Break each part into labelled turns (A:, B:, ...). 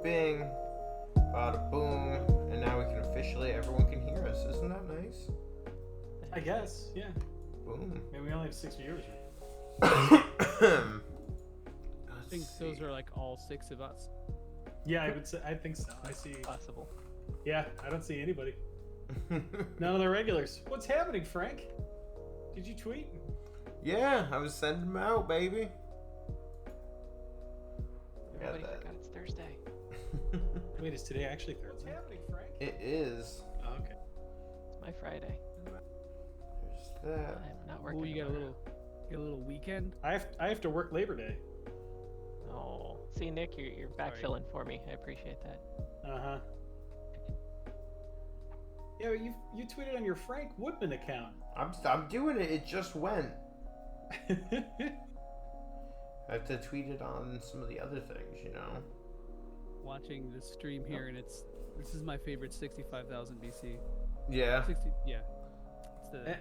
A: bing, bada boom, and now we can officially, everyone can hear us. Isn't that nice?
B: I guess, yeah.
A: Boom.
B: Maybe we only have 6 viewers.
C: I think those are like all 6 of us.
B: Yeah, I think so. I see.
D: Possible.
B: Yeah, I don't see anybody. None of the regulars. What's happening, Frank? Did you tweet?
A: Yeah, I was sending them out, baby.
D: Everybody forgot it's Thursday.
B: Wait, is today actually Thursday? What's happening, Frank?
A: It is.
B: Oh, okay.
D: It's my Friday.
A: There's that.
D: I'm not working.
C: Oh, you got a little weekend.
B: I have to work Labor Day.
D: Oh, see, Nick, you're backfilling for me. I appreciate that.
B: Uh-huh. Yeah, you tweeted on your Frank Woodman account.
A: I'm doing it. It just went. I have to tweet it on some of the other things, you know.
C: Watching the stream here, and this is my favorite 65,000 BC.
A: Yeah.
C: 60, yeah. It's the,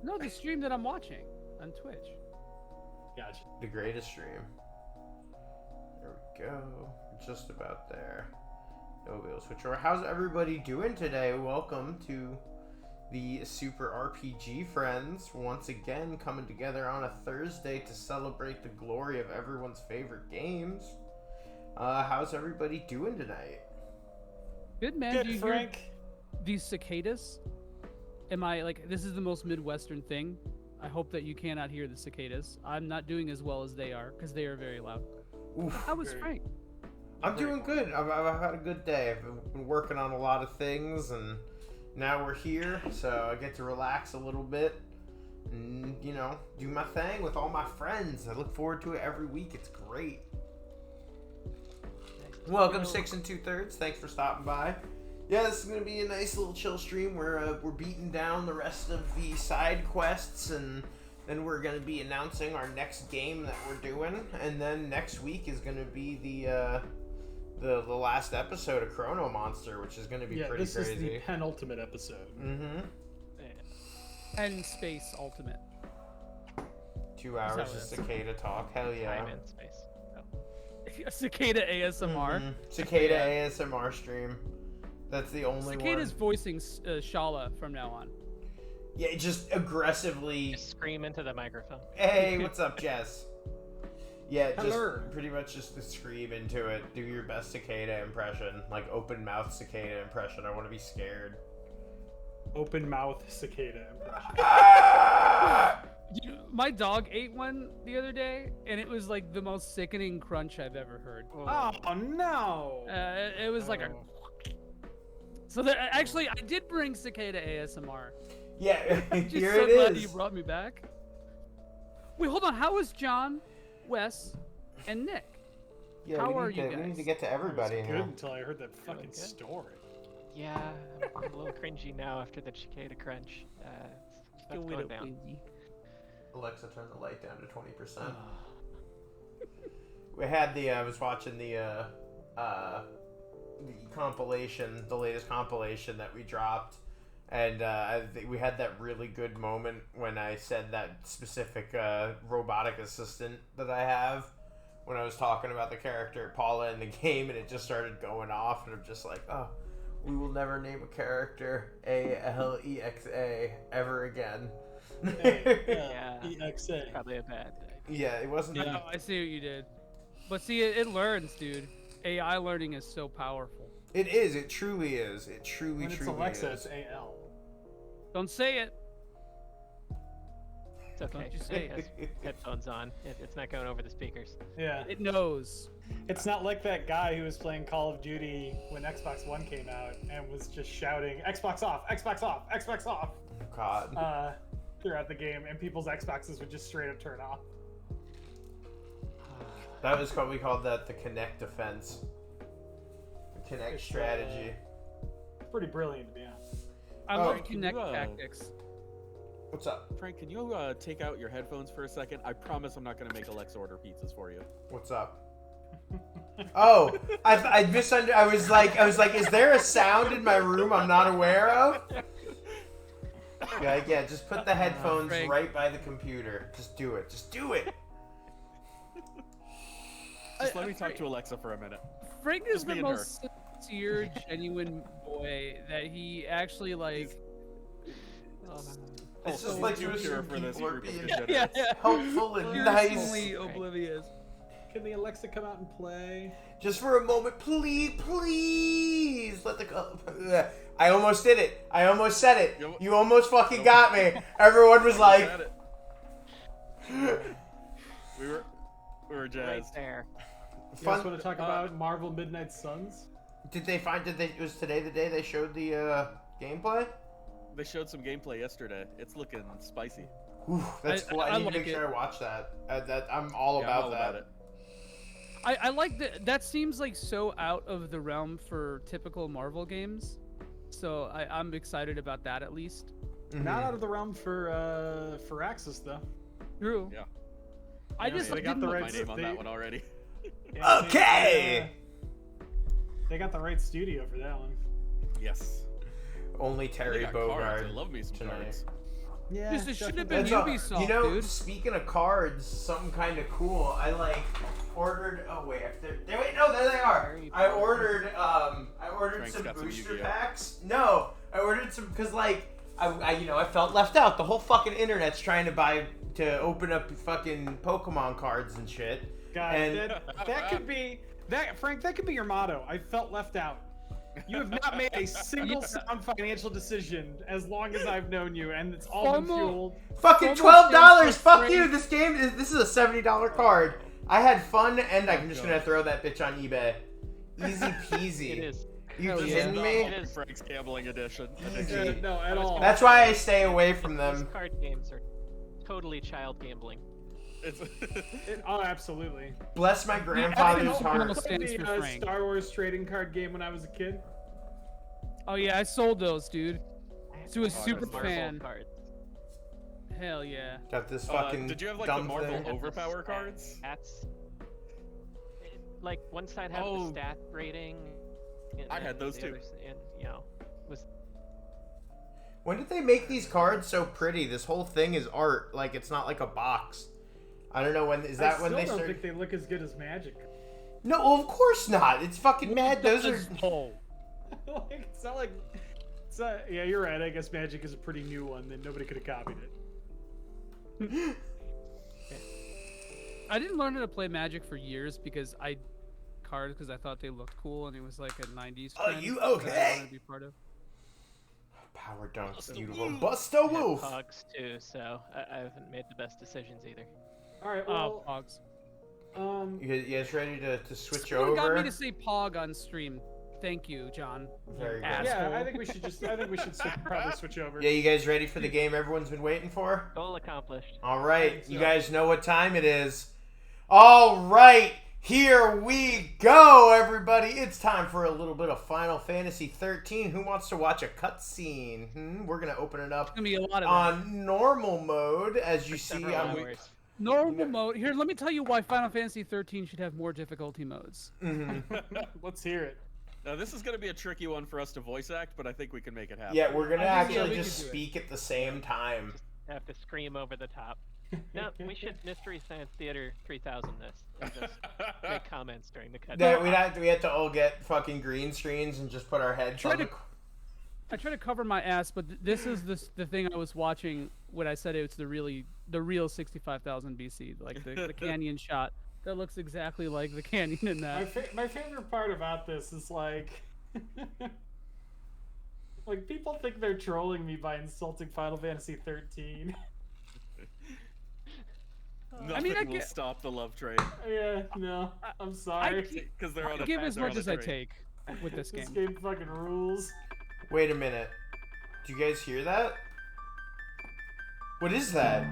C: No, the stream that I'm watching on Twitch.
B: Gotcha.
A: The greatest stream. There we go. Just about there. No wheel switch over. How's everybody doing today? Welcome to the Super RPG Friends. Once again, coming together on a Thursday to celebrate the glory of everyone's favorite games. How's everybody doing tonight?
C: Good, man.
B: Good,
C: Do you
B: Frank.
C: hear these cicadas? Am I like, this is the most Midwestern thing? I hope that you cannot hear the cicadas. I'm not doing as well as they are because they are very loud.
A: Oof.
C: How was Frank?
A: I'm doing good. I've had a good day. I've been working on a lot of things, and now we're here, so I get to relax a little bit and, you know, do my thing with all my friends. I look forward to it every week. It's great. Welcome, 6 2/3. Thanks for stopping by. Yeah, this is going to be a nice little chill stream where we're beating down the rest of the side quests, and then we're going to be announcing our next game that we're doing, and then next week is going to be the last episode of Chrono Monster, which is going to be pretty crazy.
B: This is the penultimate episode.
A: Mm-hmm.
C: And Space Ultimate.
A: 2 hours of cicada talk. Hell yeah.
D: Time and space.
C: Cicada ASMR.
A: Mm-hmm. Cicada ASMR stream. That's the only
C: Cicada's
A: one.
C: voicing Shala from now on.
A: Yeah, just aggressively.
D: Just scream into the microphone.
A: Hey, what's up, Jess? Yeah, just
B: Hello.
A: pretty much just to scream into it. Do your best cicada impression, like open mouth cicada impression. I want to be scared.
B: Open mouth cicada impression.
C: My dog ate one the other day, and it was like the most sickening crunch I've ever heard.
B: Oh no!
C: It was like a. So actually, I did bring cicada ASMR.
A: Yeah,
C: I'm just
A: here
C: so
A: it
C: glad
A: is.
C: you brought me back. Wait, hold on. How is John, Wes, and Nick?
A: Yeah,
C: How
A: we
C: are
A: need
C: you
A: to, We need
C: guys?
A: to get to everybody
B: It was good
A: now.
B: until I heard that fucking
D: good.
B: story.
D: Yeah, I'm a little cringy now after the cicada crunch. That's going down.
A: Alexa, turn the light down to 20%. We had I was watching the compilation, the latest compilation that we dropped, and I think we had that really good moment when I said that specific robotic assistant that I have when I was talking about the character Paula in the game, and it just started going off, and I'm just like, oh, we will never name a character Alexa ever again.
D: Yeah.
B: EXA.
D: Probably a bad day.
A: Yeah, it wasn't.
C: I know, I see what you did. But see, it learns, dude. AI learning is so powerful.
A: It is. It truly is. It truly,
B: When it's
A: truly
B: Alexa,
A: is.
B: it's AL.
C: Don't say it.
D: It's okay.
C: Don't you say
D: It has headphones on. It's not going over the speakers.
B: Yeah.
C: It knows.
B: It's not like that guy who was playing Call of Duty when Xbox One came out and was just shouting, Xbox off, Xbox off, Xbox off,
A: Oh, God.
B: throughout the game, and people's Xboxes would just straight up turn off.
A: That was what we called that the Connect defense. The Connect
B: It's,
A: strategy.
B: Pretty brilliant, to be honest.
C: I
A: Oh,
C: love
E: can
C: Connect
E: you,
C: tactics.
A: What's up?
E: Frank, can you take out your headphones for a second? I promise I'm not going to make Alexa order pizzas for you.
A: What's up? Oh, I misunderstood. I was like, is there a sound in my room I'm not aware of? Yeah, just put the headphones
C: Frank.
A: right by the computer. Just do it. Just do it.
E: Just let me talk to Alexa for a minute.
C: Frank is
E: Just me
C: the
E: and her.
C: most sincere, genuine boy that he actually like.
A: It's just
E: Also,
A: like
E: too
A: you
E: pure
A: assume
E: for this
A: people are
E: group of
A: being
E: degenerates.
A: helpful and nice.
C: Personally oblivious.
B: Can the Alexa come out and play?
A: Just for a moment, please, please let I almost did it. I almost said it. You almost fucking got me. Everyone was like,
E: Got it. We were
D: Right
E: jazzed.
D: there.
B: You guys want to talk about Marvel Midnight Suns?
A: it was today the day they showed the gameplay?
E: They showed some gameplay yesterday. It's looking spicy.
A: Ooh, that's cool. I need
C: like
A: to make
C: it.
A: sure I watch that. I'm all
E: Yeah,
A: about
E: I'm all
A: that.
E: about it.
C: I like that. That seems like so out of the realm for typical Marvel games. So I'm excited about that at least.
B: Not out of the realm for Axis though.
C: True.
E: Yeah.
C: I
E: Yeah,
C: just
B: they got
C: didn't
B: the
C: like-
B: right-
E: my name on
B: they-
E: that one already.
B: Yeah,
A: Okay!
B: They got the right studio for that one.
E: Yes.
A: Only
E: They
A: Terry
E: got cards.
A: Bogard.
E: I love me some
A: tonight.
E: cards.
B: Yeah.
C: This should have been
A: That's all-
C: Ubisoft,
A: you know,
C: dude.
A: speaking of cards, something kind of cool. I ordered. Oh wait, wait, no, there they are. I ordered
E: Frank's
A: some
E: got some
A: booster
E: Yu-Gi-Oh.
A: packs. No, I ordered some because I felt left out. The whole fucking internet's trying to open up fucking Pokemon cards and shit.
B: God,
A: And-
B: that could be Frank. That could be your motto. I felt left out. You have not made a single sound financial decision as long as I've known you, and it's all been
C: FOMO.
B: fueled.
A: Fucking
C: Almost
A: $12.
C: stands for
A: Fuck
C: free.
A: you. This is a $70 card. I had fun, and I'm just gonna throw that bitch on eBay. Easy peasy.
D: It is.
A: You
C: Hell
A: kidding
C: yeah.
A: me?
D: It is.
E: Frank's gambling edition.
A: Easy.
B: No, at all.
A: That's why I stay away from
D: Those
A: them.
D: card games are totally child gambling.
E: It's
B: Oh, absolutely.
A: Bless my
B: I
A: grandfather's
C: almost
A: heart.
C: stands
B: played
C: for
B: the
C: Frank.
B: Star Wars trading card game when I was a kid.
C: Oh yeah, I sold those, dude. To a
D: Those
C: super
D: Marvel
C: fan.
D: Cards.
C: Hell yeah.
A: Got this fucking
E: did you have like the
A: dumb
E: Marvel
A: thing.
E: overpower cards?
D: That's like one side had
E: Oh.
D: the stat rating. And
E: I had those
D: the
E: too.
D: other and was
A: When did they make these cards so pretty? This whole thing is art. Like, it's not like a box. I don't know when. Is that when
B: I
A: they
B: still don't
A: started?
B: think they look as good as Magic.
A: No, of course not. It's fucking mad. Those are.
C: Oh.
B: Like, it's not like. It's not, yeah, you're right. I guess Magic is a pretty new one. Then nobody could have copied it.
C: I didn't learn how to play Magic for years because I thought they looked cool and it was like a 90s
A: Are
C: trend
A: you
C: that I
A: okay?
C: wanted to be part of.
A: Power dunks,
E: Bust a
A: beautiful.
E: wolf.
A: Bust a
D: I had
A: wolf.
D: Pogs too, so I haven't made the best decisions either.
B: All right.
C: Oh,
B: Well,
C: Pogs.
A: You guys ready to switch
C: Someone got
A: over?
C: me to say Pog on stream. Thank you, John.
A: Very good.
C: Asshole.
B: yeah, I think we should probably switch over.
A: Yeah, you guys ready for the game everyone's been waiting for?
D: Goal accomplished.
A: All right,
B: think
A: you
B: so.
A: guys know what time it is. All right, here we go, everybody. It's time for a little bit of Final Fantasy 13. Who wants to watch a cutscene? We're gonna open it up
C: It's gonna be a lot of that.
A: on normal mode, as you see.
D: Several
A: I'm
D: hours.
C: Normal mode. Here, let me tell you why Final Fantasy 13 should have more difficulty modes.
B: Let's hear it.
E: Now this is gonna be a tricky one for us to voice act, but I think we can make it happen.
A: Yeah, we're gonna
C: I think, yeah,
A: actually
C: we
A: just
C: can do it.
A: speak at the same time.
D: Have to scream over the top. No, we should Mystery Science Theater 3000 this. And just make comments during the cut.
A: Yeah, we had to all get fucking green screens and just put our heads
C: Try
A: on
C: to-
A: the.
C: I try to cover my ass, but this is the thing I was watching when I said it's the real 65,000 BC, like the canyon shot that looks exactly like the canyon in that.
B: My favorite part about this is like, like people think they're trolling me by insulting Final Fantasy 13.
E: Nothing
C: I
E: will
C: get-
E: stop the love train
B: Yeah, no, I'm sorry.
E: because they're on
C: I
E: a
C: give as
E: they're on
C: much
E: a
C: as I
E: train.
C: take with this
B: This
C: game.
B: game fucking rules.
A: Wait a minute. Do you guys hear that? What is that?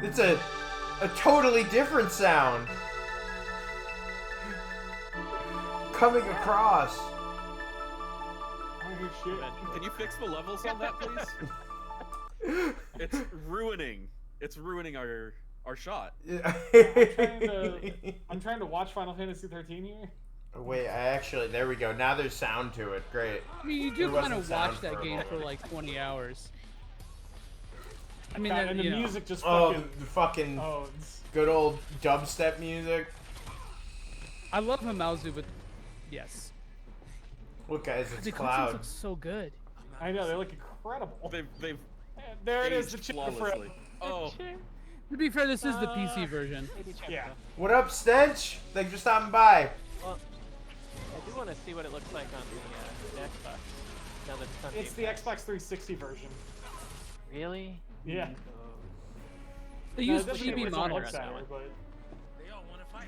A: It's a totally different sound. Coming across.
B: Oh shit.
E: Can you fix the levels on that, please? It's ruining. It's ruining our shot.
B: I'm trying to watch Final Fantasy 13 here.
A: Wait, there we go. Now there's sound to it. Great.
C: I mean, you do
A: There
C: kind
A: wasn't
C: of
A: sound
C: watch
A: for
C: that
A: a
C: game for
A: moment.
C: like 20 hours. I mean,
B: God, and the
C: you know,
B: music just
A: Oh,
B: fucking.
A: the fucking
B: Oh, it's...
A: good old dubstep music.
C: I love Hamauzu, but yes.
A: Look, guys, it's
C: The cutscenes
A: Cloud.
C: look so good.
B: I know, they look incredible.
E: They've
B: There it is, the
E: aged
B: chick
E: flawlessly. Oh,
C: To be fair, this is the PC version.
B: Yeah.
A: What up, Stench? Thanks for stopping by.
D: Well, I do want to see what it looks like on the Xbox. Now that it's on
B: It's the
D: Game Pass.
B: Xbox 360 version.
D: Really?
B: Yeah.
C: They
B: No,
C: use
B: it doesn't
C: chibi
B: look
C: models.
B: better, but...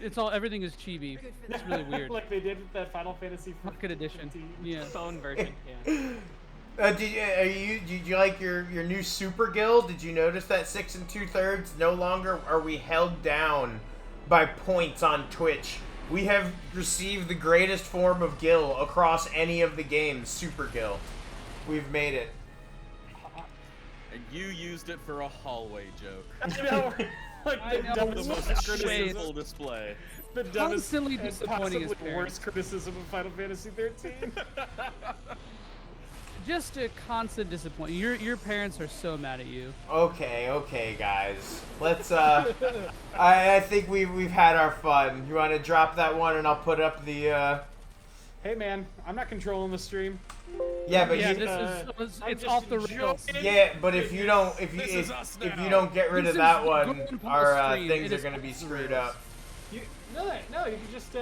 C: It's all everything is chibi. It's really weird.
B: like they did with that Final Fantasy
C: Pocket edition.
B: 15.
C: Yeah.
D: Phone version, yeah.
A: Did you like your new super guild? Did you notice that 6 2/3 no longer are we held down by points on Twitch? We have received the greatest form of guild across any of the games, super guild. We've made it.
E: and you used it for a hallway joke.
B: I know. Like
C: I
B: the
C: know,
B: dumbest
E: The most
C: Wait.
E: criticism display.
B: the dumbest
C: Constantly
B: and
C: disappointing as
B: possibly
C: parents.
B: worst criticism of Final Fantasy 13.
C: Just a constant disappointment. Your parents are so mad at you.
A: Okay, guys. Let's I think we've had our fun. You want to drop that one and I'll put up the
B: Hey man, I'm not controlling the stream.
A: Yeah, but
C: Yeah,
A: you,
C: this is
B: I'm
C: it's
B: just
C: off the rails.
B: enjoying-
A: yeah, but if you don't if
E: This is us
A: if you
E: now.
A: don't get rid
C: This
A: of that
C: is
A: one,
C: going
A: our
C: post-stream.
A: things
C: It
A: are
C: is
A: going to be
C: off the
A: screwed
C: rails.
A: up.
B: No, you can just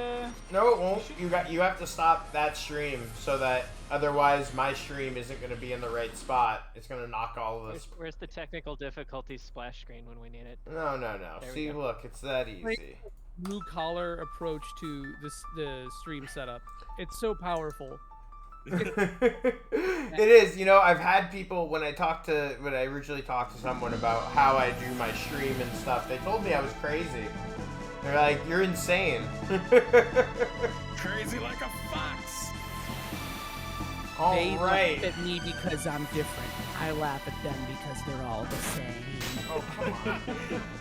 A: No, it won't. You have to stop that stream so that otherwise my stream isn't going to be in the right spot. It's going to knock all of this.
D: Where's the technical difficulties splash screen when we need it?
A: No.
D: There we
A: See,
D: go.
A: look, it's that easy.
C: Blue collar approach to the stream setup. It's so powerful.
A: It is. You know, I've had people when I originally talked to someone about how I do my stream and stuff. They told me I was crazy. They're like, "You're insane."
E: Crazy like a fox.
A: All
C: They
A: right.
C: laugh at me because I'm different. I laugh at them because they're all the same.
A: Oh, come on.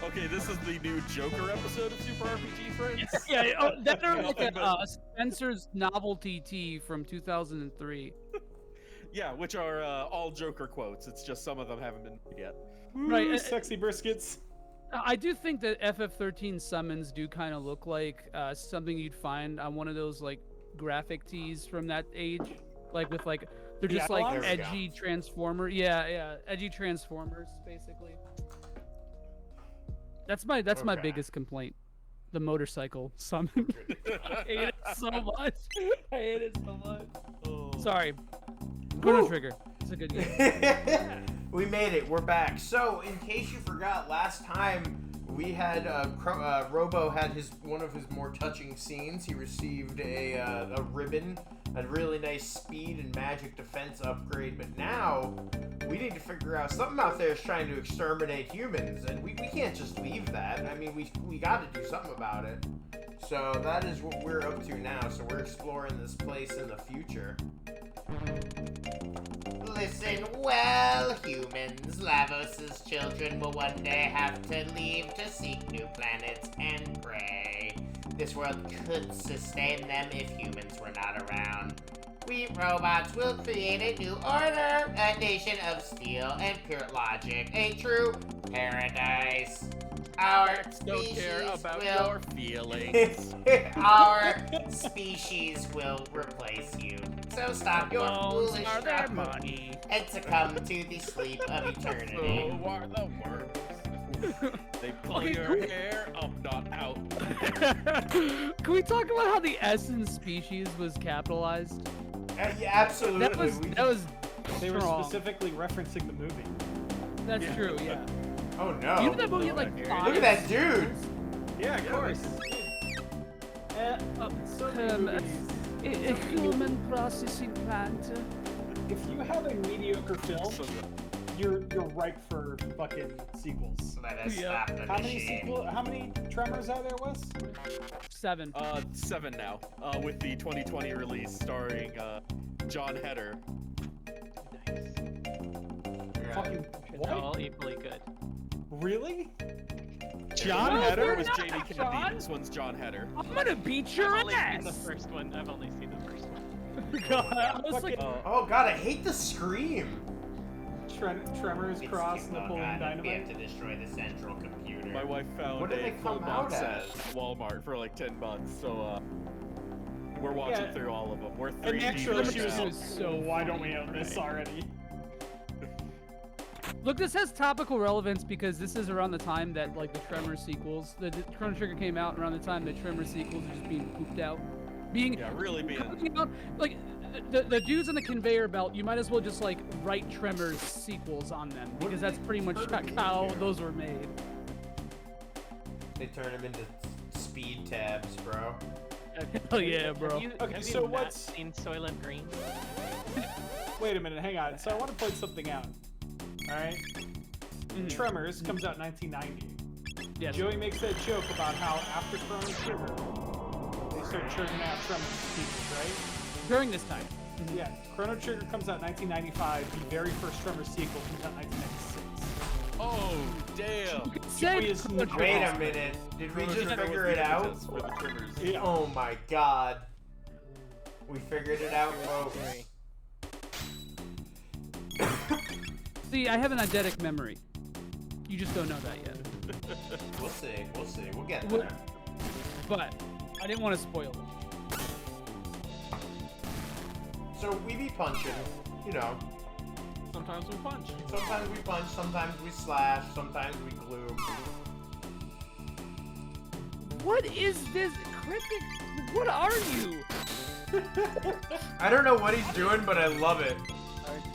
E: Okay, this is the new Joker episode of Super RPG Friends.
C: Yeah, oh, that are like
E: Nothing
C: a Spencer's novelty tea from 2003.
E: Yeah, which are all Joker quotes. It's just some of them haven't been made yet.
C: Right,
B: Ooh, sexy briskets.
C: I do think that FF13 summons do kind of look like something you'd find on one of those like graphic tees from that age, like with like they're just like
B: There
A: we go.
C: edgy transformer. Yeah, edgy transformers basically. That's my
A: Okay.
C: biggest complaint. The motorcycle summon. I hate it so much. I hate it so much.
E: Oh.
C: Sorry. Chrono
A: Woo.
C: Trigger. It's a good game.
A: We made it. We're back. So, in case you forgot, last time we had Robo had one of his more touching scenes. He received a ribbon, a really nice speed and magic defense upgrade. But now we need to figure out something out there is trying to exterminate humans, and we can't just leave that. I mean, we got to do something about it. So that is what we're up to now. So we're exploring this place in the future. Listen well, humans. Lavos' children will one day have to leave to seek new planets and prey. This world could sustain them if humans were not around. We robots will create a new order, a nation of steel and pure logic, a true paradise. Our
E: Don't
A: species
E: care about
A: will
E: your feelings.
A: Our species will replace you. So stop your
C: Loans
A: foolish
C: are their
A: struggle
C: money.
A: and succumb to the sleep of eternity.
E: So are the worms. They pull
C: Okay,
E: your
C: cool.
E: hair up, not out.
C: Can we talk about how the S in species was capitalized?
A: Yeah, absolutely.
C: That was
B: They were
C: strong.
B: specifically referencing the movie.
C: That's true, yeah.
A: Oh no!
C: You know that movie had like
E: Look
C: 5
A: Look at that dude.
B: Yeah, of
E: Yeah,
B: course. So many movies.
C: a human processing plant.
B: If you have a mediocre film,
E: So
B: you're ripe for fucking sequels.
A: Let us
C: Yeah.
A: stop the
B: How many
A: machine.
B: How many Tremors are there, Wes?
C: 7.
E: 7 now, with the 2020 release starring John Heder.
D: Nice.
B: Fucking
D: They're
B: what?
D: all equally good.
B: Really?
E: John
C: No,
E: Heder
C: they're
E: was
C: not,
E: Jamie Kennedy.
C: John.
E: This one's John Heder.
C: I'm gonna beat your
D: I've only seen the
C: ass!
D: first one. I've only seen the first one.
C: God, I was like,
A: Oh god, I hate the scream.
B: Tremors
A: It's
B: cross
A: too long
B: Napoleon
A: gone. We have
B: Dynamite.
A: to destroy the central computer.
E: My wife found
A: What did
E: a
A: they
E: full
A: come out
E: box set
A: as?
E: at Walmart for like $10, so we're watching
B: Yeah.
E: through all of them. We're
B: And
E: 3D
B: actually,
E: right
B: she was
E: now.
C: was so
B: why don't we own this already?
C: Look, this has topical relevance because this is around the time that like the Tremor sequels, the Chrono Trigger came out around the time that Tremor sequels are just being pooped out.
E: Yeah, really being.
C: Coming out, like the dudes on the conveyor belt, you might as well just like write Tremors sequels on them because that's pretty much how those were made.
A: They turn them into speed tabs, bro.
C: Hell yeah, bro.
D: Have you,
B: Okay,
D: have
B: so
D: you not
B: what's-
D: seen Soylent Green?
B: Wait a minute, hang on. So I want to point something out. All right. Tremors comes out in 1990.
C: Yes.
B: Joey makes that joke about how after Chrono Trigger, they start churning out Tremors sequels, right?
C: During this time.
B: Yeah. Chrono Trigger comes out in 1995. The very first Tremors sequel comes out in 1996.
E: Oh damn!
C: Say
B: is
C: Chrono
B: not-
A: Wait
C: Trigger.
A: a minute. Did we
E: Chrono
A: just
E: Trigger
A: figure
E: was
A: it
E: the
A: out?
E: impetus for the Tremors.
B: Yeah.
A: Oh my god. We figured it out, folks.
C: See, I have an eidetic memory. You just don't know that yet.
A: We'll see. We'll see. We'll get
C: What-
A: there.
C: But I didn't want to spoil it.
A: So we be punching, you know.
E: Sometimes we punch.
A: Sometimes we punch, sometimes we slash, sometimes we glue.
C: What is this cryptic? What are you?
A: I don't know what he's doing, but I love it.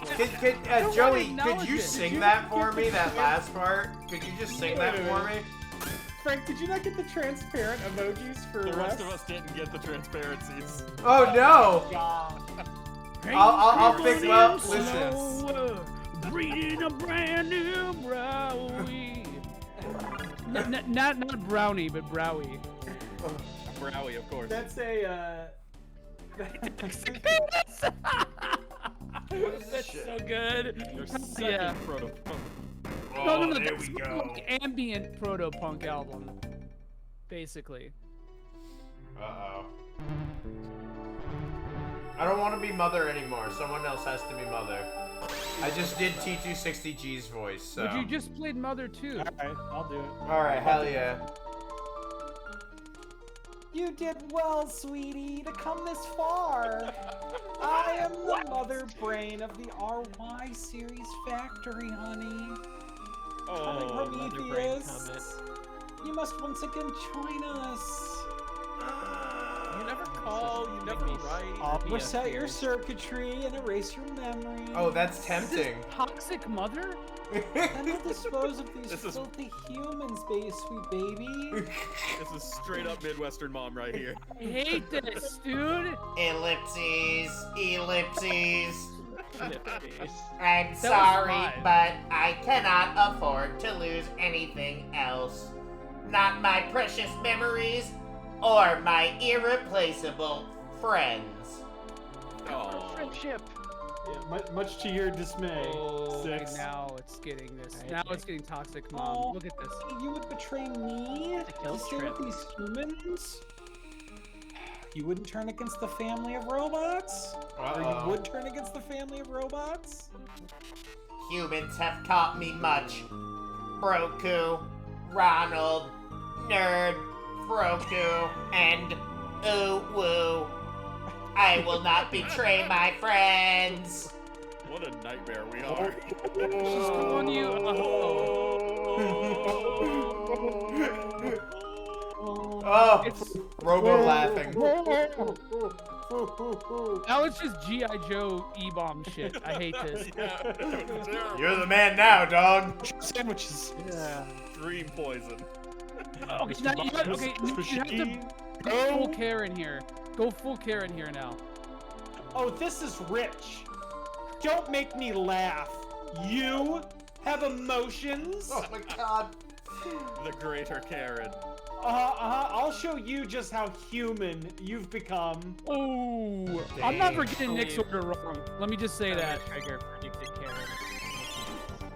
C: don't wanna
A: Joey, could
C: acknowledge
A: you
C: it.
A: sing that for me, that last part? Could you just sing that for me?
B: Frank, did you not get the transparent emojis for
E: The rest
B: Wes?
E: of us didn't get the transparencies.
A: Oh no!
B: God.
A: I'll fix, well, listen.
C: Slower, breeding a brand new Browie. Not brownie, but Browie.
E: Browie, of course.
B: That's a,
C: That's so good.
E: Your second
C: Yeah.
E: prototype.
A: Oh,
C: No,
A: there
C: that's
A: we go.
C: like ambient proto-punk album, basically.
A: Uh-oh. I don't want to be Mother anymore. Someone else has to be Mother. I just did T260G's voice, so.
C: But you just played Mother too.
B: Alright, I'll do it.
A: Alright, hell yeah.
B: You did well, sweetie, to come this far. I am the mother brain of the RY series factory, honey.
E: Oh,
D: Mother Brain comment.
B: Prometheus, you must once again join us.
E: you never call, you never
D: me
E: write.
B: I'll
D: Yeah,
B: reset your
D: fears.
B: circuitry and erase your memory.
A: Oh, that's tempting.
C: Toxic Mother?
B: And we'll dispose of these
E: This is-
B: filthy humans, sweet baby.
E: This is straight up Midwestern mom right here.
C: I hate this, dude.
A: Ellipses, ellipses.
D: Nice.
A: I'm
C: was
A: sorry,
C: fine.
A: but I cannot afford to lose anything else. Not my precious memories or my irreplaceable friends.
E: Oh,
D: Friendship.
B: Yeah, much to your dismay.
C: Oh,
B: Six.
C: now it's getting this.
D: Right.
C: Now it's getting toxic, mom.
B: Oh.
C: Look at this.
B: You would betray me
D: It's a
B: to
D: guilt
B: stay
D: trip.
B: with these humans? You wouldn't turn against the family of robots? Or
A: Uh-oh.
B: you would turn against the family of robots?
A: Humans have taught me much. Broku, Ronald, Nerd, Froku, and Ooh-Woo. I will not betray my friends.
E: what a nightmare we are.
C: She's calling you.
A: Oh,
C: It's-
A: Robo laughing.
C: Now it's just G.I. Joe E-bomb shit. I hate this.
E: Yeah, terrible.
A: You're the man now, dog.
B: Sandwiches.
C: Yeah.
E: Dream poison.
C: Okay, now you have to go full Karen here. Go full Karen here now.
B: Oh, this is rich. Don't make me laugh. You have emotions?
A: Oh my god.
E: The greater Karen.
B: I'll show you just how human you've become.
C: Oh, I'm not
A: Dang.
C: getting Nick's order wrong. Let me just say that.
D: Trigger predicted Karen.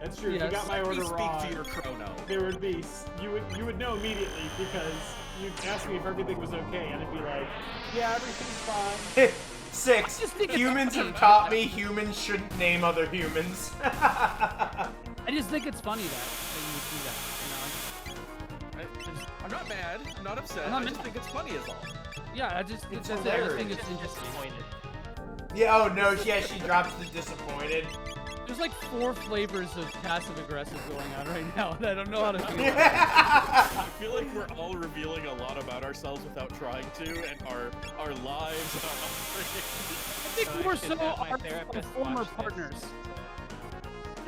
B: That's true.
C: Yes.
B: You got my
E: Let me
B: order
E: speak
B: wrong.
E: to your chrono.
B: There would be you would know immediately because you'd ask me if everything was okay, and I'd be like, yeah, everything's fine.
A: 6.
C: just think it's
A: Humans
C: funny.
A: have taught me humans shouldn't name other humans.
C: I just think it's funny that you would do that.
E: I'm not mad. I'm not upset.
C: I'm not
E: I just
C: mad.
E: think it's funny is all.
C: Yeah, I just
A: It's
C: I think
A: hilarious.
C: it's interesting.
D: Disappointed.
A: Yeah. Oh no. Yeah. She drops the disappointed.
C: There's like 4 flavors of passive aggressive going on right now, and I don't know how to do it.
E: I feel like we're all revealing a lot about ourselves without trying to, and our lives are
C: I think more
D: I should
C: so
D: have my
C: our
D: therapist
C: former
D: watch this.
C: partners.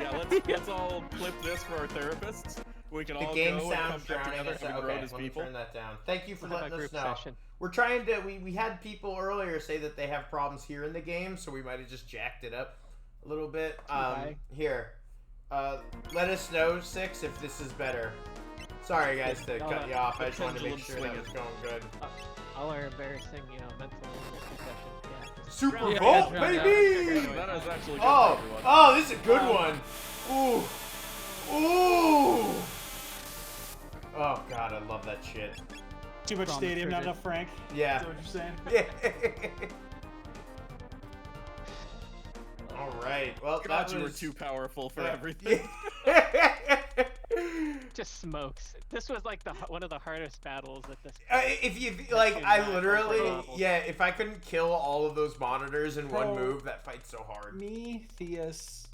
E: Yeah, let's all clip this for our therapists. We can
A: The
E: all
A: game
E: go and come
A: sounds
E: back
A: drowning
E: together
A: us.
E: having
A: Okay,
E: grown as
A: let me
E: people.
A: turn that down. Thank you for
D: We'll have
A: letting
D: a
A: us
D: group
A: know.
D: session.
A: We're trying to. We had people earlier say that they have problems here in the game, so we might have just jacked it up a little bit.
D: high.
A: Here, let us know 6 if this is better. Sorry guys to
D: No,
A: cut
D: no,
A: you off.
E: the
A: I just wanted to make
E: pendulum
A: sure that was going good.
D: All our embarrassing, mental concussion. Yeah.
A: Super
C: Yeah,
A: Volt,
C: yeah, yeah.
A: baby!
E: That is actually good
A: Oh,
E: for everyone.
A: oh, this is a good one. Ooh. Oh god, I love that shit.
B: Too much
C: Chrono
B: stadium, not
C: Trigger.
B: enough Frank.
A: Yeah.
B: Is that what you're saying?
A: Yeah. All right. Well,
E: God,
A: that
E: you were
A: was
E: too powerful for everything.
D: Just smokes. This was like one of the hardest battles at this.
A: If you like, I
D: Back
A: literally,
D: over levels.
A: yeah. If I couldn't kill all of those monitors in one
B: Bro.
A: move, that fight's so hard.
B: Me, Theus.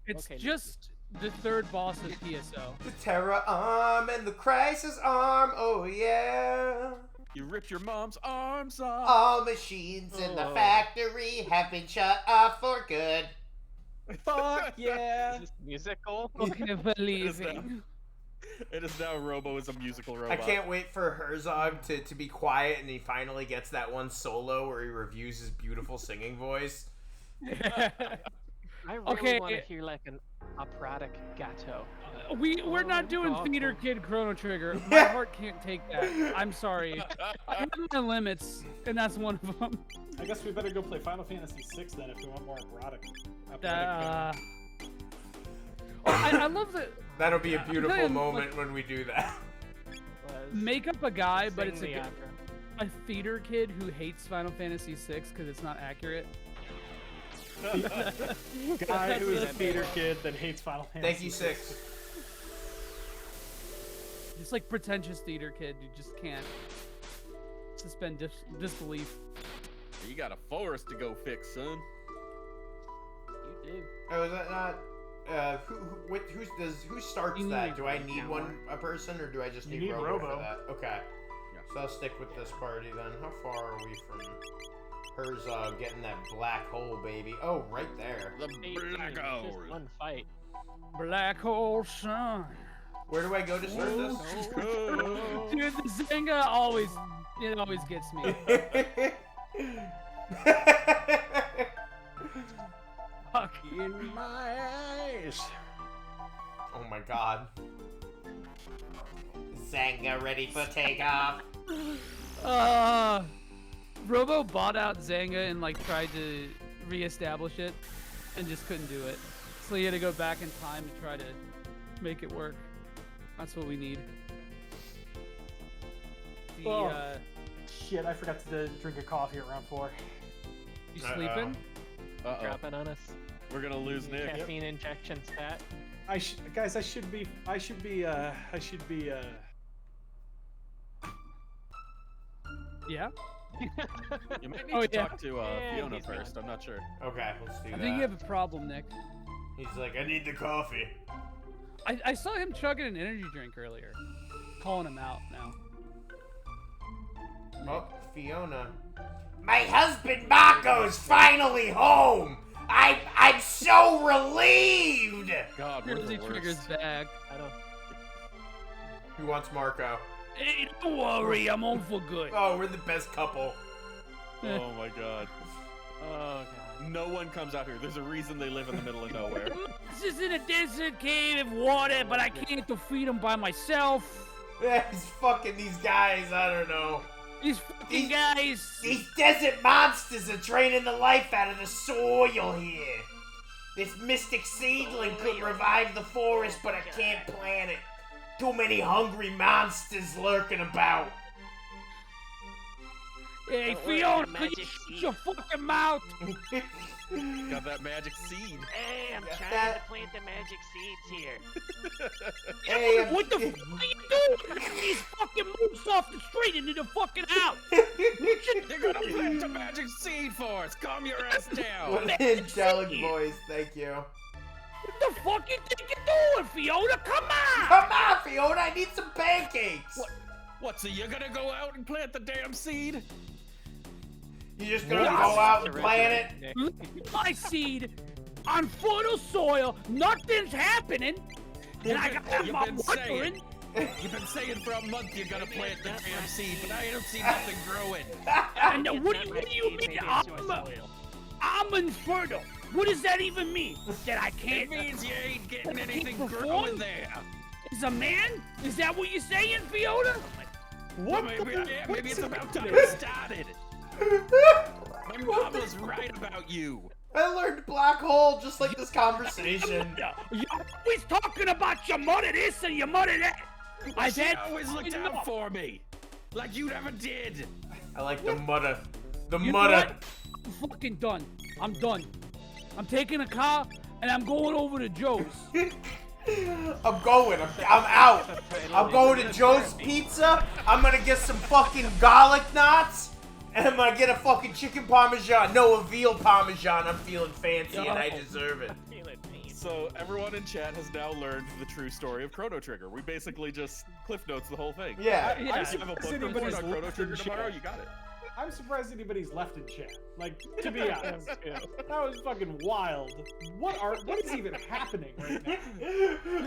C: It's
D: Okay,
C: just the 3rd boss of PSO.
A: The Terra Arm and the Crisis Arm. Oh yeah.
E: You ripped your mom's arms off.
A: All machines in the
D: Oh.
A: factory have been shut off for good.
B: Fuck
D: Is
B: yeah.
D: this musical?
C: Okay, believing.
E: It is now Robo is a musical
A: I
E: robot.
A: can't wait for Herzog to be quiet and he finally gets that one solo where he reviews his beautiful singing voice.
D: I really
C: Okay.
D: want to hear like an operatic gato.
C: We're not doing
D: Oh,
C: Theater
D: cool.
C: Kid Chrono Trigger. My heart can't take that. I'm sorry. I have my limits, and that's one of them.
B: I guess we better go play Final Fantasy VI then if we want more erotic.
C: I love the
A: That'll be a beautiful
C: Like-
A: moment when we do that.
D: Was
C: make up a guy, but
D: sing
C: it's
D: the
C: a
D: opera.
C: theater kid who hates Final Fantasy VI because it's not accurate.
B: Guy who is a theater kid that hates Final Fantasy.
A: Thank you, 6.
C: It's like pretentious theater kid. You just can't suspend disbelief.
E: You got a forest to go fix, son.
D: You do.
A: Oh, is that not? Who starts
C: You
A: that?
C: need
A: Do I
C: a
A: need a person, or do I just
B: You
A: need,
B: need
A: Robo,
B: Robo.
A: for that? Okay.
E: Yeah.
A: So I'll stick with this party then. How far are we from Herzog getting that black hole, baby? Oh, right there.
E: The
D: 18,
E: black
D: just
E: hole.
D: one fight.
C: Black hole sun.
A: Where do I go to start this?
C: Dude, the Zynga always gets me. Fuck.
B: In my eyes.
A: Oh my god. Zanga ready for takeoff.
C: Robo bought out Zanga and like tried to reestablish it and just couldn't do it. So he had to go back in time to try to make it work. That's what we need. The,
B: Oh. Shit, I forgot to drink a coffee at round 4.
C: you sleeping?
E: Uh-oh.
D: Dropping on us.
E: We're gonna lose Nick.
D: Caffeine injection stat.
B: Guys, I should be
C: Yeah.
E: You might need
C: Oh,
E: to
C: yeah.
E: talk to
D: Yeah,
E: Fiona
D: he's
E: first. I'm not sure.
A: Okay, let's do
C: I
A: that.
C: think you have a problem, Nick.
A: He's like, I need the coffee.
C: I saw him chugging an energy drink earlier. Calling him out now.
A: Oh, Fiona. My husband Marco's finally home. I'm so relieved.
E: God, we're the
C: Energy trigger's
E: worst.
C: back.
D: I don't.
A: Who wants Marco?
C: Hey, don't worry, I'm home for good.
A: Oh, we're the best couple.
E: Oh my god.
D: Oh god.
E: No one comes out here. There's a reason they live in the middle of nowhere.
C: This is in a desert cave of water, but I can't defeat him by myself.
A: He's fucking these guys. I don't know.
C: These fucking guys.
A: These desert monsters are draining the life out of the soil here. This mystic seedling could revive the forest, but I can't plant it. Too many hungry monsters lurking about.
C: Hey,
D: Don't worry,
C: Fiona,
D: the
C: could you
D: magic
C: shut
D: seed.
C: your fucking mouth?
E: Got that magic seed.
D: Hey, I'm
A: Got
D: trying
A: that.
D: to plant the magic seeds here.
A: Hey,
C: What the fuck are you doing? These fucking moves off the street into the fucking house.
E: You're gonna plant the magic seed for us. Calm your ass down.
A: what an angelic voice. Thank you.
C: What the fuck you think you're doing, Fiona? Come on!
A: Come on, Fiona. I need some pancakes.
E: What? So you're gonna go out and plant the damn seed?
A: You just gonna
C: Yes.
A: go out and plant it?
C: Leave my seed on fertile soil. Nothing's happening. And I got
E: You've
C: my
E: been
C: wondering.
E: You've been saying for a month you're gonna plant the damn seed, but I don't see nothing growing.
C: And
D: It's
C: what
D: not
C: do
D: my
C: you
D: seed,
C: mean?
D: maybe it's your soil.
C: I'm infertile. What does that even mean? That I
E: It
C: can't
E: means you ain't getting
C: Can't
E: anything
C: perform?
E: growing there.
C: as a man? Is that what you're saying, Fiona?
B: What?
E: Maybe,
B: the-
E: yeah,
B: what's
E: maybe it's about time
B: happening?
E: it started. My mom was right about you.
A: I learned black hole just like this conversation.
C: You're always talking about your mother this and your mother that. I
E: She
C: said
E: always looked
C: enough.
E: out for me, like you never did.
A: I like the mudder. The
C: You know
A: mudder.
C: what? I'm fucking done. I'm done. I'm taking a car and I'm going over to Joe's.
A: I'm going. I'm out. I'm going to Joe's Pizza. I'm gonna get some fucking garlic knots. And I'm gonna get a fucking chicken parmesan. No, a veal parmesan. I'm feeling fancy and I deserve it.
E: So everyone in chat has now learned the true story of Chrono Trigger. We basically just cliff notes the whole thing.
A: Yeah.
C: Yeah.
E: If you have a book report on Chrono Trigger tomorrow, you got it.
B: I'm surprised anybody's left in chat. Like, to be honest, that was fucking wild. What is even happening right now?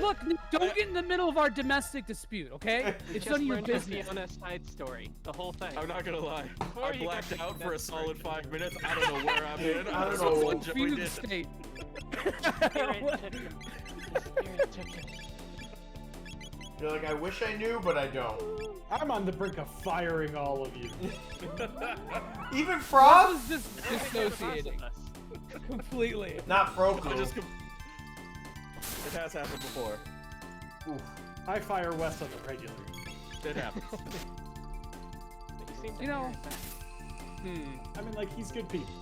C: Look, Nick, don't get in the middle of our domestic dispute, okay? It's none of your business.
D: Fiona's side story, the whole thing.
E: I'm not gonna lie.
D: Before
E: I
D: you got
E: blacked
D: to
E: out for a
D: that
E: solid
D: version.
E: 5 minutes. I don't know where I'm in.
A: I don't
E: This
A: know.
E: is what Joey
C: Fugue
E: did.
C: state.
D: Spirit took him. The spirit took him.
A: You're like, I wish I knew, but I don't.
B: I'm on the brink of firing all of you.
A: Even
C: I
A: Frog?
C: was just dissociating completely.
A: Not Froku.
E: I just. It has happened before.
A: Oof.
B: I fire West on the regular.
E: It happens.
C: You know,
B: I mean, like, he's good people.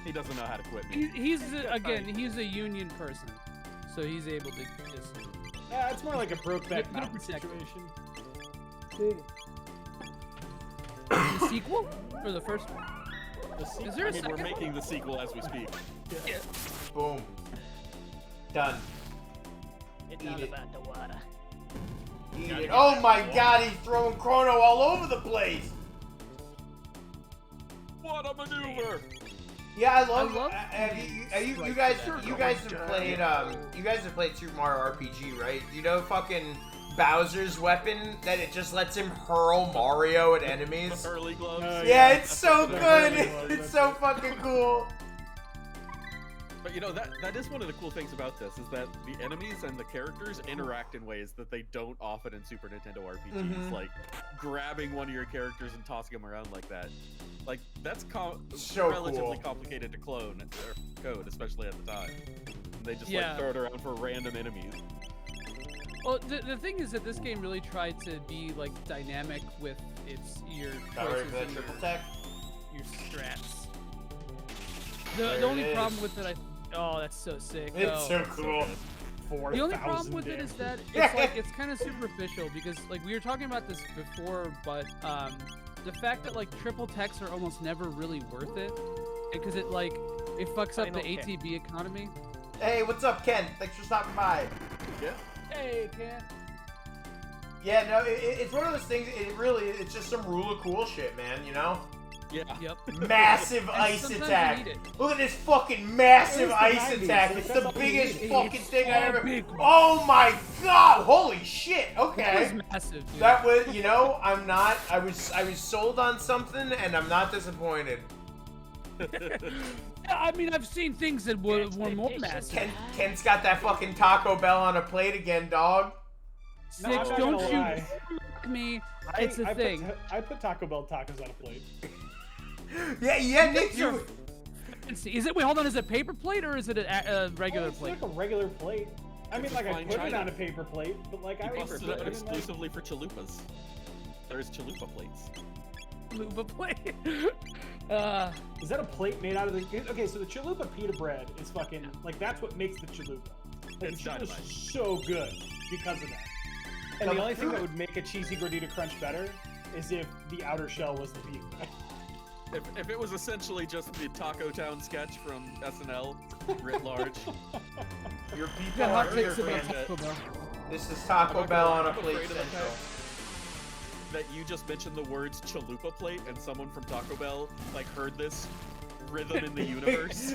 E: He doesn't know how to quit me.
C: he's a union person, so he's able to just.
B: Yeah, it's more like a Brokeback
C: Get
B: Mountain
C: protected.
B: situation.
C: The sequel or the first one? Is there
E: I
C: a
E: mean, we're
C: second
E: making the sequel as we speak.
A: Boom. Done.
D: It's
A: Eat
D: all
A: it.
D: about the water.
A: Eat it. Oh my god, he's throwing Chrono all over the place.
E: What a maneuver!
A: Yeah, I love.
C: love
A: You guys have played Super Mario RPG, right? You know fucking Bowser's weapon that it just lets him hurl Mario at
E: The
A: enemies.
E: hurley gloves.
A: Yeah, it's so
B: The
A: good.
B: hurling gloves,
A: It's
B: that's
A: so
B: it.
A: fucking cool.
E: But you know, that is one of the cool things about this, is that the enemies and the characters interact in ways that they don't often in Super Nintendo RPGs.
A: Mhm.
E: Like, grabbing one of your characters and tossing them around like that. Like, that's
A: So
E: relatively
A: cool.
E: complicated to clone or code, especially at the time. And they just
C: Yeah.
E: like throw it around for random enemies.
C: Well, the thing is that this game really tried to be like dynamic with your
A: Got ready
C: choices
A: for that
C: and
A: triple tech?
C: your strats.
A: There
C: The only
A: it
C: problem
A: is.
C: with it, oh, that's so sick.
A: It's
C: Oh.
A: so cool.
C: The only problem with it is that it's like it's kind of superficial because like we were talking about this before, but the fact that like triple techs are almost never really worth it because it fucks up
D: Final
C: the
D: kick.
C: ATB economy.
A: Hey, what's up, Ken? Thanks for stopping by.
E: Yeah.
C: Hey, Ken.
A: Yeah, no, it's one of those things. It's just some rule of cool shit, man. You know,
E: Yeah.
C: Yep.
A: massive
C: And
A: ice
C: sometimes you
A: attack.
C: need it.
A: Look at this fucking massive
B: It's the
A: ice
B: 90s,
A: attack.
B: like,
A: It's
B: that's
A: the
B: all you
A: biggest
C: need.
A: fucking
C: It's
A: thing I
C: so
A: ever.
C: big.
A: Oh my god! Holy shit!
C: That
A: Okay.
C: was massive, dude.
A: That was, you know, I'm not. I was sold on something, and I'm not disappointed.
C: I mean, I've seen things that were more
D: Expectations.
C: massive.
A: Ken's got that fucking Taco Bell on a plate again, dog.
B: No,
C: Six,
B: I'm not
C: don't
B: gonna
C: you
B: lie.
C: fuck me.
B: I-
C: It's a
B: I
C: thing.
B: I put Taco Bell tacos on a plate.
A: Yeah, Nick,
C: These are
A: you.
C: fancy. Is it? Wait, hold on. Is it paper plate or is it a regular
B: It's
C: plate?
B: like a regular plate. I mean, like, I
E: Fine
B: put it
E: china.
B: on a paper plate, but like, I
E: He
B: was
E: busted it out
B: putting it in, like,
E: exclusively for chalupas. There's chalupa plates.
C: chalupa plate.
B: Is that a plate made out of the? Okay, so the chalupa pita bread is fucking like that's what makes the chalupa. Like,
E: It's
B: the chalupa
E: dynamite.
B: is so good because of that. And the only thing that would make a cheesy gordita crunch better is if the outer shell was the pita bread.
E: If it was essentially just the Taco Town sketch from SNL, writ large.
A: Your people
C: Yeah, hot
A: are
C: takes
A: here,
C: about
A: man.
C: Taco Bell.
A: This is Taco Bell on a
E: I'm
A: plate
E: afraid of the
A: central.
E: fact that you just mentioned the words chalupa plate and someone from Taco Bell like heard this rhythm in the universe.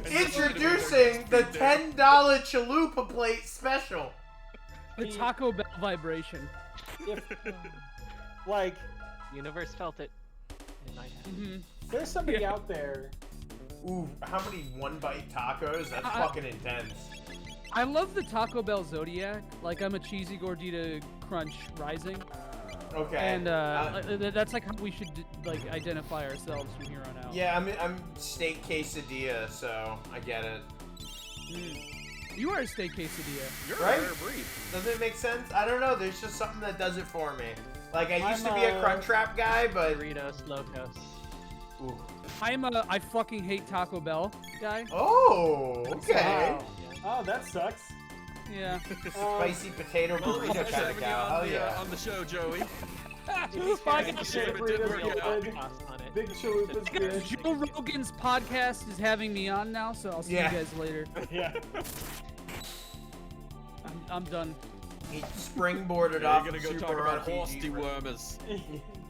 A: Introducing the $10 chalupa plate special.
C: The Taco Bell vibration.
B: If, like,
D: Universe felt it. And I have.
C: Hmm.
B: there's somebody out there.
A: Ooh, how many one-bite tacos? That's fucking intense.
C: I love the Taco Bell Zodiac. Like, I'm a cheesy gordita crunch rising.
A: Okay.
C: And that's like how we should like identify ourselves from here on out.
A: Yeah, I'm steak quesadilla, so I get it.
C: You are a steak quesadilla.
E: You're
A: Right?
E: a rare breed.
A: Does it make sense? I don't know. There's just something that does it for me. Like, I used to be a
B: I'm,
A: Crunchwrap guy, but...
D: Doritos, Locos.
A: Ooh.
C: I fucking hate Taco Bell guy.
A: Oh, okay.
B: Wow. Oh, that sucks.
C: Yeah.
A: Spicy potato
E: Well, it was
A: burrito
E: nice
A: kind of
E: having you
A: guy.
E: on
A: Hell
E: the,
A: yeah.
E: on the show, Joey.
B: Spicy
E: Big
B: potato
E: burrito
B: burrito's
E: good.
B: good.
D: On it.
B: Big chalupa's good.
C: Joe Rogan's podcast is having me on now, so I'll see
A: Yeah.
C: you guys later.
B: Yeah.
C: I'm done.
A: He springboarded
E: You're
A: off
E: gonna
A: of
E: go
A: Super
E: talk about
A: RPG
E: horse
A: for-
E: dewormers.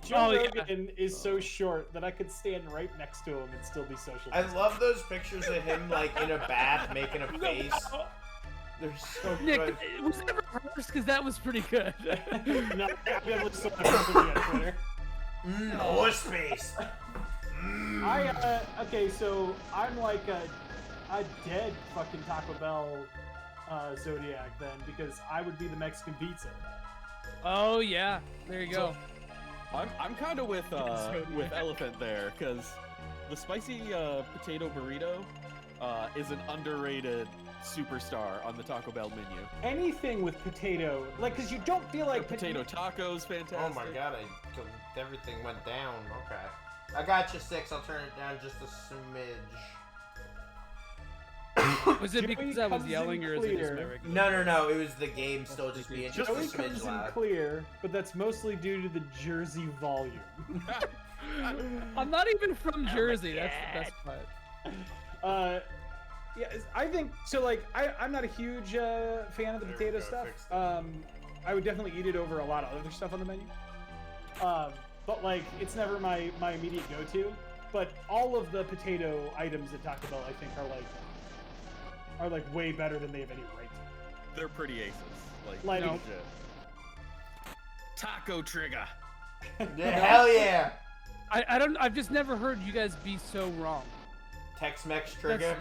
B: Joe
C: Oh, yeah.
B: Rogan is so short that I could stand right next to him and still be social.
A: I love those pictures of him, like, in a bath making a face. They're so
C: Nick,
A: good.
C: was that reversed? Because that was pretty good.
B: No, I've never saw that on Twitter.
A: Horse face.
B: Okay, so I'm like a dead fucking Taco Bell Zodiac then, because I would be the Mexican pizza.
C: Oh yeah, there you go.
E: I'm kind of with Elephant there, because the spicy potato burrito is an underrated superstar on the Taco Bell menu.
B: Anything with potato, like, because you don't feel like
E: Potato tacos, fantastic.
A: Oh my god, everything went down. Okay. I got you 6. I'll turn it down just a smidge.
C: Was it
B: Joey
C: because I was
B: comes
C: yelling,
B: in
C: or is it just my
B: clear.
C: regular?
A: No. It was the game still just being just a
B: Joey
A: smidge
B: comes in
A: loud.
B: clear, but that's mostly due to the Jersey volume.
C: I'm not even from Jersey. That's the best part.
B: Yeah, I think so. Like, I'm not a huge fan of the
A: There we
B: potato
A: go,
B: stuff.
A: fixed it.
B: I would definitely eat it over a lot of other stuff on the menu. But like, it's never my immediate go-to. But all of the potato items at Taco Bell, I think, are like way better than they have any right to.
E: They're pretty aces.
B: Like,
E: legit. Taco Trigger.
A: Yeah, hell yeah.
C: I've just never heard you guys be so wrong.
A: Tex-Mex trigger.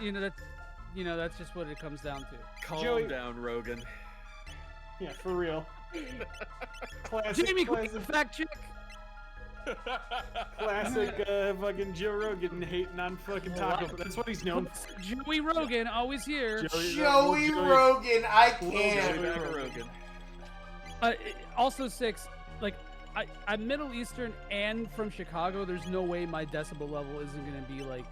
C: That's just what it comes down to.
E: Calm
B: Joey-
E: down, Rogan.
B: Yeah, for real. Classic,
C: Jamie,
B: classic,
C: quick fact check.
B: classic fucking Joe Rogan hating on fucking Taco Bell. That's what he's known for.
C: Joey Rogan, always here.
A: Joey Rogan, I
E: Joey
A: can't.
E: Backer Rogan.
C: Also 6, like, I'm Middle Eastern and from Chicago. There's no way my decibel level isn't going to be, like,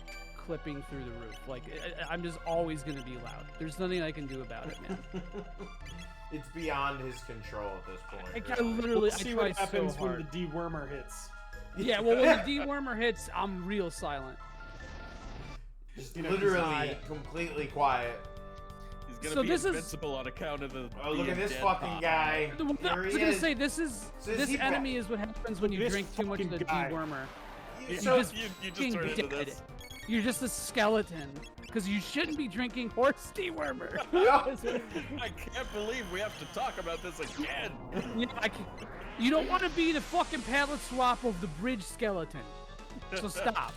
C: clipping through the roof. Like, I'm just always going to be loud. There's nothing I can do about it, man.
A: It's beyond his control at this point.
C: I literally,
B: Let's see
C: I try
B: what happens
C: so
B: when
C: hard.
B: the dewormer hits.
C: Yeah, well, when the dewormer hits, I'm real silent.
A: Just
B: You know,
A: literally
B: he's
A: completely quiet.
E: He's gonna
C: So
E: be
C: this is-
E: invincible on account of the.
A: Oh, look
E: being
A: at this
E: dead
A: fucking
E: pop.
A: guy.
C: I
A: Here
C: was
A: he
C: gonna
A: is.
C: say this is
A: So is
C: this
A: he
C: enemy is what happens when you
B: This
C: drink too much of the
B: fucking guy.
C: dewormer.
E: You,
A: So-
C: just
E: you just
C: fucking
E: turned into
C: dead.
E: this.
C: You're just a skeleton because you shouldn't be drinking horse dewormer.
E: I can't believe we have to talk about this again.
C: Yeah, you don't want to be the fucking pallet swap of the bridge skeleton. So stop.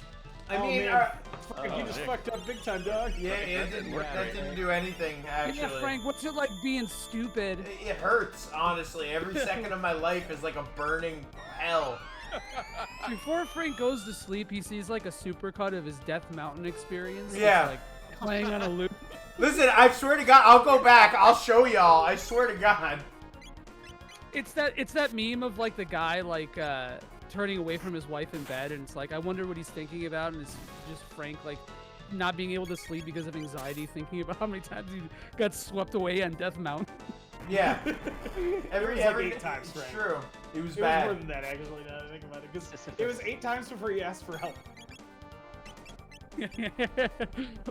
A: I
B: Oh,
A: mean,
B: man. Fucking, he
E: Oh,
B: just
E: Nick.
B: fucked up big time, dog.
A: yeah, it didn't, that didn't do anything, actually.
C: Yeah, Frank, what's it like being stupid?
A: It hurts, honestly. Every second of my life is like a burning hell.
C: Before Frank goes to sleep, he sees like a supercut of his Death Mountain experience. that's,
A: Yeah.
C: like playing on a loop.
A: Listen, I swear to God, I'll go back. I'll show y'all. I swear to God.
C: It's that meme of like the guy like turning away from his wife in bed, and it's like I wonder what he's thinking about, and it's just Frank like not being able to sleep because of anxiety, thinking about how many times he got swept away on Death Mountain.
A: Yeah.
B: It was like 8 times,
A: it's
B: Frank.
A: true. It was
B: It
A: bad.
B: was more than that, actually, now that I think about it. Because it was 8 times before he asked for help.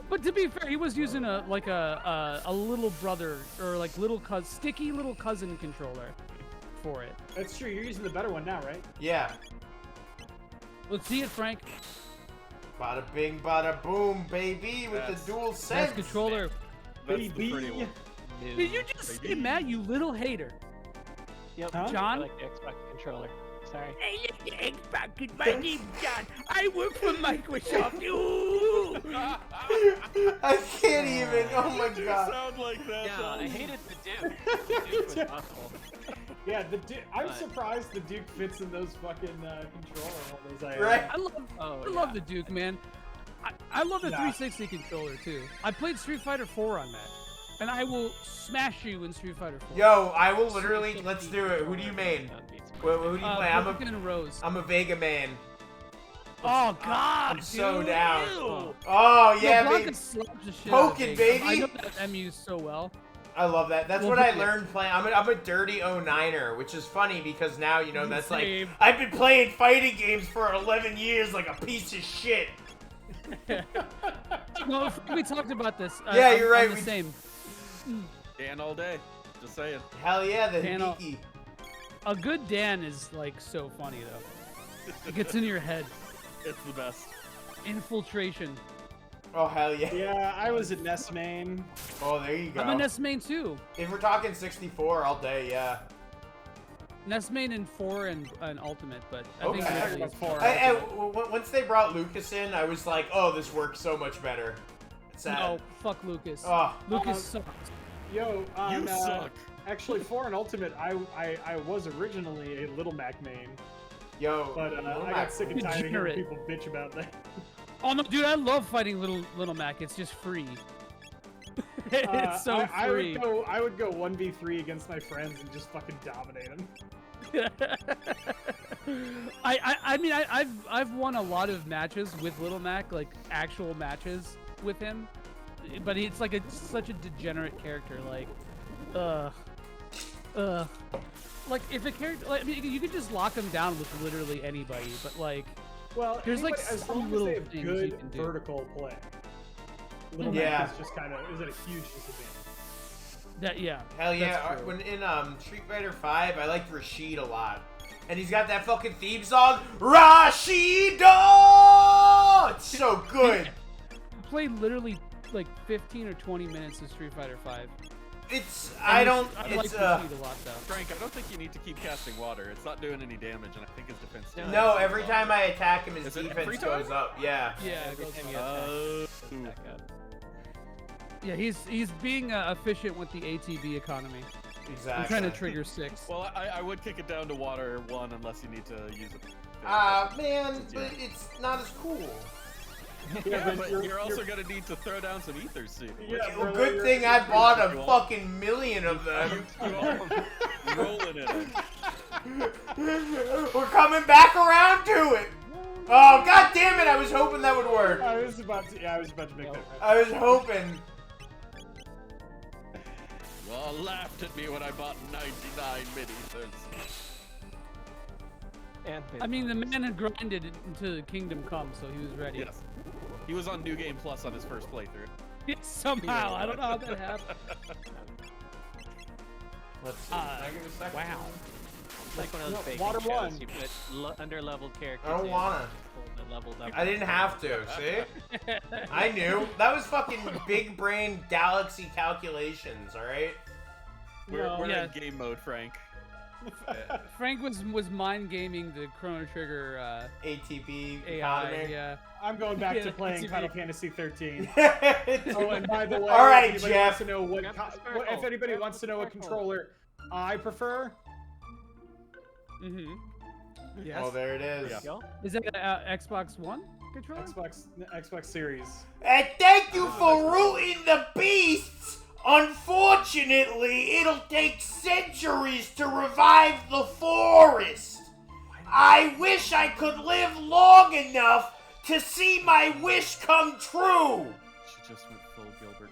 C: But to be fair, he was using a little brother or like sticky little cousin controller for it.
B: That's true. You're using the better one now, right?
A: Yeah.
C: Let's see it, Frank.
A: Bada bing, bada boom, baby, with
E: That's-
A: the dual
C: That's
A: sense.
C: controller.
E: That's the pretty one.
C: Did you just say, Matt, you little hater?
D: Yep.
B: Huh?
C: John?
D: I like the Xbox controller. Sorry.
C: Hey, the Xbox. My name's John. I work for Microsoft. Ooh.
A: I can't even. Oh my
E: You
A: god.
E: sound like that.
D: Yeah,
E: Tom.
D: I hated the Duke. The Duke was awful.
B: Yeah, the I'm
D: But-
B: surprised the Duke fits in those fucking controller holders.
A: Right.
C: I love the Duke, man. I love the 360 controller too. I played Street Fighter 4 on that, and I will smash you in Street Fighter 4.
A: Yo, I will literally. Let's do it. Who do you main? Who do you play?
C: Broken and Rose.
A: I'm a Vega man.
C: Oh God!
A: I'm so
C: dude.
A: down.
C: Ew.
A: Oh yeah,
C: Blanca
A: baby.
C: slaps the shit out of
A: Poking,
C: Vega. I
A: baby.
C: know that MU so well.
A: I love that. That's
C: Well,
A: what I
C: yeah.
A: learned playing. I'm a dirty 09er, which is funny because now you know that's like
C: Same.
A: I've been playing fighting games for 11 years like a piece of shit.
C: No, we talked about this.
A: Yeah, you're right,
C: I'm the
A: we-
C: same.
E: Dan all day. Just saying.
A: Hell yeah, the
C: Panel.
A: Hibiki.
C: A good Dan is like so funny though. It gets in your head.
E: It's the best.
C: Infiltration.
A: Oh hell yeah.
B: Yeah, I was at Ness main.
A: Oh, there you go.
C: I'm a Ness main too.
A: If we're talking 64 all day, yeah.
C: Ness main and 4 and Ultimate, but I
A: Okay.
C: think
A: I'm
B: talking
C: usually
B: about 4.
A: Once they brought Lucas in, I was like, oh, this works so much better. Sad.
C: no, fuck Lucas.
A: Oh,
C: Lucas sucks.
B: Yo, on,
E: You suck.
B: Actually, 4 and Ultimate, I was originally a Little Mac main,
A: yo.
B: but
A: Little
B: I
A: Mac-
B: got sick and tired of hearing
C: Degenerate.
B: people bitch about that.
C: Oh no, dude, I love fighting little Mac. It's just free. It's so free.
B: I would go 1v3 against my friends and just fucking dominate them.
C: I mean I've won a lot of matches with Little Mac, like actual matches with him, but it's like such a degenerate character. Like, like if a character, like, I mean, you could just lock him down with literally anybody, but like,
B: Well,
C: There's, like,
B: anybody- as
C: some
B: long as
C: little
B: they have
C: things you
B: good
C: can do.
B: vertical play. Little
A: Yeah.
B: Mac is just kind of is at a huge disadvantage.
C: yeah.
A: Hell yeah.
C: that's true.
A: When in Street Fighter 5, I liked Rashid a lot. And he's got that fucking theme song, Rashido! It's so good.
C: I played literally like 15 or 20 minutes of Street Fighter 5.
A: It's,
C: And
A: I don't,
C: I
A: it's,
C: like Rashid a lot though.
E: Frank, I don't think you need to keep casting water. It's not doing any damage, and I think his defense.
D: No,
A: no, every time I attack him, his
E: Is it
A: defense
E: free time?
A: goes up. Yeah.
C: Yeah, it
D: Every
C: goes
D: time
C: up.
D: you attack,
E: Ooh.
D: back up.
C: Yeah, he's being efficient with the ATB economy.
A: Exactly.
C: I'm trying to trigger 6.
E: Well, I would kick it down to water 1 unless you need to use it.
A: Man, but it's not as cool.
E: Yeah, but you're also gonna need to throw down some ethers soon.
B: Yeah,
A: Well,
B: bro,
A: good
B: you're-
A: thing I bought a
E: You want-
A: fucking million of them.
E: Rolling in it.
A: We're coming back around to it. Oh, god damn it, I was hoping that would work.
B: I was about to make that.
A: I was hoping.
E: You all laughed at me when I bought 99 mini ethers.
D: And
C: I mean, the man had grinded into Kingdom Come, so he was ready.
E: Yes. He was on New Game Plus on his first playthrough.
C: Somehow, I don't know how that happened.
A: Let's see.
C: Uh,
A: Can I get a second?
C: Wow.
D: It's like one of those
B: No,
D: baking
B: water
D: shows.
B: one.
D: You put under-leveled characters
A: I don't
D: in,
A: wanna.
D: pull the leveled up.
A: I didn't have to, see? I knew. That was fucking big brain galaxy calculations, alright?
E: We're
C: yeah.
E: in game mode, Frank.
C: Frank was mind gaming the Chrono Trigger
A: ATB
C: AI.
A: economy.
C: Yeah.
B: I'm going back
C: Yeah,
B: to playing
C: it's-
B: Final Fantasy 13. Oh,
A: Oh,
B: and by the way,
A: All right,
B: if anybody
A: Jeff.
B: wants to know what,
D: Grab the
B: if
D: sparkle.
B: anybody
D: Grab
B: wants
D: the
B: to know what
D: sparkle.
B: controller I prefer,
C: Mm-hmm. Yes.
A: Oh, there it is.
E: Yeah.
D: Go.
C: Is that Xbox One controller?
B: Xbox Series.
A: And thank you for rooting the beasts Unfortunately, it'll take centuries to revive the forest. I wish I could live long enough to see my wish come true.
E: She just went full Gilbert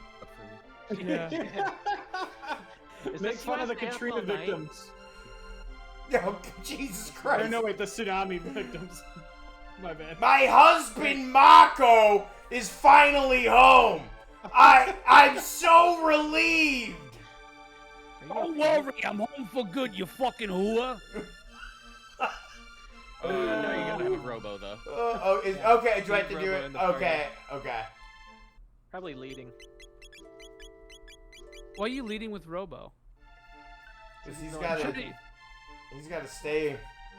E: Godfrey.
C: Yeah.
D: Is
B: Make
D: this
B: fun of the
D: last dance
B: Katrina
D: all night?
B: victims.
A: Oh, Jesus
B: Or
A: Christ.
B: no, wait, the tsunami victims. My bad.
A: My husband, Mako, is finally home. I'm so relieved.
C: Don't worry, I'm home for good, you fucking whore.
E: Now you gotta have a robo though.
A: Okay, do I have to do
D: Robo
A: it?
D: in the party.
A: Okay.
D: Probably leading.
C: Why are you leading with Robo?
A: Because he's
D: No,
A: got
C: Trying
A: to.
C: to,
A: He's got to stay.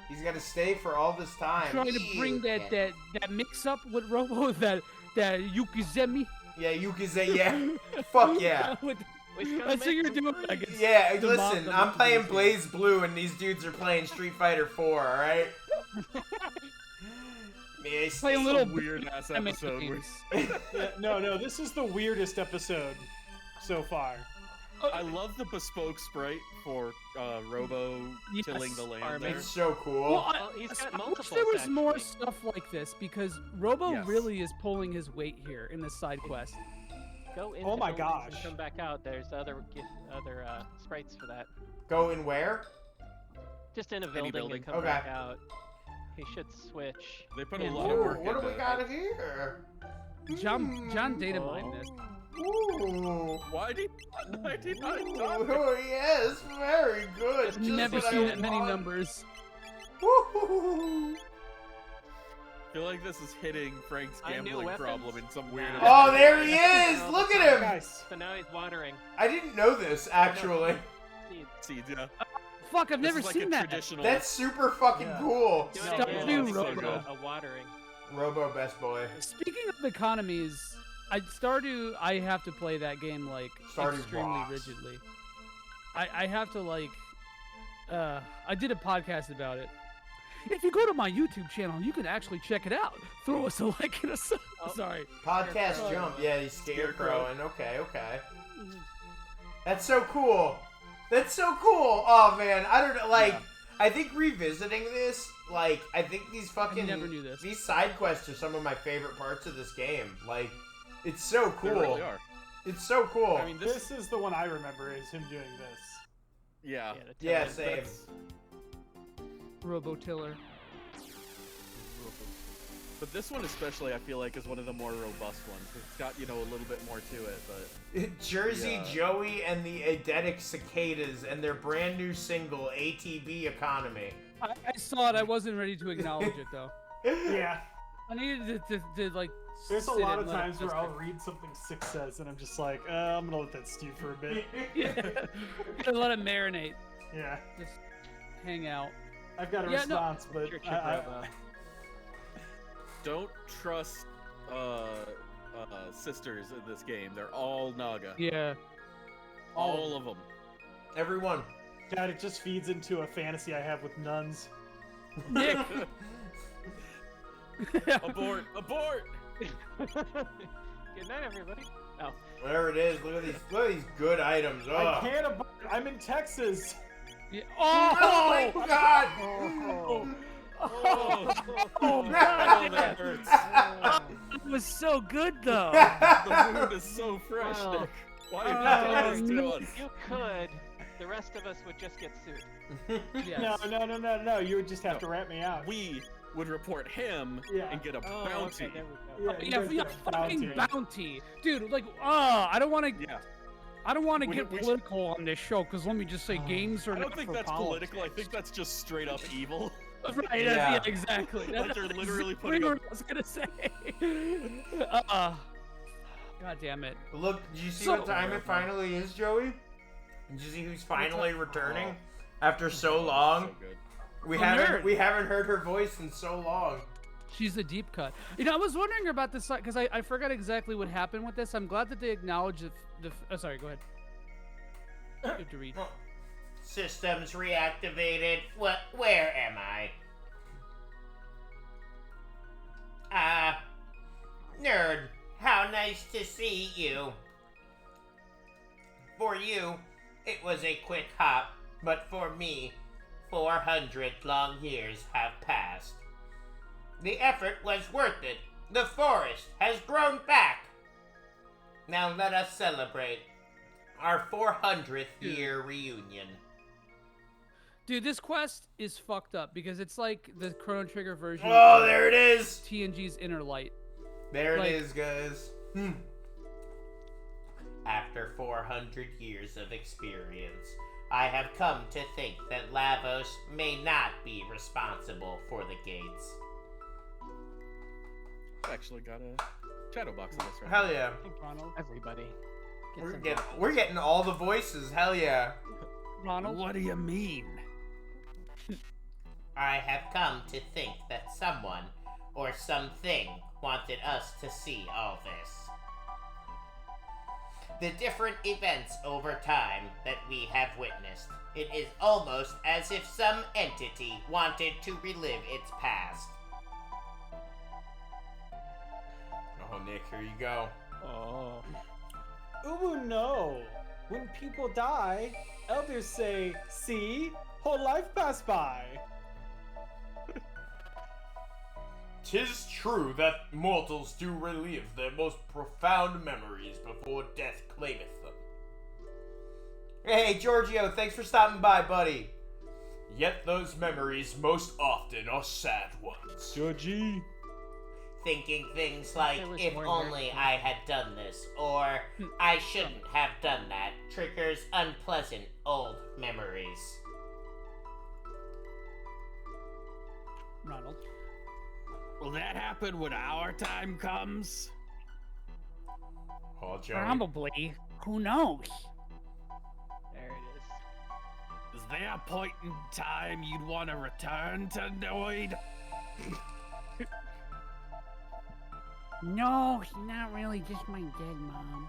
A: He's got to stay for all this time.
C: trying to bring that mix up with Robo, that Yukizemi.
A: Yeah, you can say yeah. Fuck yeah.
C: That's what you're doing, I guess.
A: Yeah,
C: The
A: listen,
C: mob
A: I'm playing
C: that
A: Blaze Blue and these dudes are playing Street Fighter 4, alright?
C: Play a little
E: Weird ass episode.
B: Yeah, no, this is the weirdest episode so far.
E: I love the bespoke sprite for Robo
C: Yes,
E: tilling the land
D: farming.
E: there.
A: It's so cool.
C: Well,
D: Well, he's got
C: I wish
D: multiples,
C: there was more
D: actually.
C: stuff like this because Robo
E: Yes.
C: really is pulling his weight here in this side quest.
D: Go into
B: Oh my
D: buildings and
B: gosh.
D: come back out. There's other sprites for that.
A: Go in where?
D: Just in a
E: Any
D: building,
E: building.
D: and come
A: Okay.
D: back out. He should switch.
E: They put a
D: in
E: lot of
A: Ooh,
E: work
A: what do
E: into
A: we
E: it.
A: got here?
C: John data mined this.
A: Ooh.
E: Why did I not
A: Ooh, yes, very good.
D: Just
A: Just
C: Never
A: what I
C: seen that many
A: want.
C: numbers.
A: Woo-hoo-hoo.
E: I feel like this is hitting Frank's
D: New
E: gambling
D: weapons?
E: problem in some weird way.
A: Oh, there he is! Look at him!
B: Nice.
D: So now he's watering.
A: I didn't know this, actually.
D: Seeds.
E: Seeds, yeah.
C: Fuck, I've
E: This
C: never
E: is like
C: seen
E: a
C: that.
E: traditional.
A: That's super fucking
B: Yeah.
A: cool.
D: Do
C: Stop
D: it again.
C: doing
D: It's
C: Robo.
D: a watering.
A: Robo best boy.
C: Speaking of economies, I have to play that game like
A: Stardew
C: extremely
A: rocks.
C: rigidly. I have to like I did a podcast about it. If you go to my YouTube channel, you can actually check it out. Throw us a like and a sub.
D: Oh.
C: Sorry.
A: Podcast
C: Sorry.
A: jump. Yeah, he's
E: Scarecrow.
A: scarecrowing. Okay. That's so cool. That's so cool. Oh man, I don't know. Like,
E: Yeah.
A: I think revisiting this, like, I think these fucking
C: never knew this.
A: These side quests are some of my favorite parts of this game. Like, it's so
E: They
A: cool.
E: really are.
A: It's so cool.
E: I mean, this.
B: This is the one I remember is him doing this.
E: Yeah.
D: the
A: Yeah,
D: tilling.
A: same.
E: That's-
C: Robotiller.
E: But this one especially, I feel like, is one of the more robust ones. It's got, a little bit more to it, but
A: Jersey
E: Yeah.
A: Joie and the Eidetic Cicadas and their brand new single ATB Economy.
C: I saw it. I wasn't ready to acknowledge it though.
B: Yeah.
C: I needed to like.
B: There's a
C: sit
B: lot
C: and
B: of
C: let it
B: times where
C: just-
B: I'll read something Six says and I'm just like, I'm gonna let that stew for a bit.
C: Yeah. Gotta let it marinate.
B: Yeah.
C: Just hang out.
B: I've got a
C: Yeah, no.
B: response, but
D: Your chip
B: I-
D: Robo.
E: don't trust sisters in this game. They're all Naga.
C: Yeah.
E: All of them.
A: Everyone.
B: God, it just feeds into a fantasy I have with nuns.
C: Nick.
E: Abort! Abort!
D: Good night, everybody. Oh,
A: Whatever it is, look at these good items.
B: I
A: Oh,
B: can't abort. I'm in Texas.
C: Yeah.
A: oh my god!
E: Oh,
C: Oh,
E: God, that hurts.
C: It was so good though.
E: The wound is so fresh,
D: Wow.
E: Nick. Why did you do this to
C: no.
E: us?
D: you could. The rest of us would just get sued.
C: Yes.
B: No. You would just have to rat me out.
E: We would report him
B: Yeah.
E: and get a
D: Oh,
E: bounty.
D: okay, there we go.
B: Yeah, you
C: Yeah,
B: guys
C: yeah,
B: get a
C: fucking
B: bounty.
C: bounty, dude. Like, I don't want to.
E: Yeah.
C: I don't want to
E: We-
C: get
E: we should-
C: political on this show because let me just say, games are
E: I
C: not
E: don't think
C: for
E: that's
C: politics.
E: political. I think that's just straight up evil.
C: Right?
A: Yeah.
C: Yeah, exactly.
E: Like they're literally
C: exactly
E: putting
C: what I was gonna say. God damn it.
A: Look, did you see
C: So-
A: what time it finally is, Joey? Did you see who's finally returning after so long?
E: So good.
A: We
C: The
A: haven't
C: nerd.
A: we haven't heard her voice in so long.
C: She's a deep cut. You know, I was wondering about this because I forgot exactly what happened with this. I'm glad that they acknowledged the. Oh, sorry. Go ahead. You have to read.
A: Systems reactivated. What? Where am I? Nerd. How nice to see you. For you, it was a quick hop, but for me, 400 long years have passed. The effort was worth it. The forest has grown back. Now let us celebrate our 400th year reunion.
C: Dude, this quest is fucked up because it's like the Chrono Trigger version.
A: Oh,
C: of
A: there it is!
C: TNG's Inner Light.
A: There
C: Like-
A: it is, guys. After 400 years of experience, I have come to think that Lavos may not be responsible for the gates.
E: Actually got a shadow box in this right
A: Hell yeah.
C: Ronald.
D: Everybody. Get
A: We're
D: some
A: getting,
D: buttons.
A: we're getting all the voices. Hell yeah.
C: Ronald.
E: What do you mean?
A: I have come to think that someone or something wanted us to see all this. The different events over time that we have witnessed, it is almost as if some entity wanted to relive its past. Oh, Nick, here you go.
D: Oh.
B: Ooh, no. When people die, elders say, see, whole life passed by.
A: 'Tis true that mortals do relive their most profound memories before death claimeth them. Hey, Giorgio, thanks for stopping by, buddy. Yet those memories most often are sad ones.
B: Georgie.
A: Thinking things like,
D: There was
A: if
D: more
A: only
D: nerve.
A: I had done this, or I shouldn't have done that, triggers unpleasant old memories.
C: Ronald.
E: Will that happen when our time comes?
A: Oh, Joey.
C: Probably. Who knows?
D: There it is.
E: Is there a point in time you'd want to return to Noid?
C: No, not really. Just my dead mom.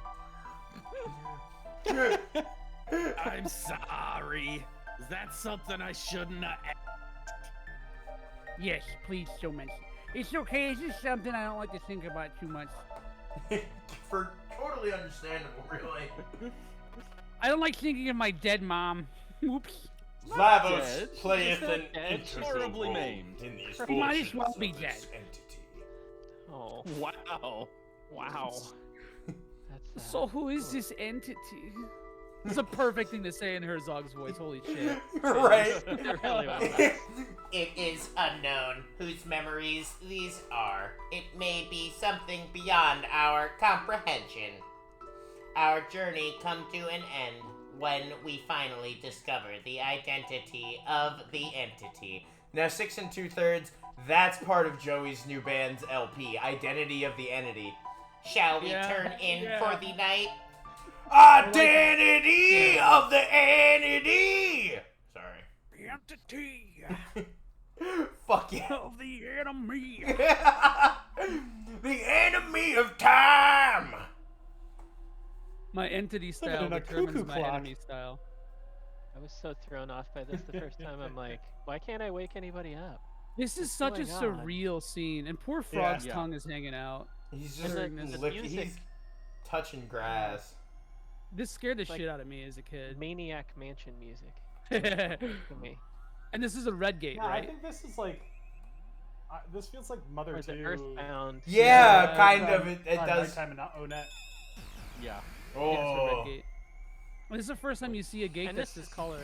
E: I'm sorry. Is that something I shouldn't have asked?
C: Yes, please don't mention. It's okay. It's just something I don't like to think about too much.
A: For totally understandable, really.
C: I don't like thinking of my dead mom. Oops.
A: Lavos
E: dead.
A: playeth
D: She's
A: an
D: not dead.
A: integral
E: Horribly
A: role
E: maimed.
A: in these
C: He might as
A: fortunes
C: well be
A: of this
C: dead.
A: entity.
D: Oh.
E: Wow.
D: Wow. That's
C: So who is this entity? It's a perfect thing to say in Herzog's voice. Holy shit.
A: Right?
D: It really was.
A: It is unknown whose memories these are. It may be something beyond our comprehension. Our journey come to an end when we finally discover the identity of the entity. Now, 6 2/3, that's part of Joey's new band's LP, Identity of the Entity. Shall we turn in for the night? Identity of the Entity! Sorry.
C: The entity
A: Fuck yeah.
C: of the enemy.
A: The enemy of time!
C: My entity style
B: in a
C: determines
B: cuckoo
C: my
B: clock.
C: enemy style.
D: I was so thrown off by this the first time. I'm like, why can't I wake anybody up?
C: This is
D: What's
C: such a
D: going on?
C: surreal scene, and poor Frog's
E: Yeah.
C: tongue is hanging out.
A: He's
D: And
A: just
D: the
A: licking,
D: music-
A: he's touching grass.
C: This scared the
D: Like
C: shit out of me as a kid.
D: Maniac Mansion music
C: And
D: to me.
C: this is a red gate,
B: Yeah, I
C: right?
B: think this is like. This feels like Mother
D: Or is
B: 2.
D: it Earthbound?
A: Yeah,
C: Yeah,
A: kind
B: on-
A: of. It
B: on
A: does.
B: Nighttime and Onet.
E: Yeah.
C: Yeah, it's a red
A: Oh.
C: gate. Well, this is the first time you see a gate
D: And
C: that's
D: this
C: this
D: is-
C: color.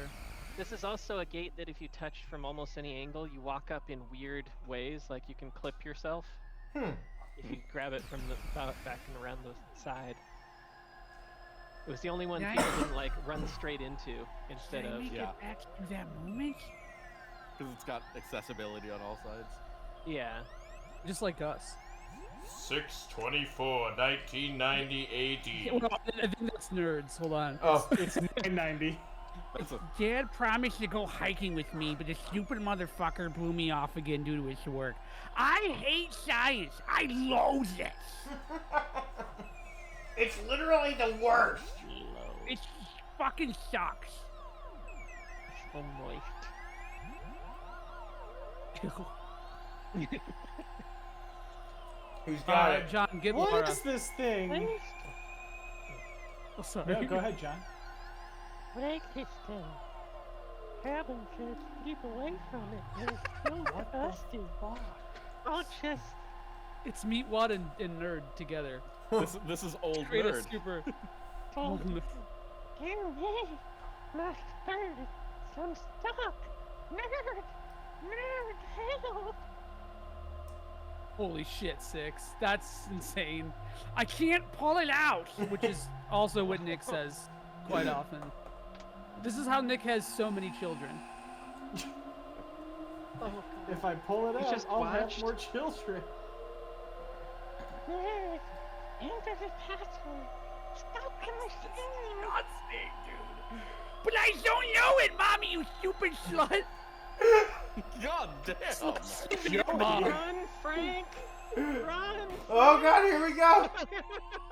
D: This is also a gate that if you touch from almost any angle, you walk up in weird ways. Like you can clip yourself if you grab it from the back and around the side. It was the only one
C: Yeah,
D: people didn't like run straight into instead of.
E: Yeah.
C: back to that moment?
E: Because it's got accessibility on all sides.
D: Yeah.
C: Just like us.
A: 6/24, 1990 AD.
C: Well, I think that's nerds. Hold on.
A: Oh,
B: It's 990.
E: That's a,
C: Dad promised to go hiking with me, but the stupid motherfucker blew me off again due to his work. I hate science. I loathe it.
A: it's literally the worst.
C: It fucking sucks.
D: So moist.
A: Who's got it?
C: John, get
B: What
C: Laura.
B: is this thing?
C: Oh, sorry.
B: No, go ahead, John.
D: break this thing. Travelin says keep away from it. It's so dusty. I'll just...
C: It's Meatwad and Nerd together.
E: This is old
C: Create a
E: nerd.
C: super.
D: Dear me, my bird, I'm stuck. Nerd, help.
C: Holy shit, 6. That's insane. I can't pull it out, which is also what Nick says quite often. This is how Nick has so many children.
D: Oh,
B: If I pull it
D: You
B: out,
D: just
B: I'll
D: watched?
B: have more children.
D: nerd, enter the password. Stop coming.
C: Not Snake, dude. But I don't know it, Mommy, you stupid slut.
E: God damn!
C: Your mom.
D: Run, Frank! Run!
A: Oh god, here we go.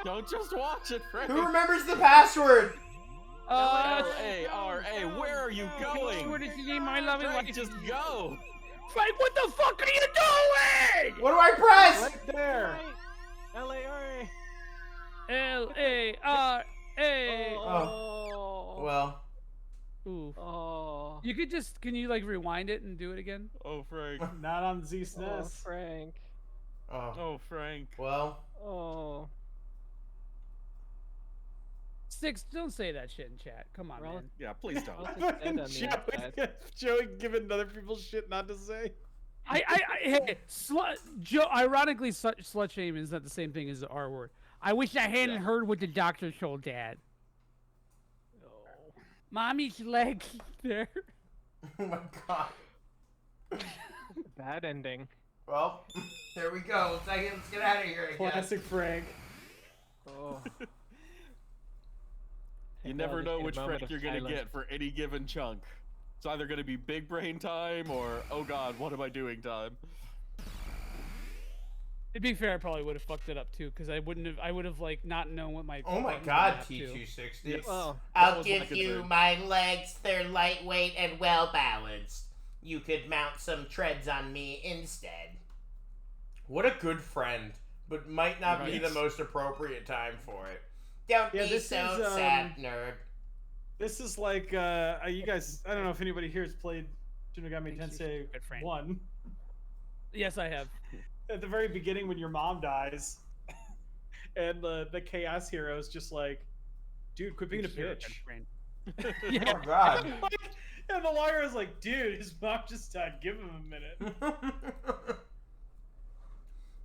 E: Don't just watch it, Frank.
A: Who remembers the password?
E: L-A-R-A, where are you going?
C: What is the name I love it?
E: Frank, just go!
C: Frank, what the fuck are you doing?
A: What do I press?
B: Right there.
D: L-A-R-A.
C: L-A-R-A.
A: Oh. Well.
C: Ooh.
D: Oh.
C: You could just, can you like rewind it and do it again?
E: Oh, Frank.
B: Not on Z
D: Oh,
B: SNES.
D: Frank.
A: Oh.
E: Oh, Frank.
A: Well.
D: Oh.
C: 6, don't say that shit in chat. Come on,
D: Well,
C: man.
E: Yeah, please don't.
D: I'll just end on the outside.
B: Joey giving other people shit not to say.
C: Hey, Joe, ironically, slut shame is not the same thing as the R word. I wish I hadn't heard what the doctor told Dad. Mommy's leg there.
A: Oh my god.
D: Bad ending.
A: Well, there we go. Let's get out of here again.
B: Classic Frank.
D: Oh.
E: You never know which
D: moment
E: Frank
D: of
E: you're gonna
D: silence.
E: get for any given chunk. It's either gonna be big brain time or, oh god, what am I doing time.
C: To be fair, I probably would have fucked it up too, because I would have like not known what my.
A: Oh my
C: buttons
A: god,
C: were at, too.
A: T260.
D: Well,
E: That
F: I'll
E: was my
F: give you
E: concern.
F: my legs. They're lightweight and well balanced. You could mount some treads on me instead.
A: What a good friend, but might not be
E: Right.
A: the most appropriate time for it.
F: Don't
B: Yeah,
F: be
B: this
F: so
B: is,
F: sad, nerd.
B: This is like, you guys, I don't know if anybody here has played Shin Megami
C: Thank you,
B: Tensei
C: good friend.
B: 1.
C: Yes, I have.
B: At the very beginning when your mom dies, and the Chaos Hero is just like, dude, quit being a
C: You're
B: bitch.
C: good friend.
A: Oh
C: Yeah.
A: god.
B: And the lawyer is like, dude, his mom just died. Give him a minute.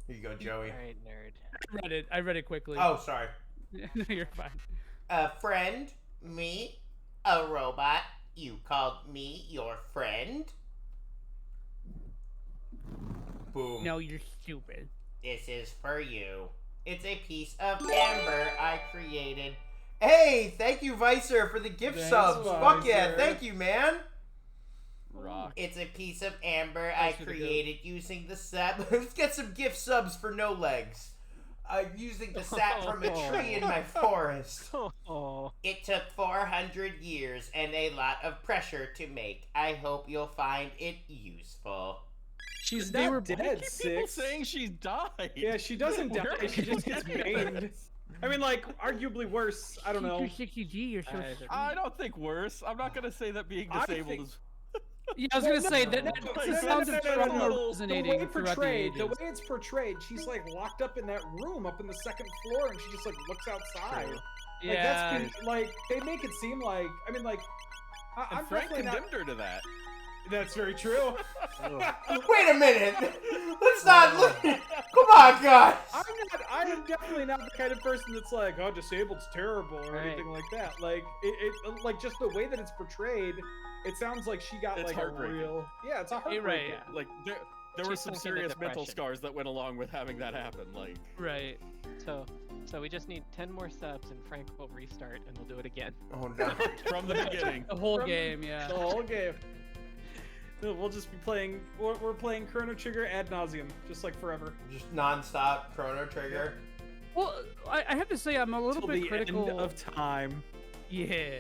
A: Here you go, Joey.
D: alright, nerd.
C: I read it quickly.
A: Oh, sorry.
C: No, you're fine.
F: A friend? Me? A robot? You called me your friend?
A: Boom.
C: No, you're stupid.
F: This is for you. It's a piece of amber I created.
A: Hey, thank you, Vicer, for the gift
B: Thanks,
A: subs. Fuck yeah,
B: Vicer.
A: thank you, man.
E: Rock.
F: It's a piece of amber I
C: for the
F: created using the sap.
A: Let's get some gift subs for no legs. Using the sap from a tree in my forest.
D: Oh.
F: It took 400 years and a lot of pressure to make. I hope you'll find it useful.
B: She's
C: They
B: not
C: were
B: dead,
E: People
B: Six.
E: saying she's died.
B: Yeah, she doesn't
E: Where
B: die. She just gets maimed. I mean, like, arguably worse. I don't know.
C: 60G, you're so
D: Either.
C: stupid.
E: I don't think worse. I'm not gonna say that being
B: I
E: disabled
B: think-
E: is.
C: Yeah, I was gonna say that.
B: No,
C: That's
E: no,
C: the sound of
E: no,
C: trauma
E: no.
B: The
C: resonating
B: way
C: throughout the
B: portrayed,
C: ages.
B: the way it's portrayed, she's like locked up in that room up in the second floor, and she just like looks outside.
D: True.
B: Like
C: Yeah.
B: that's been, like they make it seem like. I mean, like
E: And
B: I'm
E: Frank
B: definitely
E: condemned
B: not.
E: her to that.
B: That's very true.
A: Wait a minute. Let's not look. Come on, guys.
B: I am definitely not the kind of person that's like, oh, disabled's terrible or
D: Right.
B: anything like that. Like like just the way that it's portrayed, it sounds like she got
E: It's
B: like a
E: heartbreaking.
B: real. Yeah, it's a
C: Right.
B: heartbreak.
E: Like there were
D: She's
E: some
D: sunk into
E: serious mental
D: depression.
E: scars that went along with having that happen. Like
C: Right.
D: So we just need 10 more subs and Frank will restart and we'll do it again.
A: Oh no.
E: from the beginning.
C: The whole
B: From-
C: game, yeah.
B: The whole game. No, we'll just be playing. We're playing Chrono Trigger ad nauseum, just like forever.
A: Just non-stop Chrono Trigger.
C: Well, I have to say I'm a little
B: Till
C: bit
B: the
C: critical.
B: end of time.
C: Yeah.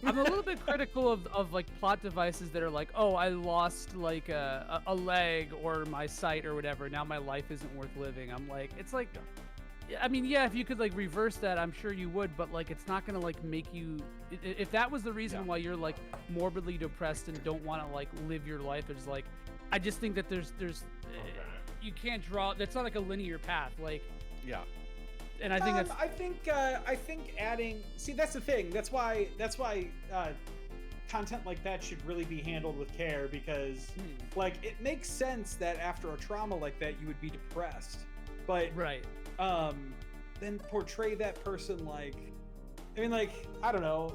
C: I'm a little bit critical of like plot devices that are like, oh, I lost like a leg or my sight or whatever. Now my life isn't worth living. I'm like, it's like, I mean, yeah, if you could like reverse that, I'm sure you would, but like it's not gonna like make you. If that was the reason why you're like morbidly depressed and don't want to like live your life, it's like, I just think that there's you can't draw. That's not like a linear path, like.
E: Yeah.
C: And I think
B: I think adding. See, that's the thing. That's why content like that should really be handled with care, because like it makes sense that after a trauma like that you would be depressed, but
C: right.
B: Then portray that person like, I mean, like, I don't know.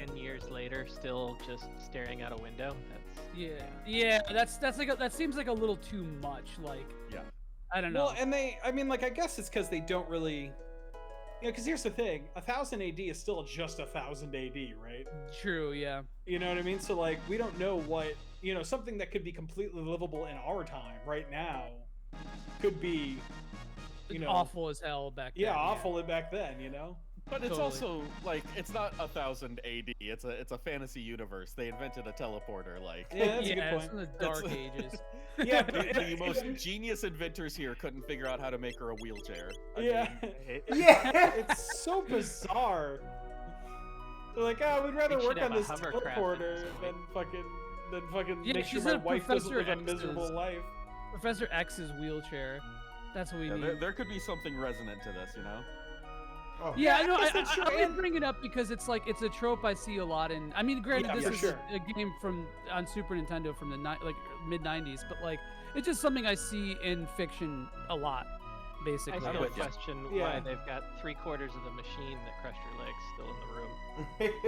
D: 10 years later, still just staring out a window.
C: That's that seems like a little too much. Like,
E: yeah,
C: I don't know.
B: Well, and I mean, like, I guess it's because they don't really, because here's the thing: 1000 AD is still just 1000 AD, right?
C: True. Yeah.
B: You know what I mean? So like, we don't know what, something that could be completely livable in our time right now could be,
C: awful as hell back then.
B: Yeah, awful back then,
E: But it's
C: Totally.
E: also like it's not 1000 AD. It's a fantasy universe. They invented a teleporter. Like
B: Yeah, that's a good
C: it's
B: point.
C: in the dark ages.
B: Yeah,
E: the most genius inventors here couldn't figure out how to make her a wheelchair. I
B: yeah.
E: mean,
A: Yeah.
B: It's so bizarre. They're like, we'd rather
D: We should
B: work
D: have
B: on
D: a
B: this
D: hovercraft at
B: teleporter
D: this
B: than fucking
C: Yeah,
B: make
C: she
B: sure my
C: said
B: wife doesn't
C: Professor
B: live a miserable
C: X's.
B: life.
C: Professor X's wheelchair. That's what we
E: yeah,
C: need.
E: there could be something resonant to this,
A: Oh.
C: Yeah, I know.
B: guess that's
C: I
B: true,
C: only
B: and-
C: bring it up because it's like it's a trope I see a lot in. I mean, granted,
B: Yeah,
C: this
B: for
C: is
B: sure.
C: a game from on Super Nintendo from the mid '90s, but like it's just something I see in fiction a lot,
D: I
C: basically.
D: still
E: with ya.
D: question
B: Yeah.
D: why they've got 3/4 of the machine that crushed her legs still in the room.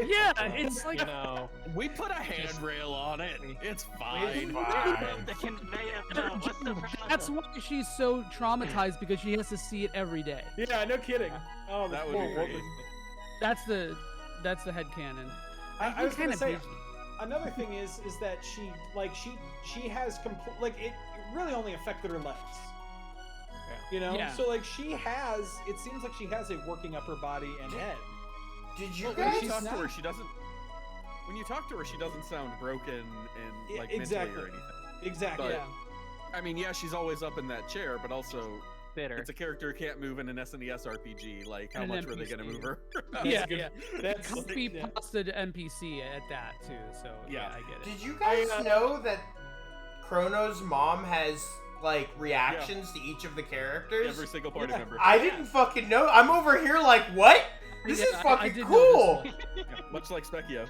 C: Yeah, it's like
D: You know,
E: We put a handrail on it. It's fine.
D: the conveyor belt. What's the problem?
C: that's why she's so traumatized, because she has to see it every day.
B: Yeah, no kidding. Oh,
E: That
B: this
E: would
B: poor
E: be
B: woman.
E: crazy.
C: That's the headcanon.
B: I was gonna say,
C: Kinda
B: another thing is that she has it really only affected her legs.
C: Yeah.
B: So like it seems like she has a working upper body and head.
A: Did you
E: But when
A: guys?
E: you talk to
B: not-
E: her, she doesn't. When you talk to her, she doesn't sound broken and like
B: Exactly.
E: mentally or anything.
B: Exactly.
E: But-
B: Yeah.
E: I mean, yeah, she's always up in that chair, but also
D: Bitter.
E: it's a character who can't move in an SNES RPG. Like, how
C: And an
E: much were they gonna
C: NPC.
E: move her?
C: Yeah,
B: good.
C: yeah.
B: That's
C: Copy
B: yeah.
C: pasted NPC at that too. So yeah,
E: Yeah.
C: I get it.
A: Did you guys know that Chrono's mom has like reactions to each of the characters?
E: Every single party
B: Yeah.
E: member.
A: I didn't fucking know. I'm over here like, what? This
C: Yeah,
A: is
C: I
A: fucking
C: did
A: cool.
C: notice
E: Yeah, much like Specchio.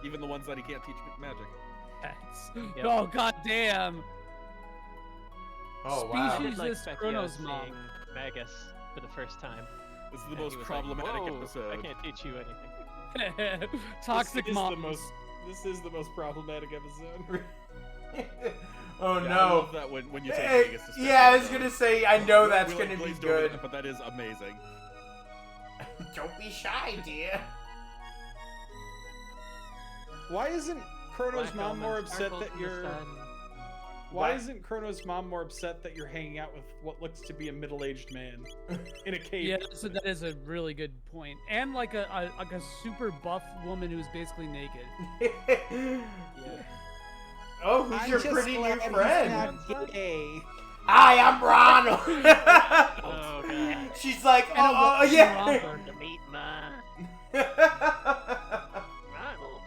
E: Even the ones that he can't teach magic.
C: Pets.
D: Yep.
C: Oh god damn.
A: Oh
D: I
A: wow.
C: Species-
D: did like
C: Jesus
D: Specchio
C: Chrono's mom.
D: seeing Magus for the first time.
E: This is the
D: and
E: most
D: he was
E: problematic
D: like, "Whoa,
E: episode.
D: I can't teach you anything.
C: Toxic
B: This is
C: moms.
B: This is the most problematic episode.
A: Oh
E: Yeah, I
A: no.
E: love that when you take
A: Hey,
E: Vegas to
A: yeah, I was
E: Specchio.
A: gonna say I know
E: We-
A: that's
E: we, like,
A: gonna be
E: glazed over
A: good.
E: that, but that is amazing.
A: Don't be shy, dear.
B: Why isn't Chrono's
D: Black
B: mom more
D: almonds
B: upset
D: sparkled
B: that
D: in the
B: you're?
D: sun.
B: Why
A: What?
B: isn't Chrono's mom more upset that you're hanging out with what looks to be a middle-aged man in a cave?
C: Yeah, so that is a really good point. And like a super buff woman who's basically naked.
A: Oh, who's
B: I'm
A: your
B: just
A: pretty
B: glad
A: new
B: he's
A: friend?
B: not gay.
A: Hi, I'm Ronald.
D: Oh god.
A: She's like,
C: And a
A: oh
C: walking
A: yeah.
C: romper.
D: To meet my Ronald.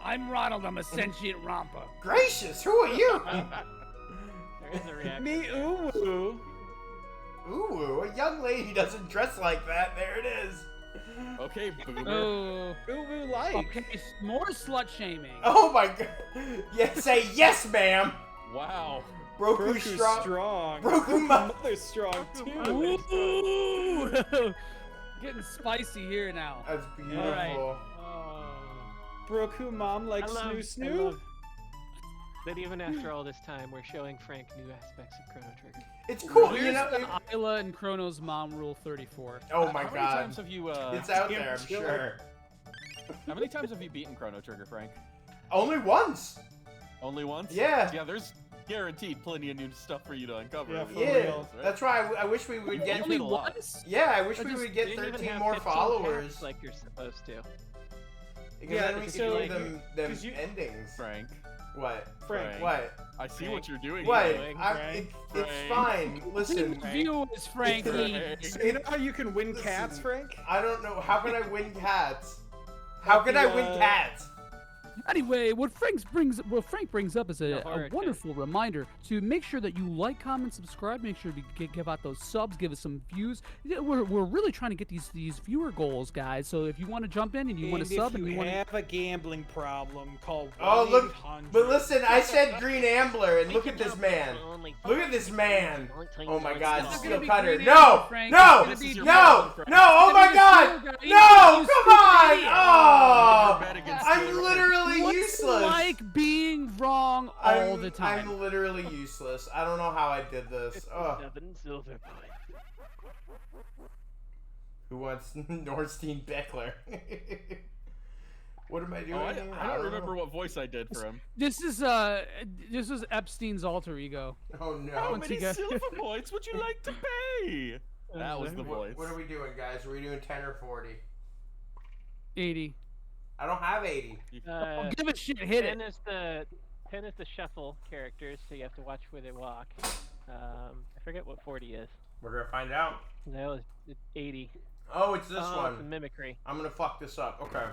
C: I'm Ronald, I'm a sentient romper.
A: Gracious, who are you?
D: There is a reaction.
B: Me ooh.
A: Ooh, a young lady doesn't dress like that. There it is.
E: Okay, boomer.
C: Oh.
B: Ooh like.
C: Okay, more slut shaming.
A: Oh my god. Yeah, say yes, ma'am.
E: Wow.
A: Broku
B: Broku's
A: strong.
B: strong.
A: Broku
B: Mother's strong too.
C: Ooh. Getting spicy here now.
A: That's beautiful.
C: Alright.
B: Broku mom likes
D: I love-
B: snoo
D: I
B: snoo.
D: love that even after all this time, we're showing Frank new aspects of Chrono Trigger.
A: It's cool,
C: Here's
A: you know.
C: the Isla and Chrono's mom rule 34.
A: Oh my
E: How many
A: god.
E: times have you
A: It's out
B: Damn
A: there, I'm
B: killer.
A: sure.
E: how many times have you beaten Chrono Trigger, Frank?
A: Only once.
E: Only once?
A: Yeah.
E: Yeah, there's guaranteed plenty of new stuff for you to uncover.
B: Yeah,
E: over
B: for
E: the
A: Yeah,
B: real.
E: years, right?
A: that's why I wish we would get.
C: Only
E: a lot.
C: once?
A: Yeah, I wish
C: I
A: we
C: just
A: would get
D: You didn't even
A: 13
D: have
A: more
D: 15
A: followers.
D: caps like you're supposed to.
A: Because
B: Yeah,
A: then we could
B: so-
A: give them
B: 'cause you-
A: endings.
E: Frank.
A: What?
B: Frank.
A: What?
E: I see what you're doing.
A: What?
E: here.
A: It's fine. Listen.
C: Viewers, Frankie.
B: You know how you can win cats, Frank?
A: I don't know. How can I win cats? How can I win cats?
C: Anyway, what Frank brings up is a
D: alright,
C: wonderful reminder to make sure that you like, comment, subscribe. Make sure to give out those subs, give us some views. Yeah, we're really trying to get these viewer goals, guys. So if you want to jump in and you want to sub and you want to
B: have a gambling problem, call
A: Oh, look.
B: 1-800.
A: But listen, I said Green Ambler, and look at this man. Look at this man. Oh my God,
C: It's
A: Steel
C: gonna be
A: Cutter.
C: Green
A: No!
C: Ambler, Frank.
A: No!
C: It's gonna be
A: No!
E: Frank.
A: No! Oh my God! No! Come on! Oh!
E: Bet against
A: I'm
E: Taylor.
A: literally
C: What's it
A: useless.
C: like being wrong all the time?
A: I'm literally useless. I don't know how I did this. Ugh.
D: 7 silver points.
A: Who wants Norstein Beckler? What am I doing?
E: Oh, I
A: here?
E: don't remember what voice I did for him.
C: This is Epstein's alter ego.
A: Oh no.
E: How
C: Once
E: many
C: again.
E: silver points would you like to pay? That was the voice.
A: What are we doing, guys? Are we doing 10 or 40?
C: 80.
A: I don't have 80.
C: Give it shit. Hit it.
D: 10 is the shuffle characters, so you have to watch where they walk. I forget what 40 is.
A: We're gonna find out.
D: That was 80.
A: Oh, it's this
D: It's
A: one.
D: mimicry.
A: I'm gonna fuck this up. Okay.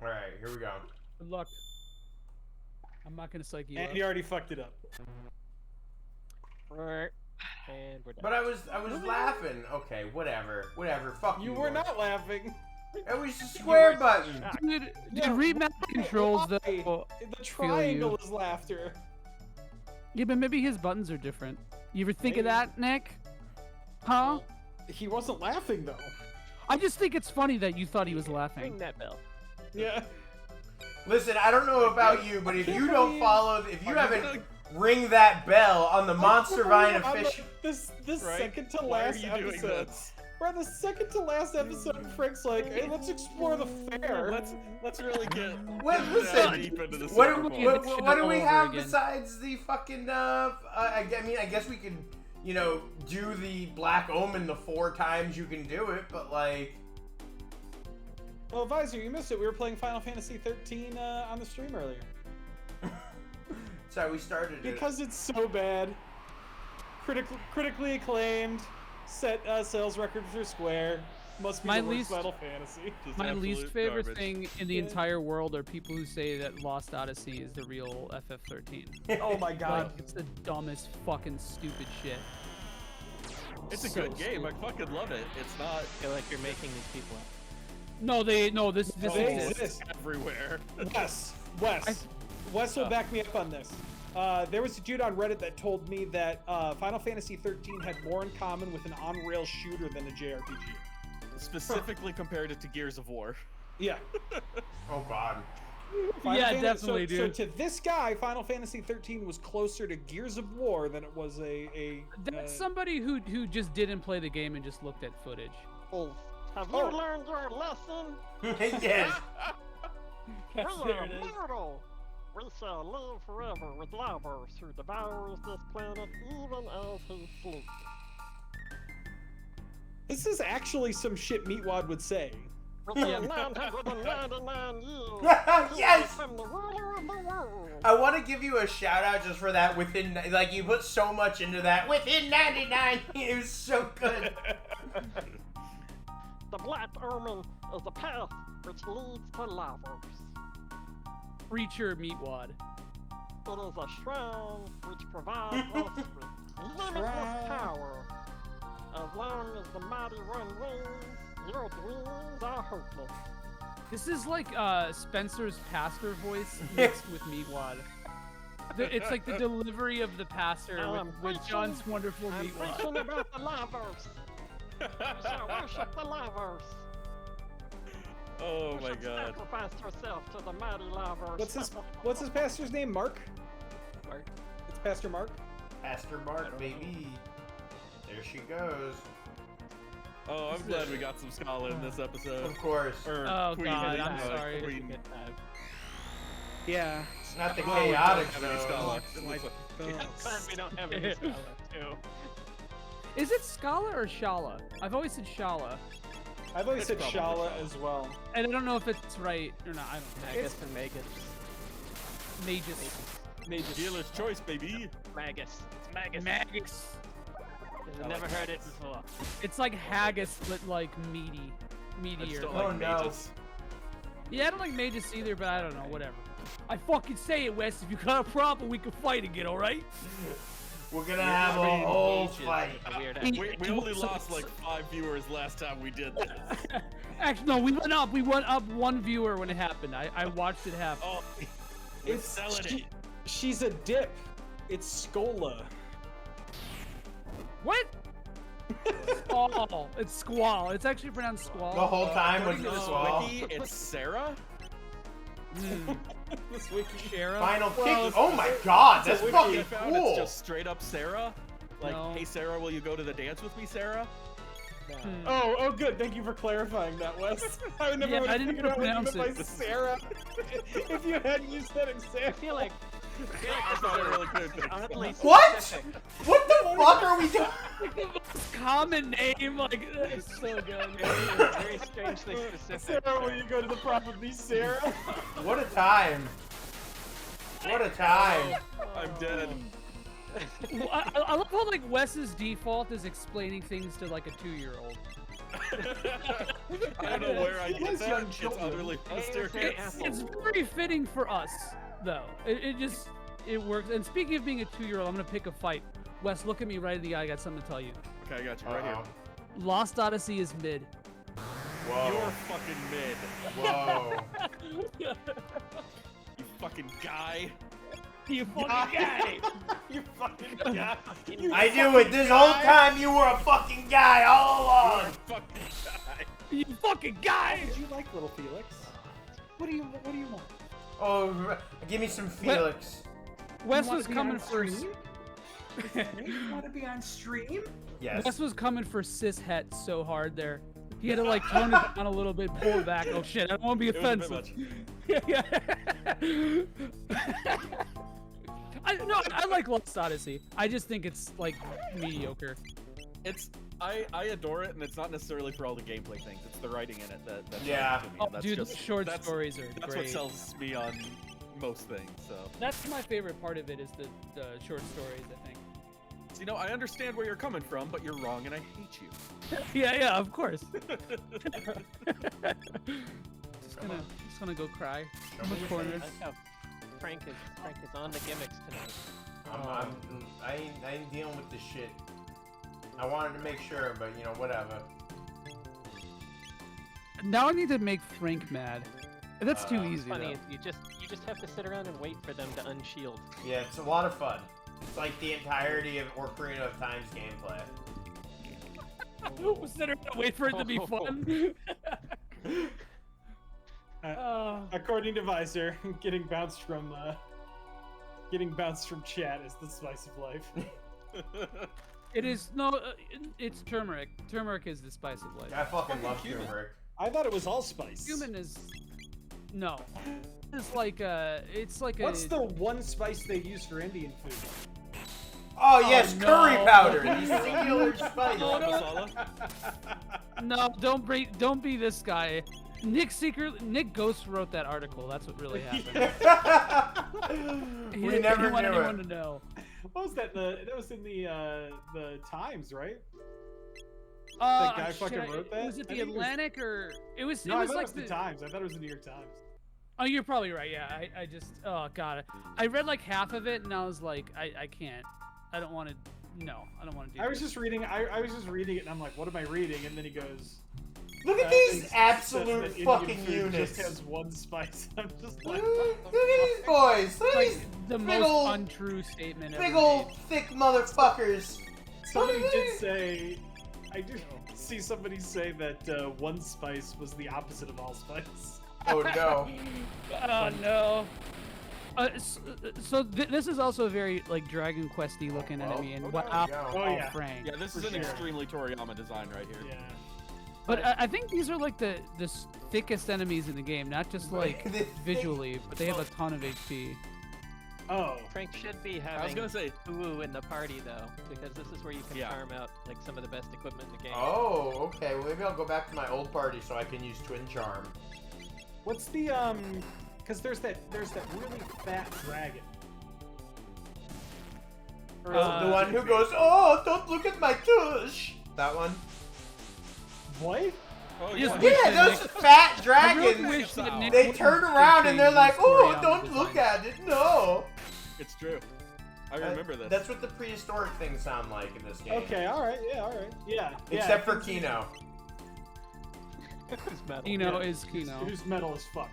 A: Alright, here we go.
C: Good luck. I'm not gonna psych you
B: And
C: up.
B: he already fucked it up.
D: And we're done.
A: But I was laughing. Okay, whatever. Fuck you.
B: You were not laughing.
A: It was the square button.
C: Dude,
B: Yeah,
C: remap controls
B: why?
C: though.
B: The triangle is laughter.
C: Yeah, but maybe his buttons are different. You ever think of that, Nick? Huh?
B: He wasn't laughing though.
C: I just think it's funny that you thought he was
D: Ring
C: laughing.
D: that bell.
B: Yeah.
A: Listen, I don't know about you, but if you don't follow, if you
E: Are you
A: haven't
E: gonna-
A: ring that bell on the MonsterVine official.
B: This
E: Right?
B: second to
E: Why are
B: last
E: you doing
B: episode.
E: this?
B: Bro, the second to last episode, Frank's like, hey, let's explore the fair.
E: Let's really get
A: What?
E: that
A: Listen.
E: deep into the
A: What
E: silver
A: do,
E: points.
A: what do we
C: Over
A: have
C: again.
A: besides the fucking? I mean, I guess we could, do the Black Omen the 4 times you can do it, but like.
B: Well, Visor, you missed it. We were playing Final Fantasy 13 on the stream earlier.
A: That's how we started it.
B: Because it's so bad. Critically acclaimed. Set sales record for Square. Must be
C: My
B: the worst
C: least-
B: Final Fantasy.
E: Just
C: My
E: absolute
C: least favorite
E: garbage.
C: thing in the
B: Yeah.
C: entire world are people who say that Lost Odyssey is the real FF13.
B: Oh my
C: Like,
B: god.
C: it's the dumbest fucking stupid shit.
E: It's a
C: So
E: good game. I
C: stupid.
E: fucking love it. It's not
D: I feel like you're making these people up.
C: No, this
B: They
C: exists.
B: exist.
E: everywhere.
B: Wes will back me up on this. There was a dude on Reddit that told me that Final Fantasy 13 had more in common with an on-rail shooter than a JRPG.
E: Specifically compared it to Gears of War.
B: Yeah.
A: Oh God.
C: Definitely,
B: so,
C: dude.
B: So to this guy, Final Fantasy 13 was closer to Gears of War than it was
C: That's somebody who just didn't play the game and just looked at footage.
D: Have
B: Oh.
D: you learned your lesson?
A: Yes.
C: There it is.
D: Mortal. We shall live forever with lovers who devours this planet even as he sleeps.
B: This is actually some shit Meatwad would say.
D: Within 999 years,
A: Yes!
D: from the ruler of the world.
A: I want to give you a shout out just for that. Like you put so much into that. Within 99, it was so good.
D: The Black Omen is a path which leads to lovers.
C: Preacher Meatwad.
D: It is a shrine which provides us with limitless power. As long as the mighty one reigns, your dreams are hopeless.
C: This is like Spencer's pastor voice mixed with Meatwad. It's like the delivery of the pastor with John's wonderful
D: I'm
C: Meatwad.
D: preaching about the lovers. You shall worship the lovers.
E: Oh
D: You
E: my
D: should
E: god.
D: sacrifice yourself to the mighty lovers.
B: What's his pastor's name? Mark?
D: Mark.
B: It's Pastor Mark?
A: Pastor Mark, baby. There she goes.
E: Oh, I'm glad we got some Scala in this episode.
A: Of course.
E: Or
C: Oh,
E: Queen,
C: God,
E: I mean,
C: I'm sorry.
E: Queen.
D: Good time.
B: Yeah.
A: It's not the
E: Oh, we
A: chaotic
E: don't have any
A: though.
E: Scala.
D: Glad we don't have any Scala too.
C: Is it Scala or Shala? I've always said Shala.
B: I've always said
E: It's probably
B: Shala
E: Shala.
B: as well.
C: And I don't know if it's right or not. I don't know.
D: Magus and Magus.
C: Magus.
E: Dealer's choice, baby.
D: Magus. It's Magus.
C: Magus.
D: I've never heard it before.
C: It's like haggis, but like meaty.
E: I just
C: Meatier.
E: don't
A: Oh,
E: like
A: no.
E: mages.
C: Yeah, I don't like mages either, but I don't know. Whatever. I fucking say it, Wes. If you got a problem, we can fight again, alright?
A: We're gonna have a whole
D: Mages
A: fight.
D: is a weird
C: We-
E: We
C: It
E: only
C: was-
E: lost like 5 viewers last time we did this.
C: Actually, no, we went up. We went up one viewer when it happened. I watched it happen.
E: Oh, it's selling it.
B: She's a dip. It's Scola.
C: What? Squall. It's squall. It's actually pronounced squall.
A: The whole time was
E: According to
A: the
E: this
A: squall.
E: wiki, it's Sarah.
B: This wiki.
C: Shara?
A: Final
B: Well,
A: kick. Oh my god, that's
E: Wiki
A: fucking
E: found
A: cool.
E: It's just straight up Sarah. Like,
C: No.
E: hey Sarah, will you go to the dance with me, Sarah?
C: Hmm.
B: Oh, good. Thank you for clarifying that, Wes. I would never
C: Yeah,
B: would
C: I
B: have
C: didn't
B: figured out what you
C: pronounce
B: meant by
C: it.
B: Sarah. If you hadn't used that
D: I
B: example.
D: feel like
E: That's not a really good thing.
D: oddly
A: What?
D: specific.
A: What the fuck are we doing?
C: The most common name, like, it's so good.
D: Very strangely specific.
B: Sarah, will you go to the prom with me, Sarah?
A: What a time. What a time.
E: I'm dead.
C: I love how, like, Wes's default is explaining things to, like, a 2-year-old.
E: I don't know where I
B: He
E: get
B: has
E: that.
B: young
E: It's
B: children.
E: utterly mysterious.
C: It's very fitting for us, though. It works. And speaking of being a 2-year-old, I'm gonna pick a fight. Wes, look at me right in the eye. I got something to tell you.
E: Okay, I got you right here.
A: Uh-oh.
C: Lost Odyssey is mid.
A: Whoa.
E: You're fucking mid.
A: Whoa.
E: You fucking guy.
C: You fucking guy.
B: You fucking guy.
A: I knew it. This whole time you were a fucking guy all
E: You're
A: along.
E: a fucking guy.
C: You fucking guy.
B: Did you like little Felix? What do you want?
A: Oh, give me some Felix.
C: Wes
B: wanna
C: was
B: be
C: coming
B: on
C: for.
B: stream? You want to be on stream?
A: Yes.
C: Wes was coming for cis het so hard there. He had to like tone it down a little bit, pull it back. Oh shit! I don't want to be
E: It was a bit
C: offensive. Yeah. I like Lost Odyssey. I just think it's like mediocre.
E: I adore it, and it's not necessarily for all the gameplay things. It's the writing in it that's
A: Yeah.
E: to me.
C: Oh,
E: That's
C: dude,
E: just,
C: the short
E: that's,
C: stories are
E: That's
C: great.
E: what sells me on most things. So,
C: That's my favorite part of it is the short stories. I think.
E: you know, I understand where you're coming from, but you're wrong, and I hate you.
C: Yeah, of course. just gonna go cry in the corner.
D: I like how Frank is on the gimmicks tonight.
A: I ain't dealing with this shit. I wanted to make sure, but you know, whatever.
C: Now I need to make Frank mad. That's too
A: It's
C: easy.
D: Funny,
C: though.
D: you just have to sit around and wait for them to unshield.
A: Yeah, it's a lot of fun. It's like the entirety of Ocarina of Time's gameplay.
C: We'll sit around and wait for it to be fun.
B: According to Visor, getting bounced from chat is the spice of life.
C: It is no, it's turmeric. Turmeric is the spice of life.
A: I fucking love turmeric.
B: I thought it was allspice.
C: Cumin is no. It's like
B: What's the one spice they use for Indian food?
A: Oh yes,
C: no.
A: curry powder. The singular spice.
E: Masala?
C: No, don't be this guy. Nick Ghost wrote that article. That's what really happened. He
A: We
C: didn't
A: never
C: want
A: knew
C: anyone
A: it.
C: to know.
B: What was that? That was in the Times, right?
C: That
B: guy fucking wrote that?
C: Was it
B: I
C: the
B: think it was-
C: Atlantic or it was?
B: No,
C: it
B: I
C: was
B: thought
C: like
B: it was the Times. I thought it was the New York Times.
C: Oh, you're probably right. Yeah, I just god, I read like half of it and I was like, I can't. I don't want to. No, I don't want to do.
B: I was
C: this.
B: just reading. I was just reading it, and I'm like, "What am I reading?" And then he goes,
A: Look at
B: "It
A: these
B: says
A: absolute
B: that Indian
A: fucking
B: food
A: units.
B: Just has one spice." I'm just
A: Look
B: like,
A: at these boys. Look at
C: like
A: these
C: the
A: big
C: most
A: old,
C: untrue statement
A: big
C: ever
A: old
C: made.
A: thick motherfuckers.
B: Somebody did say, I did see somebody say that one spice was the opposite of all spice.
A: Oh no.
C: Oh no. This is also a very like Dragon Questy looking
A: Well,
C: enemy, and
A: oh,
C: wow,
A: there we go.
B: Oh, yeah.
C: Frank.
E: Yeah, this is
B: For
E: an
B: sure.
E: extremely Toriyama design right here.
B: Yeah.
C: But I think these are like the thickest enemies in the game, not just like
A: The
C: visually, but they have a ton of HP.
B: Oh.
D: Frank should be
E: I was
D: having
E: gonna say,
D: Uwu in the party though, because this is where you can
E: Yeah.
D: farm out like some of the best equipment in the game.
A: Oh, okay. Well, maybe I'll go back to my old party so I can use Twin Charm.
B: What's the because there's that really fat dragon. Or is it
A: The one who goes, oh, don't look at my tush. That one?
B: What?
E: oh
C: Yes,
E: yeah,
A: Yeah, those fat
C: I really
A: dragons.
C: wish that Nick
A: They
C: wouldn't
A: turn
C: have
A: around and they're
C: changed
A: like,
C: the story
A: oh,
C: on the
A: don't look
C: design.
A: at it. No.
E: it's true. I remember this.
A: That's what the prehistoric things sound like in this game.
B: Okay, alright, yeah.
A: Except for Kino.
D: Who's metal?
C: Kino
B: Yeah.
C: is Kino.
B: Who's metal as fuck.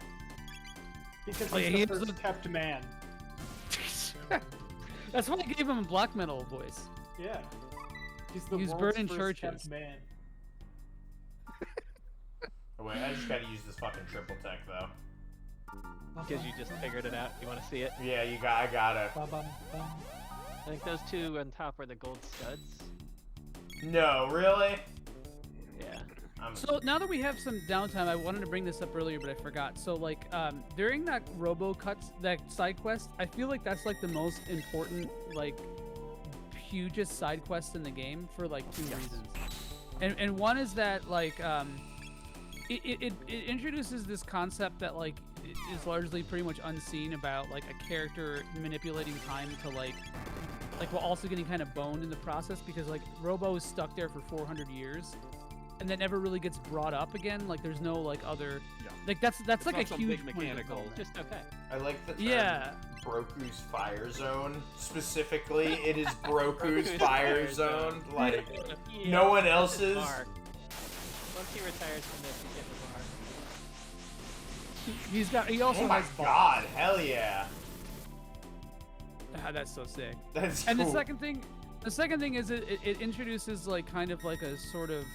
B: Because
C: Oh, yeah,
B: he's
C: he
B: the
C: is
B: first
C: the-
B: kept man.
C: That's why I gave him a black metal voice.
B: Yeah. He's the
C: He's
B: world's
C: burning
B: first
C: churches.
B: kept man.
A: Oh, wait, I just gotta use this fucking triple tech though.
D: Because you just figured it out. You want to see it?
A: Yeah, I gotta.
B: Ba-bum-bum.
D: I think those two on top are the gold studs.
A: No, really?
D: Yeah.
C: So now that we have some downtime, I wanted to bring this up earlier, but I forgot. So like during that Robo cuts, that side quest, I feel like that's like the most important, like hugest side quest in the game for like two reasons. And one is that like it introduces this concept that like is largely pretty much unseen about like a character manipulating time to like while also getting kind of boned in the process, because like Robo is stuck there for 400 years. And that never really gets brought up again. Like there's no like other, like that's
E: It's
C: like
E: not
C: a
E: some
C: huge
E: big
C: point of
E: mechanical.
C: development.
D: Just okay.
A: I like the term
C: Yeah.
A: Broku's Fire Zone. Specifically, it is Broku's
D: Broku's
A: Fire
D: Fire
A: Zone.
D: Zone.
A: Like,
D: Yeah,
A: no one
D: that's
A: else's.
D: his mark. Once he retires from this, he gets the bar.
C: He's got. He also
A: oh my
C: has balls.
A: god, hell yeah.
C: Ah, that's so sick.
A: That's
C: And
A: cool.
C: the second thing is it introduces like kind of like a sort of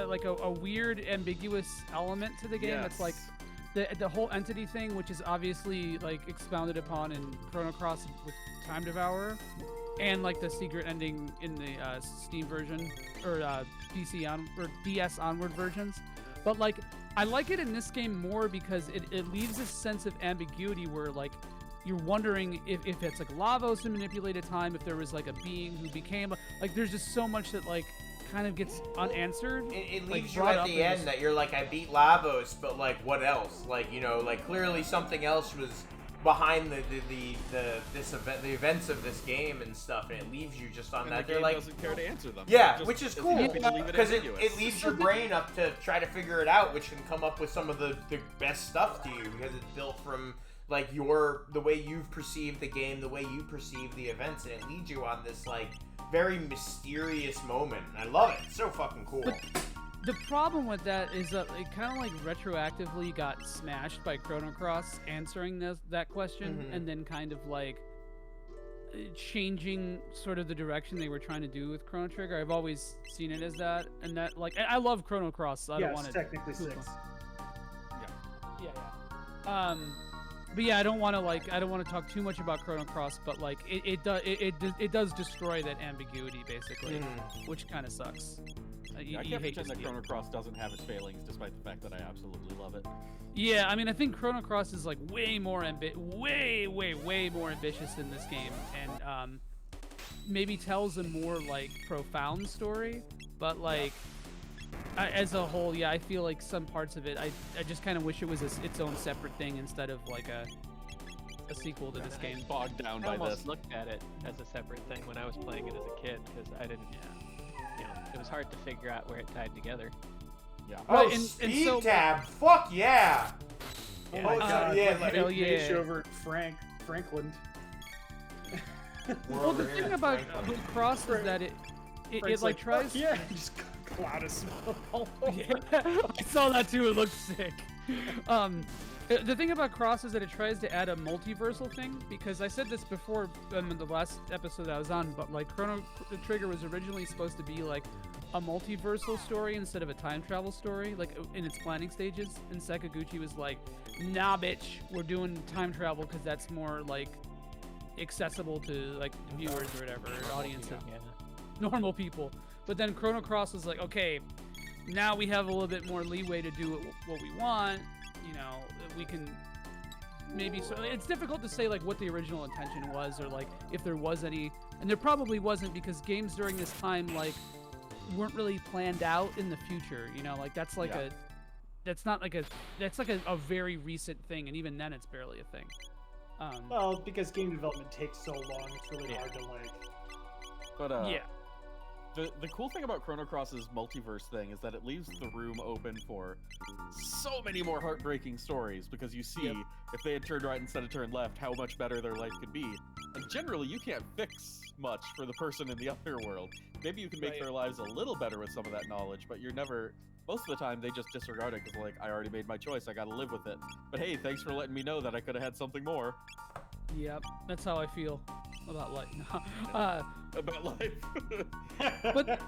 C: like a weird ambiguous element to the game. That's like the whole entity thing, which is obviously like expounded upon in Chrono Cross with Time Devourer, and like the secret ending in the Steam version or PC on or DS onward versions. But like I like it in this game more because it leaves this sense of ambiguity where like you're wondering if it's like Lavos who manipulated time, if there was like a being who became like there's just so much that like kind of gets unanswered.
A: It
C: like,
A: leaves you
C: brought
A: at
C: up
A: the
C: in
A: end
C: this-
A: that you're like, I beat Lavos, but like, what else? Like, you know, like clearly something else was behind the events of this game and stuff, and it leaves you just on
E: And
A: that.
E: the
A: They're
E: game
A: like,
E: doesn't care to answer them.
A: yeah,
E: It just
A: which is
E: is
A: cool
E: happy to leave it
A: because it
E: ambiguous.
A: leaves your brain up to try to figure it out, which can come up with some of the best stuff to you because it's built from like the way you've perceived the game, the way you perceive the events, and it leads you on this like very mysterious moment. I love it. It's so fucking cool.
C: The problem with that is that it kind of like retroactively got smashed by Chrono Cross answering that question,
A: Mhm.
C: and then kind of like changing sort of the direction they were trying to do with Chrono Trigger. I've always seen it as that, and that like I love Chrono Cross. So I
B: Yeah,
C: don't
B: it's
C: want to
B: technically 6.
C: yeah. But yeah, I don't want to talk too much about Chrono Cross, but like it does destroy that ambiguity basically,
A: Mhm.
C: which kind of sucks.
E: I can't pretend that Chrono Cross doesn't have its failings, despite the fact that I absolutely love it.
C: Yeah, I mean, I think Chrono Cross is like way more way more ambitious in this game, and maybe tells a more like profound story. But like, as a whole, yeah, I feel like some parts of it, I just kind of wish it was its own separate thing instead of like a sequel to this game.
E: Bogged down
D: I
E: by
D: almost
E: this.
D: looked at it as a separate thing when I was playing it as a kid because I didn't. You know, it was hard to figure out where it tied together.
E: Yeah.
A: Oh,
C: Right, and
A: speed
C: so-
A: tab! Fuck yeah!
B: Oh my god,
A: yeah,
B: like,
A: like,
C: hell
B: Mage
C: yeah.
B: over Franklin.
A: we're
C: Well,
A: over
C: the
A: here
C: thing
A: in
C: about
A: Franklin.
C: Cross is that it
B: Frank's
C: like tries.
B: "Fuck yeah, just cloud of smoke all over.
C: Yeah, I saw that too. It looked sick. The thing about Cross is that it tries to add a multiversal thing, because I said this before in the last episode that I was on, but like Chrono Trigger was originally supposed to be like a multiversal story instead of a time travel story, like in its planning stages. And Sakaguchi was like, "Nah, bitch, we're doing time travel because that's more like accessible to like viewers or whatever, audience, normal people." But then Chrono Cross was like, "Okay, now we have a little bit more leeway to do what we want. You know, we can maybe so. It's difficult to say like what the original intention was, or like if there was any, and there probably wasn't, because games during this time like weren't really planned out in the future. You know, like that's like that's like a very recent thing, and even then it's barely a thing.
B: Well, because game development takes so long, it's really hard to like.
E: But
C: yeah.
E: The cool thing about Chrono Cross's multiverse thing is that it leaves the room open for so many more heartbreaking stories, because you see if they had turned right instead of turned left, how much better their life could be. And generally, you can't fix much for the person in the other world. Maybe you can make their lives a little better with some of that knowledge, but you're never... Most of the time, they just disregard it because, like, I already made my choice, I gotta live with it. But hey, thanks for letting me know that I could have had something more.
C: Yep, that's how I feel about life.
E: About life.
C: But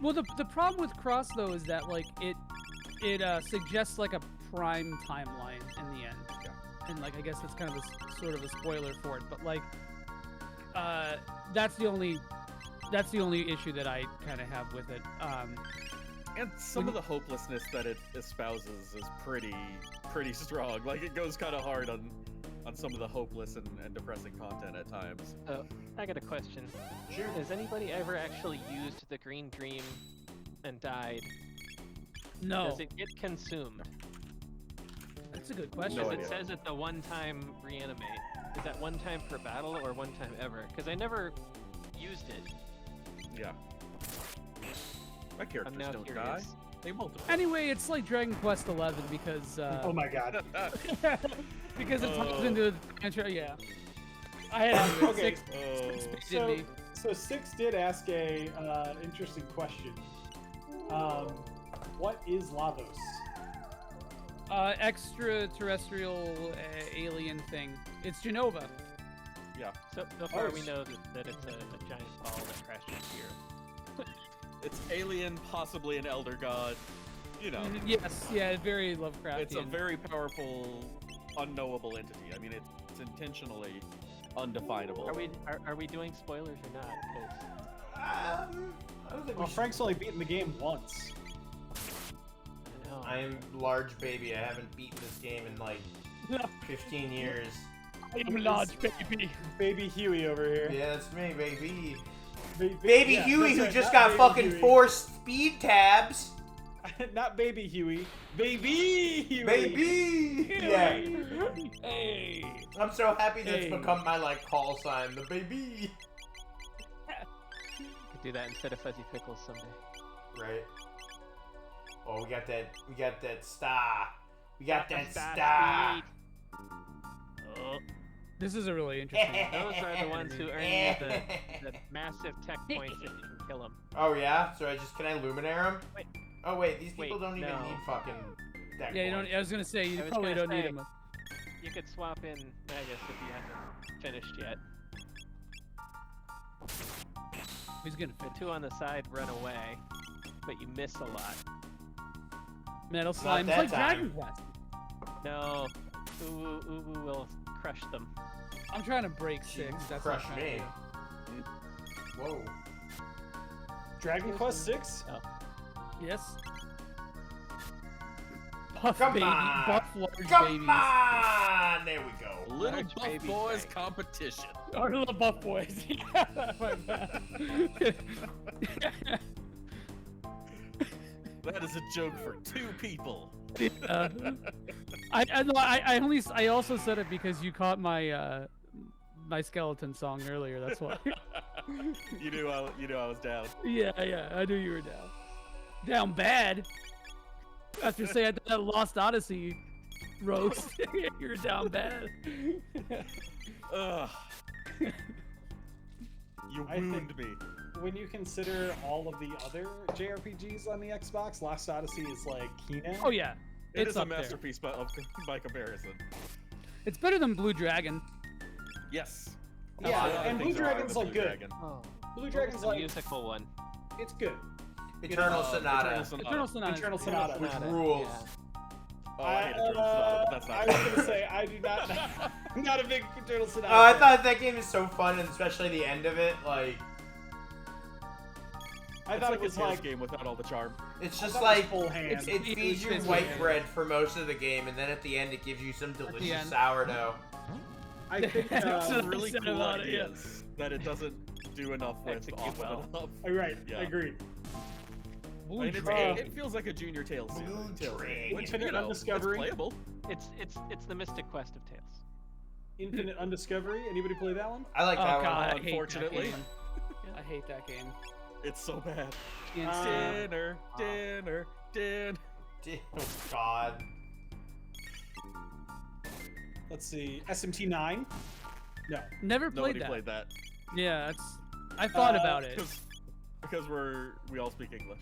C: well, the problem with Cross though is that like it suggests like a prime timeline in the end, and like I guess that's kind of a sort of a spoiler for it. But like that's the only issue that I kind of have with it.
E: And some of the hopelessness that it espouses is pretty strong. Like it goes kind of hard on some of the hopeless and depressing content at times.
D: I got a question.
A: Sure.
D: Has anybody ever actually used the Green Dream and died?
C: No.
D: Does it get consumed?
C: That's a good question.
E: No
D: Because
E: idea.
D: it says it's the one-time reanimate. Is that one time per battle or one time ever? Because I never used it.
E: Yeah. My characters
D: I'm now
E: don't
D: curious.
E: die. They multiply.
C: Anyway, it's like Dragon Quest 11 because
B: Oh my god.
C: because it ties into the yeah. I had
B: Okay.
C: six
B: So,
C: me.
B: so Six did ask a interesting question. What is Lavos?
C: Extraterrestrial alien thing. It's Genova.
E: Yeah.
D: So far we
B: Ours.
D: know that it's a giant ball that crashes here.
E: It's alien, possibly an elder god. You know,
C: Yes, yeah, very Lovecraftian.
E: it's a very powerful, unknowable entity. I mean, it's intentionally undefinable.
D: Are we doing spoilers or not? 'Cause
A: I don't think
B: Well,
A: we should.
B: Frank's only beaten the game once.
D: I know.
A: I am large baby. I haven't beaten this game in like 15 years.
C: I'm large baby.
B: Baby Huey over here.
A: Yeah, that's me, baby.
B: Baby
A: Huey, who just got fucking 4 speed tabs.
B: Not Baby Huey. Baby Huey.
A: Baby! Yeah.
C: Hey.
A: I'm so happy that it's
C: Hey.
A: become my like call sign, the baby.
D: Could do that instead of Fuzzy Pickles someday.
A: Right. Oh, we got that star. We got that
D: Star
A: star.
D: speed. Oh,
C: This is a really interesting.
D: those are the ones who earn you the massive tech points if you can kill them.
A: Oh yeah. So can I luminare them?
D: Wait.
A: Oh wait, these people
D: Wait,
A: don't even
D: no.
A: need fucking. Deck
C: Yeah, you don't.
A: points.
C: I was gonna say you
D: I was
C: probably
D: gonna
C: don't need
D: say-
C: him.
D: You could swap in Magus if you haven't finished yet.
C: He's gonna
D: The
C: fit.
D: 2 on the side run away, but you miss a lot.
C: Metal slime. It's
A: that
C: like Dragon
A: time.
C: Quest.
D: No, Uwu will crush them.
C: I'm trying to break 6. That's what I'm
A: Crush
C: trying to
A: me.
C: do.
A: Whoa.
B: Dragon Quest 6?
C: Yes. Buff
A: Come
C: baby.
A: on.
C: Buff large
A: Come
C: babies.
A: on! There we go.
E: Little
D: Large
E: buff
D: baby
E: boys
D: Frank.
E: competition.
C: Our little buff boys. My bad.
E: That is a joke for 2 people.
C: I also said it because you caught my my skeleton song earlier. That's why.
E: You knew I was down.
C: yeah, I knew you were down. Down bad. After saying that Lost Odyssey roast, you're down bad.
E: Ugh. You
B: I think-
E: wound me.
B: When you consider all of the other JRPGs on the Xbox, Lost Odyssey is like Kina.
C: Oh yeah,
E: It
C: it's
E: is a
C: up there.
E: masterpiece by comparison.
C: It's better than Blue Dragon.
E: Yes.
B: Yeah,
E: A lot of
B: and Blue
E: things are better
B: Dragon's
E: than
B: like
E: Blue
B: good.
E: Dragon.
D: Oh,
B: Blue Dragon's
D: the
B: like,
D: musical one.
B: it's good.
A: Eternal Sonata.
E: Eternal Sonata.
C: Eternal Sonata.
B: Eternal Sonata.
A: Which
D: Sonata,
A: rules.
D: yeah.
E: Oh, I hate Eternal Sonata, but that's
B: I
E: not
B: was gonna say I do not. I'm not a big Eternal Sonata.
A: Oh, I
B: fan.
A: thought that game is so fun, and especially the end of it. Like,
B: I
E: It's
B: thought
E: like
B: it was
E: a Tales
B: like
E: game without all the charm.
A: It's
B: I
A: just
B: thought it was
A: like
B: full hand.
A: it feeds you
C: It's
A: white
C: hand.
A: bread for most of the game, and then at the end it gives you some delicious
C: end.
A: sourdough.
B: I think.
C: That's
E: Some
C: what I
E: really
C: said
E: cool
C: about it, yeah.
E: ideas that it doesn't do enough with
D: Execute
E: often
D: well.
E: enough.
B: Right.
E: Yeah.
B: I agree.
E: I mean, it feels like a junior Tales
A: Blue
E: Tales
A: Dragon.
E: game.
B: Infinite
E: You know,
B: Undiscovery.
E: It's playable.
D: It's the Mystic Quest of Tales.
B: Infinite Undiscovery. Anybody play that one?
A: I like
C: Oh
A: that
C: god,
A: one.
C: I hate that
E: Unfortunately.
C: game. I hate that game.
E: It's so bad.
C: Insane.
E: Dinner.
A: Oh god.
B: Let's see. SMT9. No.
C: Never played
E: Nobody
C: that.
E: played that.
C: Yeah, I thought about it.
E: Because we all speak English.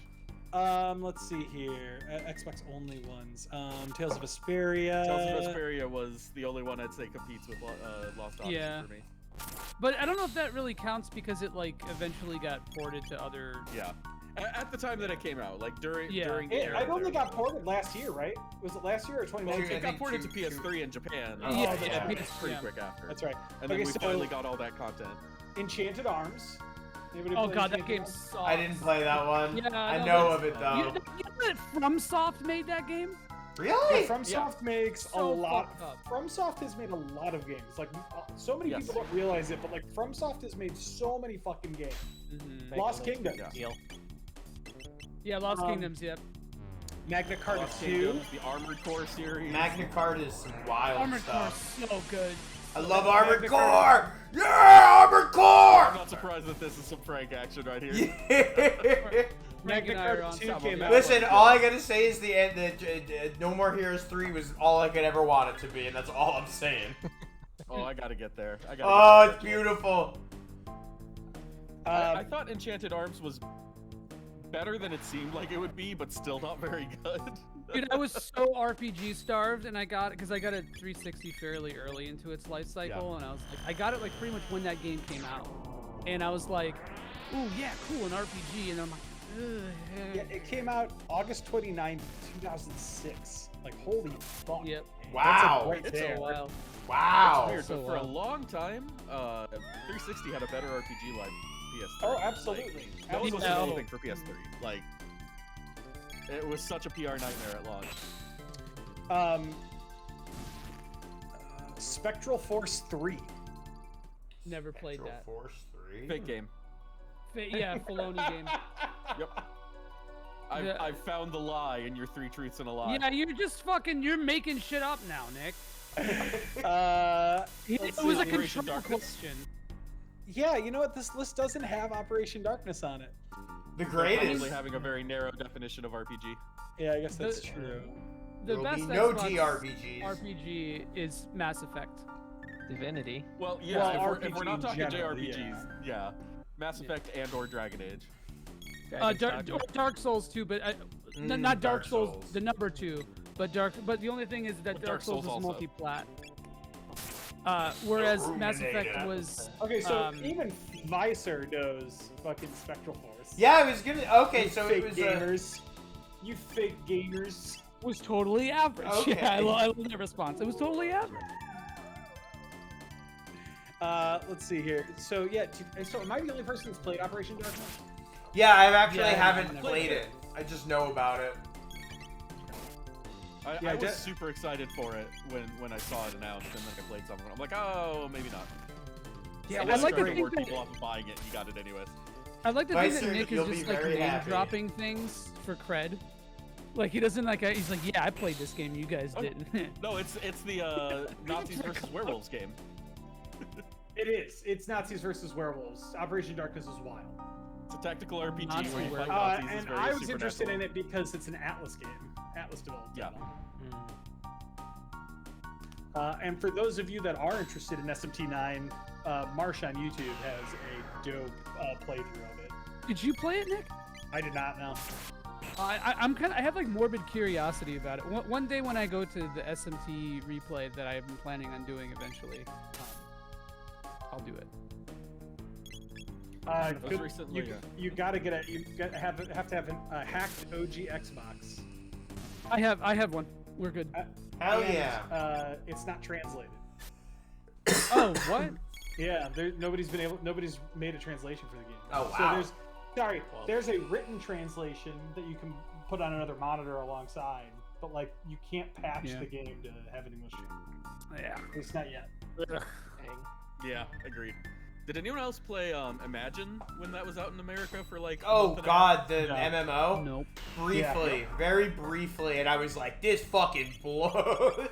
B: Let's see here. Xbox only ones. Tales of Vesperia.
E: Tales of Vesperia was the only one I'd say competes with Lost Odyssey
C: Yeah.
E: for me.
C: But I don't know if that really counts because it like eventually got ported to other.
E: Yeah. At the time that it came out, like during
C: Yeah.
E: during the
B: It
E: era,
B: only
E: there
B: got
E: was-
B: ported last year, right? Was it last year or
E: Well,
B: 2019?
E: it got ported to
A: two-
E: PS3 in Japan.
A: Oh,
C: Yeah,
A: that's
C: yeah,
A: right.
E: pretty
C: yeah.
E: quick after.
B: That's right.
E: And then
B: Okay,
E: we
B: so-
E: finally got all that content.
B: Enchanted Arms. Anybody
C: Oh
B: play
C: god, that
B: Enchanted
C: game
B: Arms?
C: sucks.
A: I didn't play that one.
C: Yeah,
A: I
C: no,
A: know
C: but
A: of it
C: You
A: though.
C: know that FromSoft made that game?
A: Really?
B: FromSoft makes a
C: So
B: lot.
C: fucked up.
B: FromSoft has made a lot of games. Like so many
E: Yes.
B: people don't realize it, but like FromSoft has made so many fucking games.
C: Mm-hmm.
B: Lost Kingdom,
E: Yeah.
D: Deal.
C: Yeah, Lost
B: Um,
C: Kingdoms. Yep.
B: Magna Carta
E: Lost
B: 2.
E: Kingdoms, the Armored Core series.
A: Magna Carta is some wild
C: Armored Core,
A: stuff.
C: so good.
A: I love Armored
B: Magna
A: Core!
B: Carta.
A: Yeah, Armored
E: I'm
A: Core!
E: not surprised that this is some Frank action right here.
A: Yeah.
B: Magna
C: and I are
B: Carta
C: on
B: 2
C: top of
B: came
C: it.
B: out.
A: Listen, all I gotta say is the end. No More Heroes 3 was all I could ever want it to be, and that's all I'm saying.
E: Oh, I gotta get there.
A: Oh, it's beautiful.
E: I thought Enchanted Arms was better than it seemed like it would be, but still not very good.
C: Dude, I was so RPG starved, and I got it because I got a 360 fairly early into its life cycle, and I was like, I got it like pretty much when that game came out, and I was like, ooh yeah, cool, an RPG, and I'm like, ugh.
B: Yeah, it came out August 29th, 2006. Like holy fuck.
C: Yep.
A: Wow.
B: That's like right
E: It's a
B: there.
C: Wow.
A: Wow.
E: Weird,
C: so
E: but for a
C: well.
E: long time, 360 had a better RPG like PS3.
B: Oh, absolutely.
E: Like, that was
C: Absolutely.
E: also anything for PS3. Like, it was such a PR nightmare at launch.
B: Spectral Force 3.
C: Never played
A: Spectral
C: that.
A: Force 3?
E: Fake game.
C: Yeah, Filoni game.
E: Yep.
C: Yeah.
E: I've found the lie in your 3 truths and a lie.
C: Yeah, you're just fucking, you're making shit up now, Nick.
B: Let's
C: It was
B: see.
C: a
E: Operation
C: control
E: Darkness.
C: question.
B: Yeah, you know what? This list doesn't have Operation Darkness on it.
A: The
E: Probably
A: greatest.
E: having a very narrow definition of RPG.
B: Yeah, I guess that's
C: The-
B: true.
C: The
A: There will
C: best
A: be no
C: Xbox
A: JRPGs.
C: RPG is Mass Effect.
D: Divinity.
E: Well, yeah,
B: Well,
E: if we're not
B: RPG
E: talking
B: generally,
E: JRPGs, yeah. Mass Effect and or Dragon Age.
C: Dark Souls 2, but not
A: Dark
C: Dark Souls,
A: Souls.
C: the number 2, but But the only thing is that
E: But
C: Dark Souls is
E: also.
C: multi-plat. Whereas Mass Effect
A: Illuminated.
C: was
B: Okay, so
C: Um,
B: even Vicer knows fucking Spectral Force.
A: Yeah, I was gonna. Okay,
B: You
A: so
B: fake
A: it was.
B: gamers. You fake gamers.
C: totally average.
A: Okay.
C: Yeah, I love that response. It was totally average.
B: Let's see here. So yeah, so am I the only person that's played Operation Darkness?
A: Yeah, I actually
C: Yeah,
A: haven't
C: I've
A: played it. I just know about it.
B: Yeah,
E: I was super excited for it when I saw it announced, and then I played some of it. I'm like, oh, maybe not.
B: Yeah,
E: And
C: I'd
E: then
C: like to
E: started
C: think
E: working
C: that-
E: people off of buying it, and you got it anyways.
C: I like to think that
A: Vicer,
C: Nick
A: you'll
C: is
A: be
C: just like
A: very
C: name
A: happy.
C: dropping things for cred. Like he doesn't like. He's like, yeah, I played this game. You guys
E: Oh.
C: didn't.
E: No, it's the Nazis versus werewolves game.
B: It is. It's Nazis versus werewolves. Operation Darkness is wild.
E: It's a tactical RPG
C: Nazi
E: where you fight
C: werewolves.
E: Nazis. It's
B: And
E: very
B: I was interested
E: supernatural.
B: in it because it's an Atlas game. Atlas developed
E: Yeah.
B: it. And for those of you that are interested in SMT9, Marsh on YouTube has a dope playthrough of it.
C: Did you play it, Nick?
B: I did not know.
C: I have like morbid curiosity about it. One day when I go to the SMT replay that I've been planning on doing eventually, I'll do it.
E: was recently,
B: you gotta get a have to have a hacked OG Xbox.
C: I have one. We're good.
A: Hell
B: And,
A: yeah.
B: it's not translated.
C: Oh, what?
B: Yeah, nobody's made a translation for the game.
A: Oh,
B: So
A: wow.
B: Sorry, there's a written translation that you can put on another monitor alongside, but like you can't patch the game to have an English.
C: Yeah.
B: At least not yet.
D: Dang.
E: Yeah, agreed. Did anyone else play Imagine when that was out in America for like?
A: Oh God, the
B: No.
A: MMO.
C: Nope.
A: Briefly, very briefly, and I was like, "This fucking blows."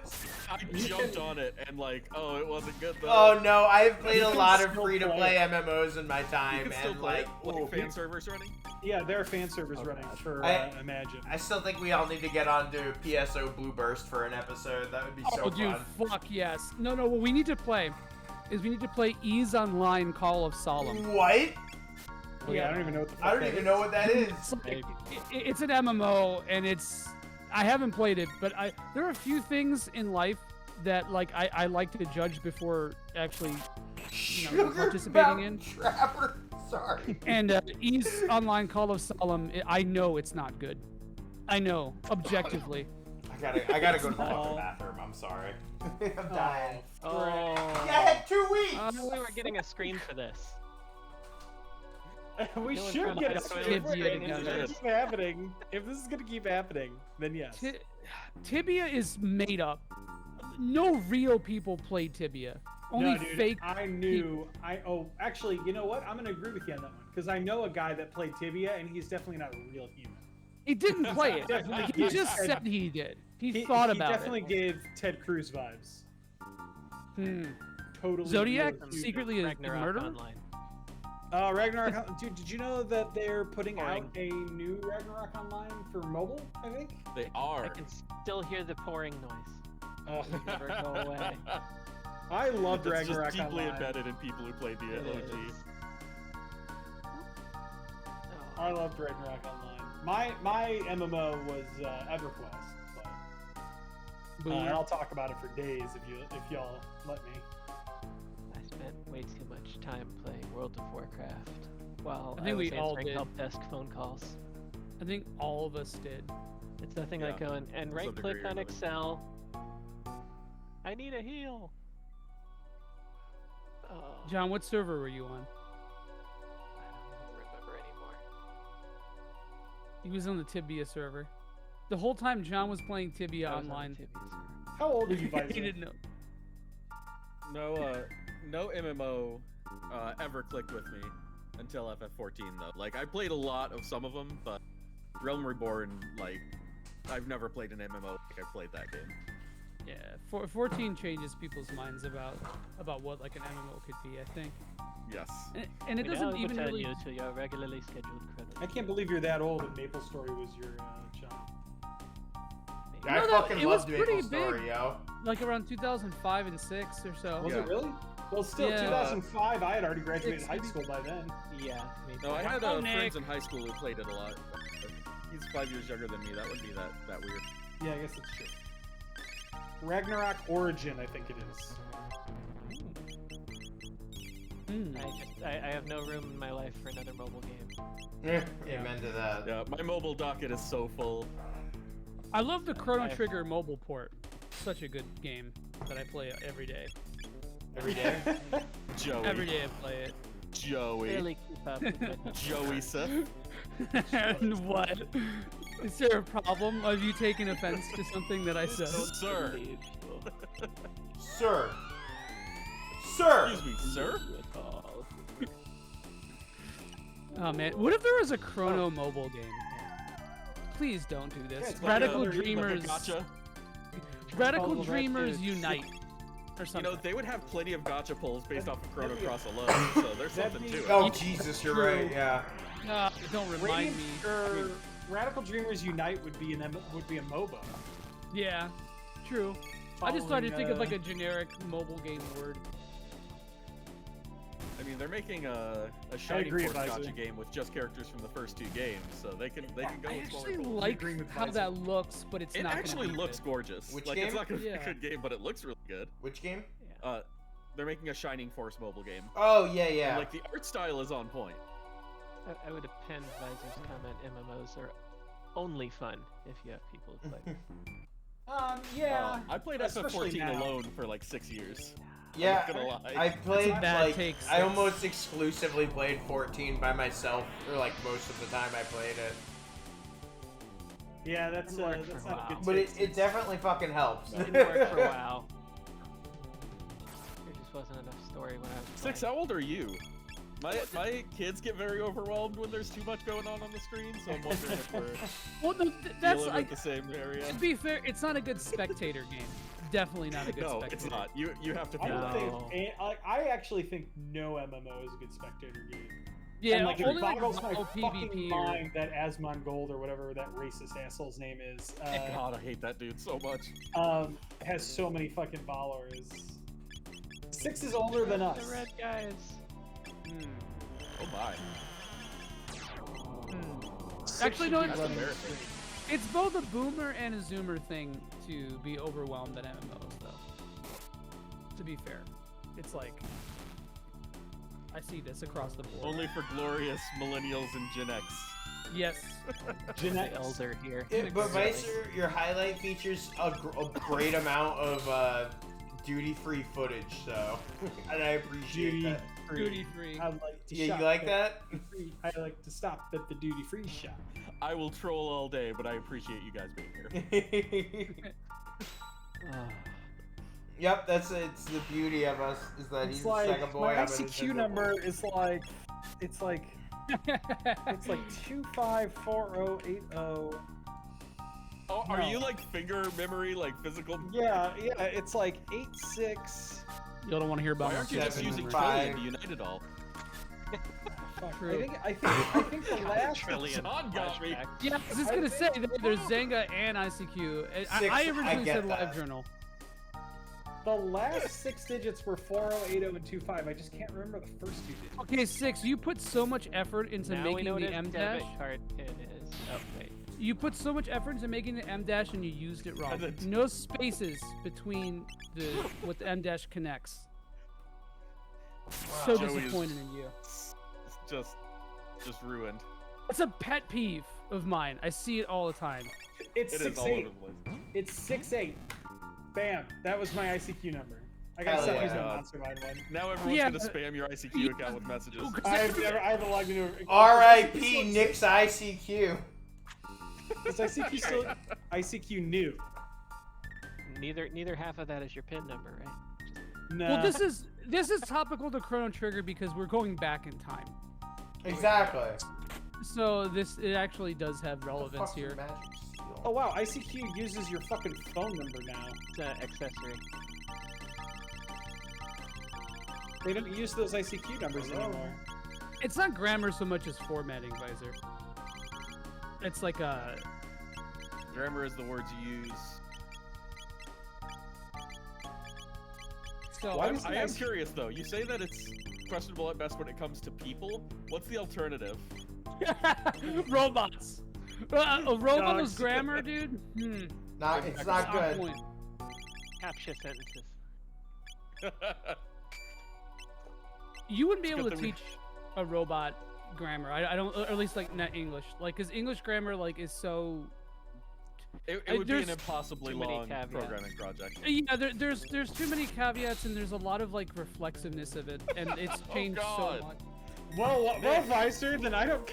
E: I jumped on it and like, oh, it wasn't good though.
A: Oh no, I've played
B: You
A: a
B: can
A: lot of
B: still
A: free-to-play
B: play
A: MMOs in my
E: You
A: time,
E: can still
A: and
E: play
A: like,
E: it?
A: ooh,
E: Fan servers running?
B: Yeah, there are fan servers running for Imagine.
A: I still think we all need to get onto PSO Blue Burst for an episode. That would be so
C: Oh, dude,
A: fun.
C: fuck yes. No, what we need to play is we need to play Ease Online Call of Solemn.
A: What?
B: Yeah, I don't even know what the fuck
A: I don't
B: that
A: even
B: is.
A: know what that is.
C: It's, like, it's an MMO, and I haven't played it, but there are a few things in life that like I like to judge before actually participating in.
A: Trapper. Sorry.
C: And Ease Online Call of Solemn, I know it's not good. I know, objectively.
A: I gotta go to the fucking bathroom. I'm sorry. I'm dying.
D: Oh.
A: Yeah, I had 2 weeks.
D: We were getting a screen for this.
B: We
D: No one's
B: should
D: gonna
B: get
D: let
B: a
D: us
B: screen
C: play
B: for
C: Tibia
B: it. If this
C: together.
B: is gonna keep happening, if this is gonna keep happening, then yes.
C: Tibia is made up. No real people play Tibia. Only
B: No, dude,
C: fake.
B: Actually, you know what? I'm gonna agree with you on that one because I know a guy that played Tibia, and he's definitely not a real human.
C: He didn't play it.
B: Definitely
C: He
B: did.
C: just said he did. He thought about
B: He definitely
C: it.
B: gave Ted Cruz vibes.
C: Hmm.
B: Totally.
C: Zodiac
B: real human.
C: secretly a
D: Ragnarok
C: murderer?
D: Online.
B: Ragnarok. Dude, did you know that they're putting out a new Ragnarok Online for mobile? I think.
E: They
D: I
E: are.
D: can still hear the pouring noise.
B: Oh,
D: Never go away.
B: I loved
E: That's
B: Ragnarok
E: just deeply
B: Online.
E: embedded in people who played the
D: It
E: OG.
D: is.
B: I loved Ragnarok Online. My MMO was EverQuest, but and I'll talk about it for days if y'all let me.
D: I spent way too much time playing World of Warcraft while
C: I think
D: was
C: we all
D: answering
C: did.
D: help desk phone calls.
C: I think all of us did.
D: It's nothing like
E: Yeah,
D: going and
E: to
D: right
E: some degree
D: click
E: or
D: on
E: another.
D: Excel. I need a heal. Oh,
C: John, what server were you on?
D: I don't remember anymore.
C: He was on the Tibia server. The whole time John was playing Tibia
D: I was on the
C: online.
D: Tibia server.
B: How old are you,
C: He
B: Visor?
C: didn't know.
E: No MMO ever clicked with me until FF14 though. Like I played a lot of some of them, but Realm Reborn, like I've never played an MMO like I played that game.
C: Yeah, 14 changes people's minds about what like an MMO could be. I think,
E: Yes.
C: and it
D: We
C: doesn't
D: now
C: even
D: return
C: really.
D: you to your regularly scheduled credit.
B: I can't believe you're that old and Maple Story was your child.
A: Yeah, I
C: No,
A: fucking
C: it was
A: loved Maple
C: pretty
A: Story,
C: big.
A: yo.
C: Like around 2005 and 6 or so.
B: Was
E: Yeah.
B: it really? Well, still,
C: Yeah.
B: 2005. I had already graduated
C: Six,
B: high
C: maybe.
B: school by then.
D: Yeah, me
E: No, I
D: too.
E: had
C: Oh,
E: friends
C: Nick.
E: in high school who played it a lot. He's 5 years younger than me. That wouldn't be that weird.
B: Yeah, I guess that's true. Ragnarok Origin, I think it is.
C: Hmm.
D: I have no room in my life for another mobile game.
A: Amen to that.
E: Yeah, my mobile docket is so full.
C: I love the Chrono
D: I-
C: Trigger mobile port. Such a good game that I play every day.
A: Every day.
E: Joey.
C: Every day I play it.
E: Joey.
D: Really keep up with it.
E: Joey Sith.
C: And what? Is there a problem? Have you taken offense to something that I said?
E: Sir.
A: Sir. Sir.
E: Excuse me, sir?
C: Oh man, what if there was a Chrono mobile game? Please don't do this.
B: it's
C: Radical
B: like a-
C: Dreamers.
E: Like a gotcha.
C: Radical
B: All the
C: Dreamers
B: records.
C: Unite. Or
E: You
C: something.
E: know, they would have plenty of gotcha pulls based off of Chrono
B: that'd be-
E: Cross alone, so there's
B: that'd
E: something
B: be-
E: to it.
A: Oh Jesus, you're right. Yeah.
C: Don't remind
B: Radiant,
C: me.
B: or Radical Dreamers Unite would be a MOBA.
C: Yeah, true. I just tried to think of
B: Following,
C: like a generic mobile game word.
E: I mean, they're making a Shining
B: agree,
E: Force
B: Advisor.
E: gotcha game with just characters from the first 2 games, so they can go
C: I
E: with smaller
C: actually
E: pulls.
C: like
B: agreeing with
C: how
B: Visor.
C: that looks, but it's
E: It
C: not.
E: actually
C: gonna be
E: looks
C: good.
E: gorgeous.
A: Which
E: like
A: game?
E: it's not gonna be
C: Yeah.
E: a good game, but it looks really good.
A: Which game?
E: They're making a Shining Force mobile game.
A: Oh yeah, yeah.
E: And, like the art style is on point.
D: I would append Visor's comment. MMOs are only fun if you have people to play. with.
B: Yeah.
E: I played
B: especially
E: FF14
B: now.
E: alone for like 6 years.
A: Yeah,
E: I'm not gonna lie.
A: I played
C: bad
A: like
C: take,
A: I
C: 6.
A: almost exclusively played 14 by myself, or like most of the time I played it.
B: Yeah, that's
D: It worked
B: that's
D: for a
B: not a
D: while.
B: good
A: But
B: take.
A: it definitely fucking helps.
D: Didn't work for a while. There just wasn't enough story when I was
E: Six,
D: playing.
E: how old are you? My kids get very overwhelmed when there's too much going on the screen, so I'm wondering if we're
C: Well, no, that's
E: dealing
C: like,
E: with the same area.
C: to be fair, it's not a good spectator game. Definitely not a good
E: No,
C: spectator.
E: it's not. You have to
B: I
E: feel
B: don't
E: that.
B: think I actually think no MMO is a good spectator game.
C: Yeah,
B: and like
C: only
B: it
C: like
B: boggles my
C: no
B: fucking
C: PvP or...
B: mind that Asmongold or whatever that racist asshole's name is
E: God, I hate that dude so much.
B: has so many fucking followers. 6 is older than us.
D: The red guys.
E: Oh my.
C: Actually, no,
E: That's embarrassing.
C: it's both a boomer and a zoomer thing to be overwhelmed at MMOs, though. To be fair, it's like I see this across the board.
E: Only for glorious millennials and Gen X.
C: Yes.
B: Gen X.
D: The elder here.
A: But Vicer, your highlight features a great amount of duty-free footage, so and I appreciate that.
C: Duty free.
B: I like to
A: Yeah,
B: shop
A: you like
B: at
A: that?
B: duty-free- I like to stop at the duty-free shop.
E: I will troll all day, but I appreciate you guys being here.
A: Yep, it's the beauty of us is that he's
B: It's
A: the
B: like
A: second boy.
B: my
A: I'm an
B: ICQ
A: invisible.
B: number is like it's like 254080.
E: Oh, are
B: No.
E: you like finger memory, like physical?
B: Yeah, it's like 86.
C: You don't want to hear about
E: Why
C: my
E: aren't you just
A: Seven,
E: using
A: five.
E: Trillion to unite it all?
B: Fuck,
C: True.
B: I think the last
D: Trillion
E: John got me.
D: flashback.
C: Yeah, I was just gonna say that there's Zanga and ICQ.
A: Six,
C: I
A: I
C: originally
A: get
C: said
A: that.
C: LiveJournal.
B: the last 6 digits were 4080 and 25. I just can't remember the first 2 digits.
C: Okay, 6. You put so much effort into
D: Now we
C: making
D: know what
C: the
D: a
C: M
D: debit
C: dash.
D: card pin is. Oh wait.
C: You put so much effort into making the M dash and you used it wrong.
E: And then-
C: No spaces between what the M dash connects. So
E: Joey's-
C: disappointed in you.
E: It's just ruined.
C: It's a pet peeve of mine. I see it all the time.
B: It's
E: It is all over
B: 68.
E: the place.
B: It's 68. Bam. That was my ICQ number. I gotta
A: Hell
B: stop
A: yeah.
B: using the
E: God.
B: MonsterVine one.
E: Now everyone's
C: Yeah,
E: gonna spam your ICQ account with messages.
B: I haven't logged into it.
A: R.I.P. Nick's ICQ.
B: Is ICQ still ICQ new?
D: Neither half of that is your pin number, right?
B: No.
C: Well, this is topical to Chrono Trigger because we're going back in time.
A: Exactly.
C: So it actually does have relevance
A: Fucking
C: here.
A: magic
B: Oh
A: seal.
B: wow, ICQ uses your fucking phone number now.
D: It's an accessory.
B: They don't use those ICQ numbers anymore.
C: It's not grammar so much as formatting, Visor. It's like a
E: Grammar is the words you use.
C: so.
B: Why
E: I
B: does the
E: am
B: ICQ
E: curious though. You say that it's questionable at best when it comes to people. What's the alternative?
C: Robots. A robot
B: Dogs.
C: was grammar, dude.
A: It's not
C: On
A: good.
C: point.
D: Captcha sentences.
C: You wouldn't be able
E: good
C: to
E: that we-
C: teach a robot grammar. I don't, or at least like not English. Like, cause English grammar like is so.
E: It would be an
C: There's
E: impossibly
D: too many
E: long
D: caveats.
E: programming project.
C: Yeah, there's too many caveats and there's a lot of like reflexiveness of it, and it's changed so
E: God.
C: much.
B: Well, Visor, then I don't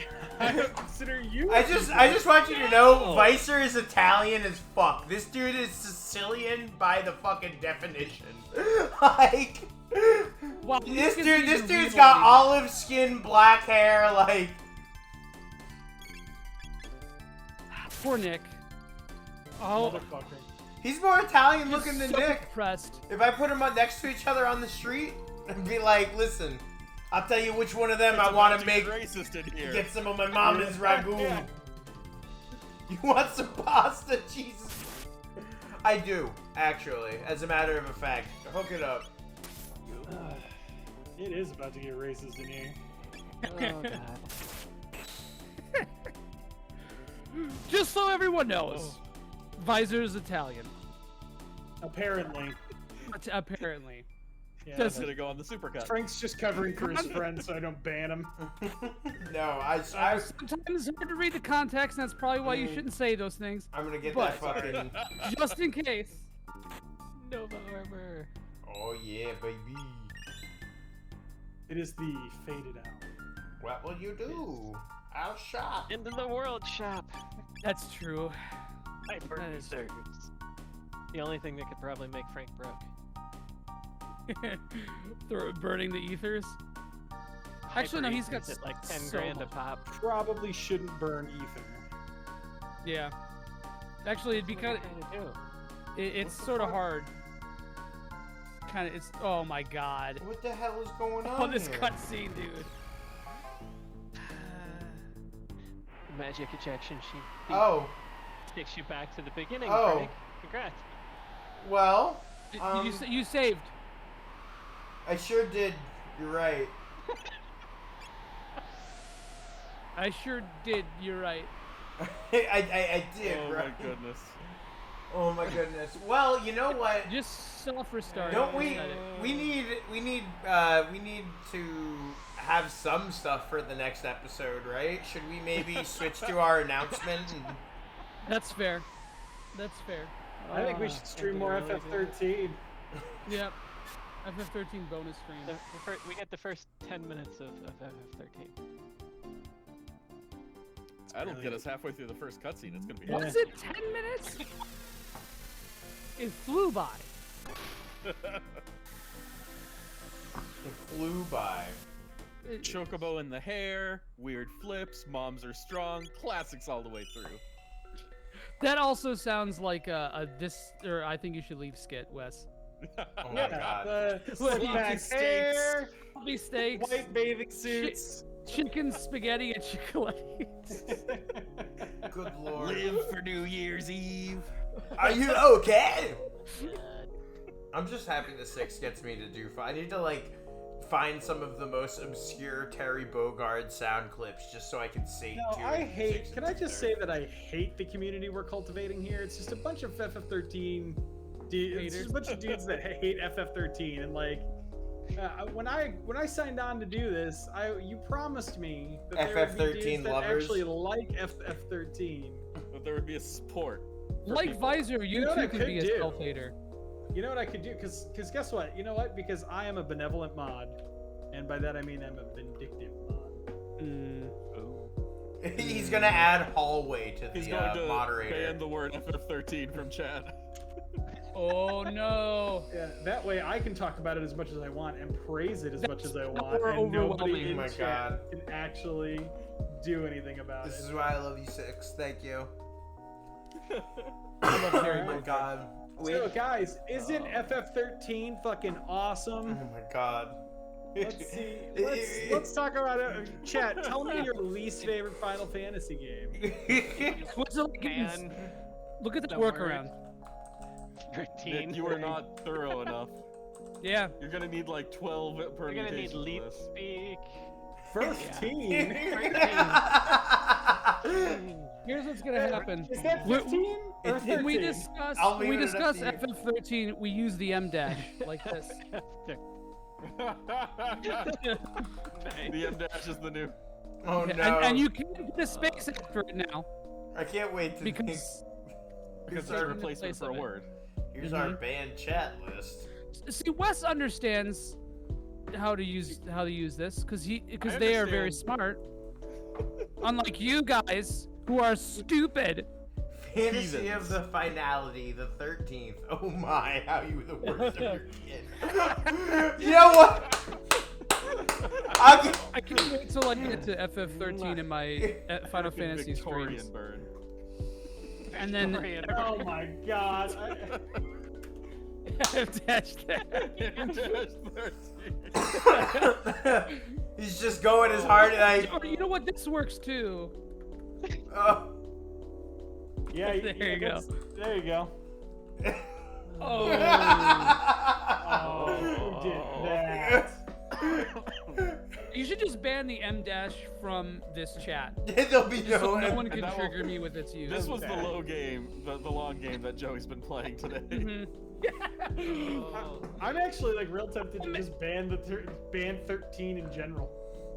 B: consider you.
A: I just want you to know, Vicer is Italian as fuck. This dude is Sicilian by the fucking definition. Like,
C: Wow,
A: this
C: Nick is
A: dude's
C: even
A: got
C: reloading.
A: olive skin, black hair. Like,
C: Poor Nick. Oh,
B: Motherfucker.
A: he's more Italian
C: just
A: looking than
C: so
A: Nick.
C: depressed.
A: If I put them up next to each other on the street, and be like, listen, I'll tell you which one of them I want to make.
E: racist in here.
A: Get some of my mama's ragu.
B: Yeah.
A: You want some pasta? Jesus. I do, actually, as a matter of a fact. Hook it up.
B: It is about to get racist in here.
D: Oh god.
C: Just so everyone knows, Visor's Italian.
B: Apparently.
C: Apparently.
B: Yeah,
E: That's gonna go on the supercut.
B: Frank's just covering for his friend so I don't ban him.
A: No,
C: Sometimes it's hard to read the context, and that's probably why you shouldn't say those things.
A: I'm gonna get
C: But-
A: that fucking.
C: Just in case.
D: Nova armor.
A: Oh yeah, baby.
B: It is the faded hour.
A: What will you do? I'll shop.
D: Into the world shop.
C: That's true.
D: Hyper
C: That is
D: users. The only thing that could probably make Frank broke.
C: Burning the ethers. Actually, no, he's got
D: Hyper users at like 10
C: so
D: grand a
C: much.
D: pop.
B: Probably shouldn't burn ether.
C: Yeah. Actually, it'd be kind of. It's sort of hard. Kind of. It's. Oh my god.
A: What the hell is going on?
C: Oh, this
A: here?
C: cutscene, dude.
D: Magic ejection sheet.
A: Oh,
D: Takes you back to the beginning,
A: Oh.
D: Frank. Congrats.
A: well,
C: You saved.
A: I sure did. You're right.
C: I sure did. You're right.
A: I did,
E: Oh
A: right?
E: my goodness.
A: Oh my goodness. Well, you know what?
C: Just self restart.
A: Don't we? We need to have some stuff for the next episode, right? Should we maybe switch to our announcement? And...
C: That's fair. That's fair.
B: I think we should stream more
D: really
B: FF13.
C: Yep. FF13 bonus stream.
D: We get the first 10 minutes of FF13.
E: That'll get us halfway through the first cutscene. It's gonna be.
C: Was it 10 minutes? It flew by.
A: It flew by.
E: Chocobo in the hair, weird flips, moms are strong, classics all the way through.
C: That also sounds like a this, or I think you should leave skit, Wes.
A: Oh my god.
B: The
C: What,
B: slick back
C: steaks?
B: hair,
C: Be steaks,
B: white bathing suits.
C: chicken spaghetti, and chicken.
A: Good lord.
E: Live for New Year's Eve.
A: Are you okay? I'm just happy the 6 gets me to do. I need to find some of the most obscure Terry Bogard sound clips just so I can say.
B: No, I hate. Can I just say that I hate the community we're cultivating here? It's just a bunch of FF13. It's just a bunch of dudes that hate FF13, and when I signed on to do this, you promised me that there would be
A: FF13
B: dudes that
A: lovers?
B: actually like FF13.
E: But there would be a support.
C: Like
E: people.
C: Visor, you
B: know what I
C: too can
B: could
C: be a
B: do?
C: self-hater.
B: You know what I could do? Because guess what? You know what? Because I am a benevolent mod, and by that I mean I'm a vindictive mod.
A: He's gonna add hallway to
E: He's
A: the
E: going to
A: moderator.
E: ban the word FF13 from chat.
C: Oh no!
B: Yeah, that way I can talk about it as much as I want and praise it as much as I want,
C: more
B: and nobody
C: overwhelming.
B: in
A: Oh my
B: chat
A: God.
B: can actually do anything about
A: This
B: it.
A: is why I love you, 6. Thank you.
C: I love Terry
A: Oh my
C: Bogard.
A: god.
B: So guys, isn't FF13 fucking
A: Oh
B: awesome?
A: my god.
B: Let's see. Let's talk about it. Chat, tell me your least favorite Final Fantasy game.
C: What's it like?
D: Man,
C: Look at the
D: Don't worry.
C: workaround.
D: 13.
E: Nick, you are not thorough enough.
C: Yeah.
E: You're gonna need like 12
D: You're
E: permutations.
D: gonna need
E: for
D: leap
E: this.
D: speak.
B: 15?
C: Here's what's gonna happen.
B: Is that
C: We're-
B: 15 or
A: It's-
B: 13?
C: When we discuss
A: I'll
C: when we
A: leave it up
C: discuss
A: to you.
C: FF13, we use the M dash like this.
E: The M dash is the new.
A: Oh
C: Yeah,
A: no.
C: and you can't get a space after it now
A: I can't wait to
C: because
E: Because
C: It's
E: it's a
C: in the
E: replacement
C: place
E: for a
C: of it.
E: word.
A: here's our band chat list.
C: see Wes understands how to use this because they are very
E: understand.
C: smart. Unlike you guys who are stupid.
A: Fantasy
E: Heathens.
A: of the Finality, the 13th. Oh my, how you the worst of your kid. You know what?
C: I can't wait till I get to FF13 in my Final Fantasy
E: Victorian
C: streams,
E: burn.
C: and then
D: Victorian
B: Oh my god.
C: I've dashed that.
E: M dash 13.
A: He's just going as hard as
C: Or you know what? This works too.
A: Oh.
B: Yeah,
C: There you go.
B: There you go.
C: Oh.
B: Oh, who did that?
C: You should just ban the M dash from this chat.
A: There'll be
C: So
A: no
C: no one can
E: that will-
C: trigger me with its use.
E: This was the low game, the long game that Joey's been playing today.
C: Mhm.
B: I'm actually real tempted to just ban ban 13 in general.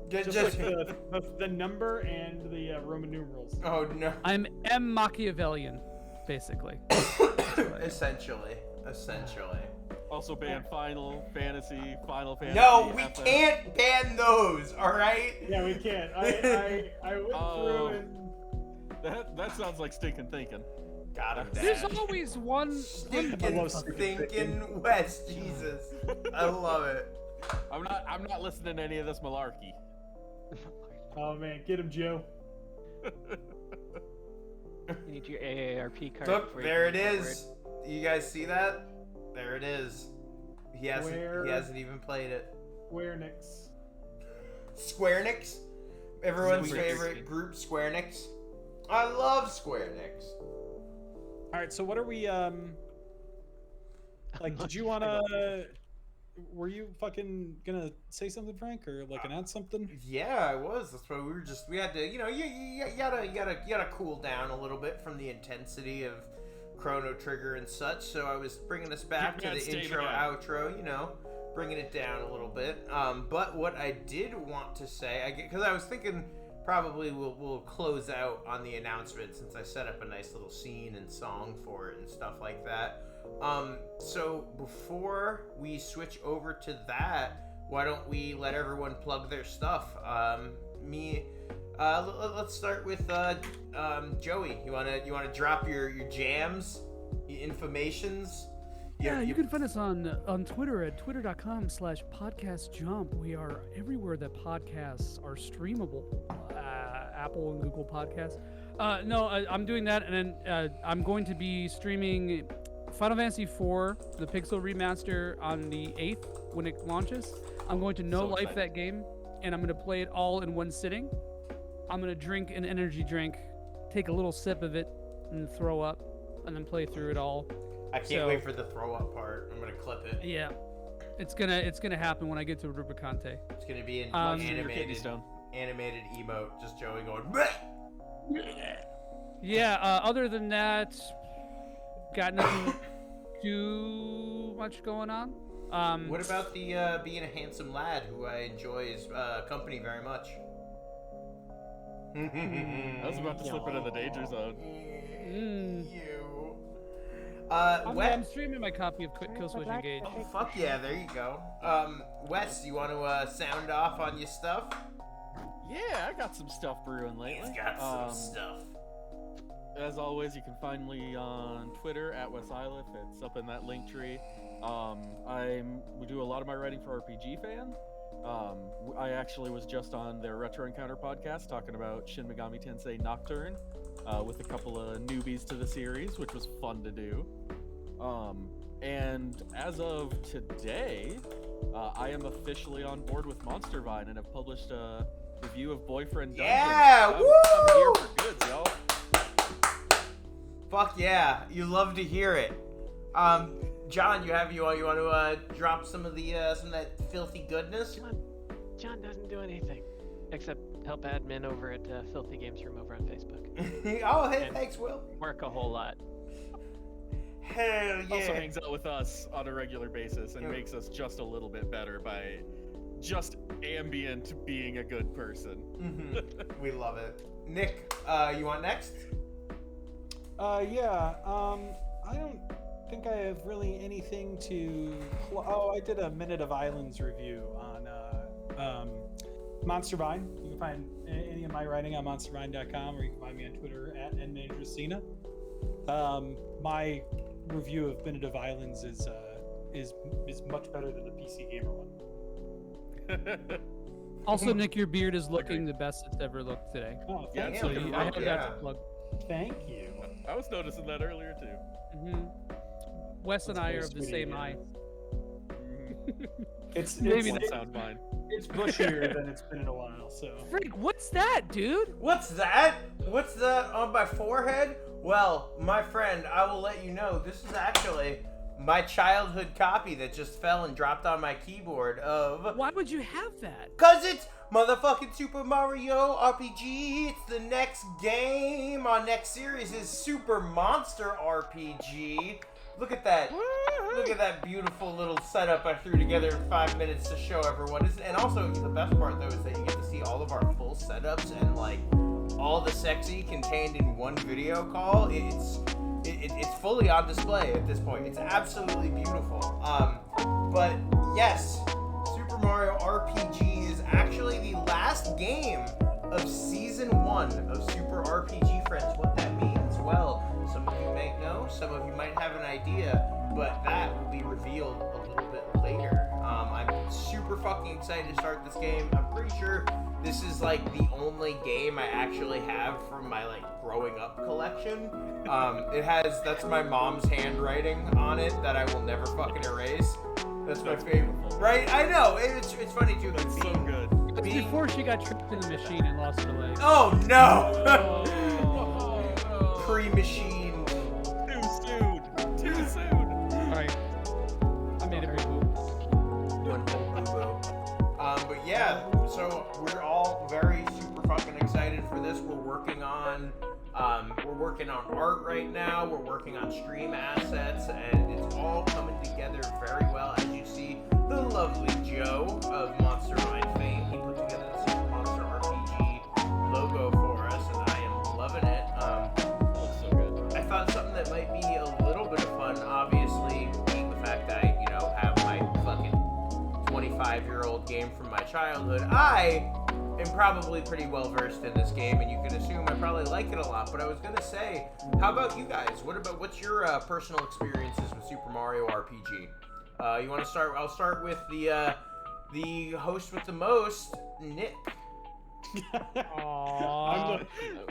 B: Just
A: Just,
B: the number and the Roman numerals.
A: oh no.
C: I'm M Machiavellian, basically.
A: Essentially.
E: Also ban Final Fantasy.
A: No, we
E: FF.
A: can't ban those. All right.
B: Yeah, we can't. I went through and
E: That sounds like stinking thinking.
A: Got him.
C: There's
A: Dad.
C: always one.
A: Stinking West. Jesus, I love it.
E: I'm not listening to any of this malarkey.
B: oh man, get him, Joe.
D: You need your AARP card.
A: Look,
D: before you
A: there it
D: can use that
A: is. You guys see that? There it is. He hasn't even played it.
B: Squarenix.
A: Squarenix? Everyone's
E: Super
A: favorite
E: interesting.
A: group, Squarenix. I love Squarenix.
B: All right, so what are we like? Did you wanna? Were you fucking gonna say something, Frank, or like announce something?
A: Yeah, I was. That's why we had to, you gotta cool down a little bit from the intensity of Chrono Trigger and such. So I was bringing us back to the intro, outro, bringing it down a little bit. But what I did want to say, because I was thinking probably we'll close out on the announcement since I set up a nice little scene and song for it and stuff like that. So before we switch over to that, why don't we let everyone plug their stuff? Let's start with Joey. You wanna drop your jams, your informations?
C: Yeah, you can find us on Twitter at twitter.com/podcastjump. We are everywhere that podcasts are streamable. Apple and Google Podcasts. I'm doing that, and then I'm going to be streaming Final Fantasy IV, the Pixel Remaster, on the 8th when it launches. I'm going to no-life that game, and I'm going to play it all in one sitting. I'm going to drink an energy drink, take a little sip of it, and throw up, and then play through it all.
A: I can't wait for the throw up part. I'm gonna clip it.
C: Yeah, it's gonna happen when I get to Rubicante.
A: It's gonna be an
E: Animated
A: emote, just Joey going. Bleh!
C: Yeah. Other than that, got nothing too much going on.
A: What about the being a handsome lad who I enjoy his company very much?
E: I was about to slip into the danger zone.
C: I'm streaming my copy of Killswitch Engage.
A: Oh, fuck yeah, there you go. Wes, you want to sound off on your stuff?
E: Yeah, I got some stuff brewing lately.
A: He's got some stuff.
E: As always, you can find me on Twitter at Wes Ilif. It's up in that link tree. We do a lot of my writing for RPG Fan. I actually was just on their Retro Encounter podcast talking about Shin Megami Tensei Nocturne with a couple of newbies to the series, which was fun to do. And as of today, I am officially on board with MonsterVine and have published a review of Boyfriend Dungeon.
A: Yeah!
E: I'm
A: Woo!
E: here for goods, y'all.
A: Fuck yeah, you love to hear it. John, you want to drop some of that filthy goodness?
D: John doesn't do anything except help admin over at Filthy Games Room over on Facebook.
A: Oh, hey,
D: And
A: thanks, Will.
D: Work a whole lot.
A: Hell yeah.
E: Also hangs out with us on a regular basis and makes us just a little bit better by just ambient being a good person.
A: Mm-hmm. We love it. Nick, you want next?
B: Yeah. I don't think I have really anything to. I did a Minute of Islands review on MonsterVine. You can find any of my writing on MonsterVine.com, or you can find me on Twitter at nmandracina. My review of Minute of Islands is much better than the PC Gamer one.
C: Also, Nick, your beard is looking the best it's ever looked today.
B: Oh,
E: Yeah,
B: thank
E: it's
C: So
E: looking
B: you.
C: I
E: rough,
C: have that to plug.
B: Thank you.
E: I was noticing that earlier too.
C: Mm-hmm. Wes and I are of the same eye.
B: It's
C: Maybe
E: Won't sound fine.
B: it's bushier than it's been in a while. So
C: Frank, what's that, dude?
A: What's that? What's that on my forehead? Well, my friend, I will let you know, this is actually my childhood copy that just fell and dropped on my keyboard of...
C: Why would you have that?
A: Cause it's motherfucking Super Mario RPG. It's the next game. Our next series is Super Monster RPG. Look at that. Look at that beautiful little setup I threw together in 5 minutes to show everyone. And also, the best part though is that you get to see all of our full setups and like all the sexy contained in one video call. it's fully on display at this point. It's absolutely beautiful. But yes, Super Mario RPG is actually the last game of Season 1 of Super RPG Friends. What that means, well, some of you might know, some of you might have an idea, but that will be revealed a little bit later. I'm super fucking excited to start this game. I'm pretty sure this is like the only game I actually have from my like growing up collection. That's my mom's handwriting on it that I will never fucking erase. That's my favorite. Right? I know. It's funny too.
E: That's so good.
C: Before she got trapped in the machine and lost her leg.
A: Oh no!
E: Oh.
A: Pre-machine.
E: Too soon.
C: Alright. I made a boo-boo.
A: But yeah, so we're all very super fucking excited for this. We're working on art right now. We're working on stream assets, and it's all coming together very well. As you see, the lovely Joe of MonsterVine fame, he put together the Super Monster RPG logo for us, and I am loving it.
E: Looks so good.
A: I thought something that might be a little bit of fun, obviously, being the fact that I, have my fucking 25-year-old game from my childhood. I am probably pretty well versed in this game, and you can assume I probably like it a lot. But I was gonna say, how about you guys? What's your personal experiences with Super Mario RPG? You want to start? I'll start with the host with the most, Nick.
C: Aww.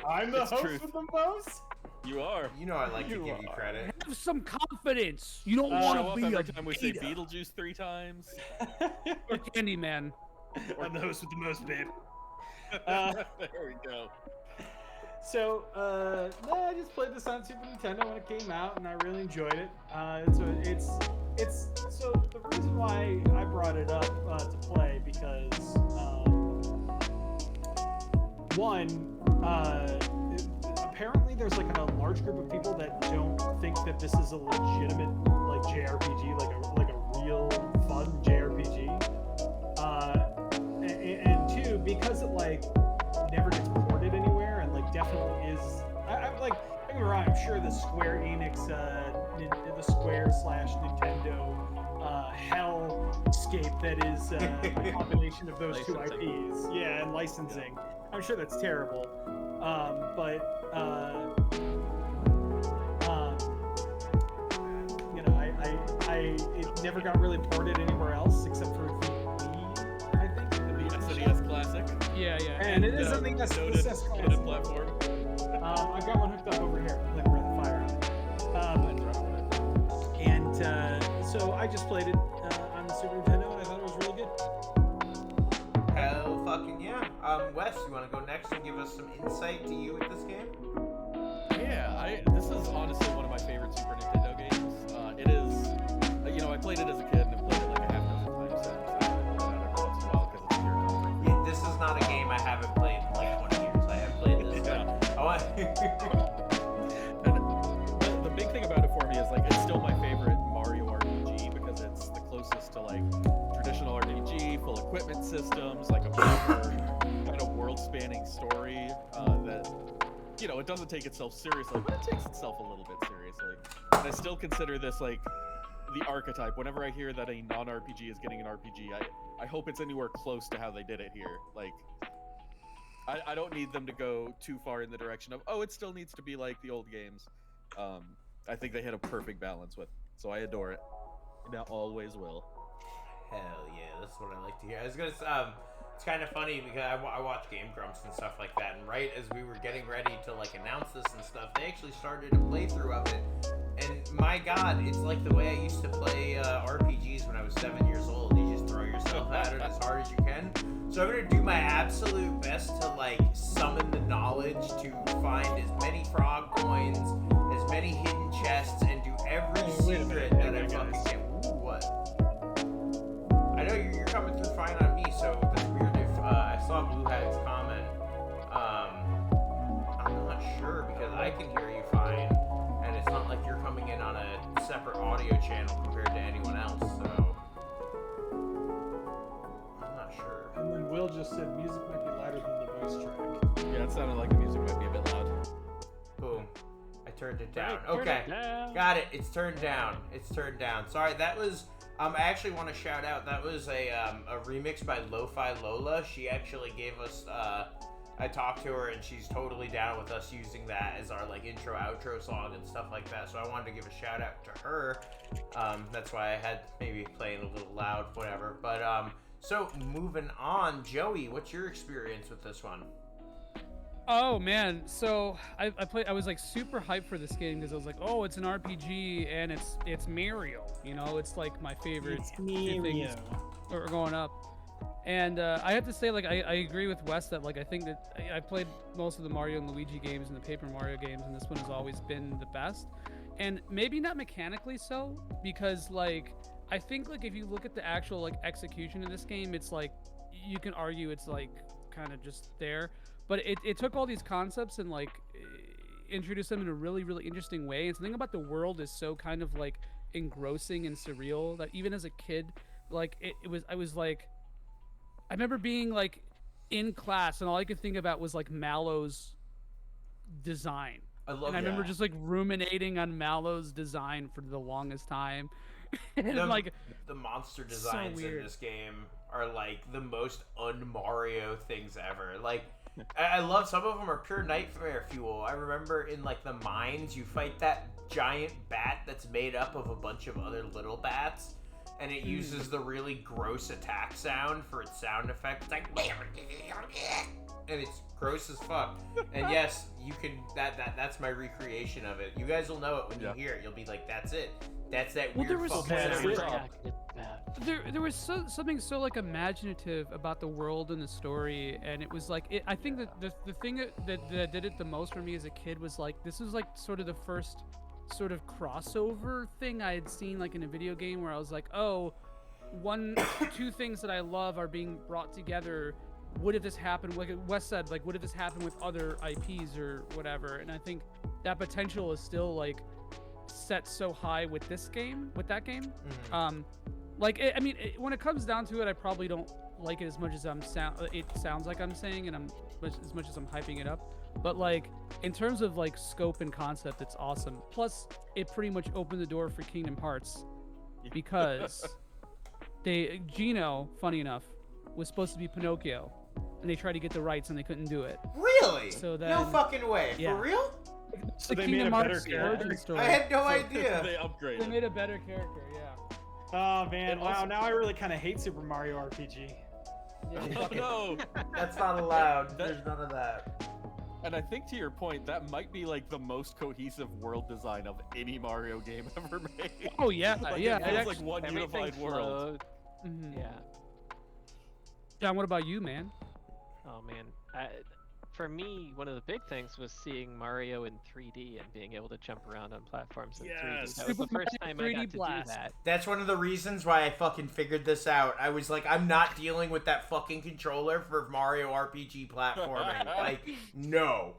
B: I'm the
E: It's
B: host
E: truth.
B: with the most.
E: You are.
A: You know I like to give you credit.
C: Have some confidence. You don't
E: Show
C: want
E: up
C: to be
E: every
C: a
E: time we say
C: beta.
E: Beetlejuice 3 times.
C: Or Candyman.
B: I'm the host with the most, babe.
E: There we go.
B: So, no, I just played this on Super Nintendo when it came out, and I really enjoyed it. So the reason why I brought it up to play because apparently there's like a large group of people that don't think that this is a legitimate like JRPG, like a real fun JRPG. And two, because it like never gets ported anywhere and like definitely is. I'm like, don't get me wrong, I'm sure the Square Enix, the Square/Nintendo hellscape that is a combination of those two IPs, yeah, and licensing. I'm sure that's terrible, it never got really ported anywhere else except for Wii, I think.
E: The SNES Classic.
C: Yeah.
B: And it is something that's
E: noted
B: classic.
E: platform.
B: I've got one hooked up over here, like Breath of Fire on it. So I just played it on the Super Nintendo, and I thought it was really good.
A: Hell fucking yeah. Wes, you want to go next and give us some insight to you with this game?
E: Yeah, this is honestly one of my favorite Super Nintendo games. It is, I played it as a kid and I've played it like a half dozen times since. I play it out every once in a while because it's a pure comfort.
A: Yeah, this is not a game I haven't played in like 20 years. I have played this.
E: Yeah.
A: I want.
E: And the big thing about it for me is like it's still my favorite Mario RPG because it's the closest to like traditional RPG, full equipment systems, like a proper kind of world-spanning story that it doesn't take itself seriously, but it takes itself a little bit seriously. And I still consider this like the archetype. Whenever I hear that a non-RPG is getting an RPG, I hope it's anywhere close to how they did it here. Like, I don't need them to go too far in the direction of, it still needs to be like the old games. I think they hit a perfect balance with it. So I adore it. And I always will.
A: Hell yeah, that's what I like to hear. I was gonna it's kind of funny because I watch Game Grumps and stuff like that, and right as we were getting ready to like announce this and stuff, they actually started a playthrough of it, and my god, it's like the way I used to play RPGs when I was 7 years old. You just throw yourself at it as hard as you can. So I'm gonna do my absolute best to like summon the knowledge to find as many frog coins, as many hidden chests, and do every secret that I fucking can. Ooh, what? I know you're coming through fine on me, so that's weird if I saw Blue Hat's comment. I'm not sure because I can hear you fine, and it's not like you're coming in on a separate audio channel compared to anyone else, so I'm not sure.
B: And then Will just said music might be louder than the voice track.
E: Yeah, it sounded like the music might be a bit loud.
A: Boom. I turned it down.
B: Turn
A: Okay.
B: it down.
A: Got it. It's turned down. It's turned down. Sorry, that was. I actually want to shout out. That was a remix by Lo-Fi Lola. She actually gave us. I talked to her and she's totally down with us using that as our like intro outro song and stuff like that. So I wanted to give a shout out to her. That's why I had maybe playing a little loud, whatever. But so moving on, Joey, what's your experience with this one?
C: Oh man, so I was like super hyped for this game because I was like, oh, it's an RPG and it's Mario. You know, it's like my favorite two things growing up. And I have to say, like, I agree with Wes that, like, I think that I played most of the Mario and Luigi games and the Paper Mario games, and this one has always been the best. And maybe not mechanically so, because, like, I think, like, if you look at the actual, like, execution of this game, it's, like, you can argue it's, like, kind of just there. But it took all these concepts and, like, introduced them in a really, really interesting way. And something about the world is so kind of, like, engrossing and surreal that even as a kid, like, I was, like... I remember being like in class and all I could think about was like Mallow's design. I remember just like ruminating on Mallow's design for the longest time. And like
A: the monster designs in this game are like the most un-Mario things ever. Like I love some of them are pure nightmare fuel. I remember in like the mines you fight that giant bat that's made up of a bunch of other little bats. And it uses the really gross attack sound for its sound effect. It's like, and it's gross as fuck. And yes, you can. That's my recreation of it. You guys will know it when you hear it. You'll be like, that's it. That's that weird fuck sound.
C: There was something so like imaginative about the world and the story, and it was like I think that the thing that did it the most for me as a kid was like this was like sort of the first sort of crossover thing I had seen like in a video game where I was like, oh, two things that I love are being brought together. What if this happened? Like Wes said, like what if this happened with other IPs or whatever? And I think that potential is still like set so high with this game, with that game. Mm-hmm. When it comes down to it, I probably don't like it as much as it sounds like I'm saying, and as much as I'm hyping it up. But like in terms of like scope and concept, it's awesome. Plus, it pretty much opened the door for Kingdom Hearts because Gino, funny enough, was supposed to be Pinocchio, and they tried to get the rights and they couldn't do it.
A: Really?
C: So then,
A: no fucking way.
C: Yeah.
A: For real?
B: So they made a better character.
A: I had no idea.
E: They upgraded.
C: They made a better character, yeah.
B: Oh man, wow! Now I really kind of hate Super Mario RPG.
E: Oh no!
A: That's not allowed. There's none of that.
E: And I think to your point, that might be like the most cohesive world design of any Mario game ever made.
C: Oh yeah,
E: like,
C: yeah.
E: It feels like one unified world.
C: Mm-hmm.
D: Yeah.
C: John, what about you, man?
D: Oh man, for me, one of the big things was seeing Mario in 3D and being able to jump around on platforms in 3D. That was the first time I got to do that.
A: That's one of the reasons why I fucking figured this out. I was like, I'm not dealing with that fucking controller for Mario RPG platforming. Like, no.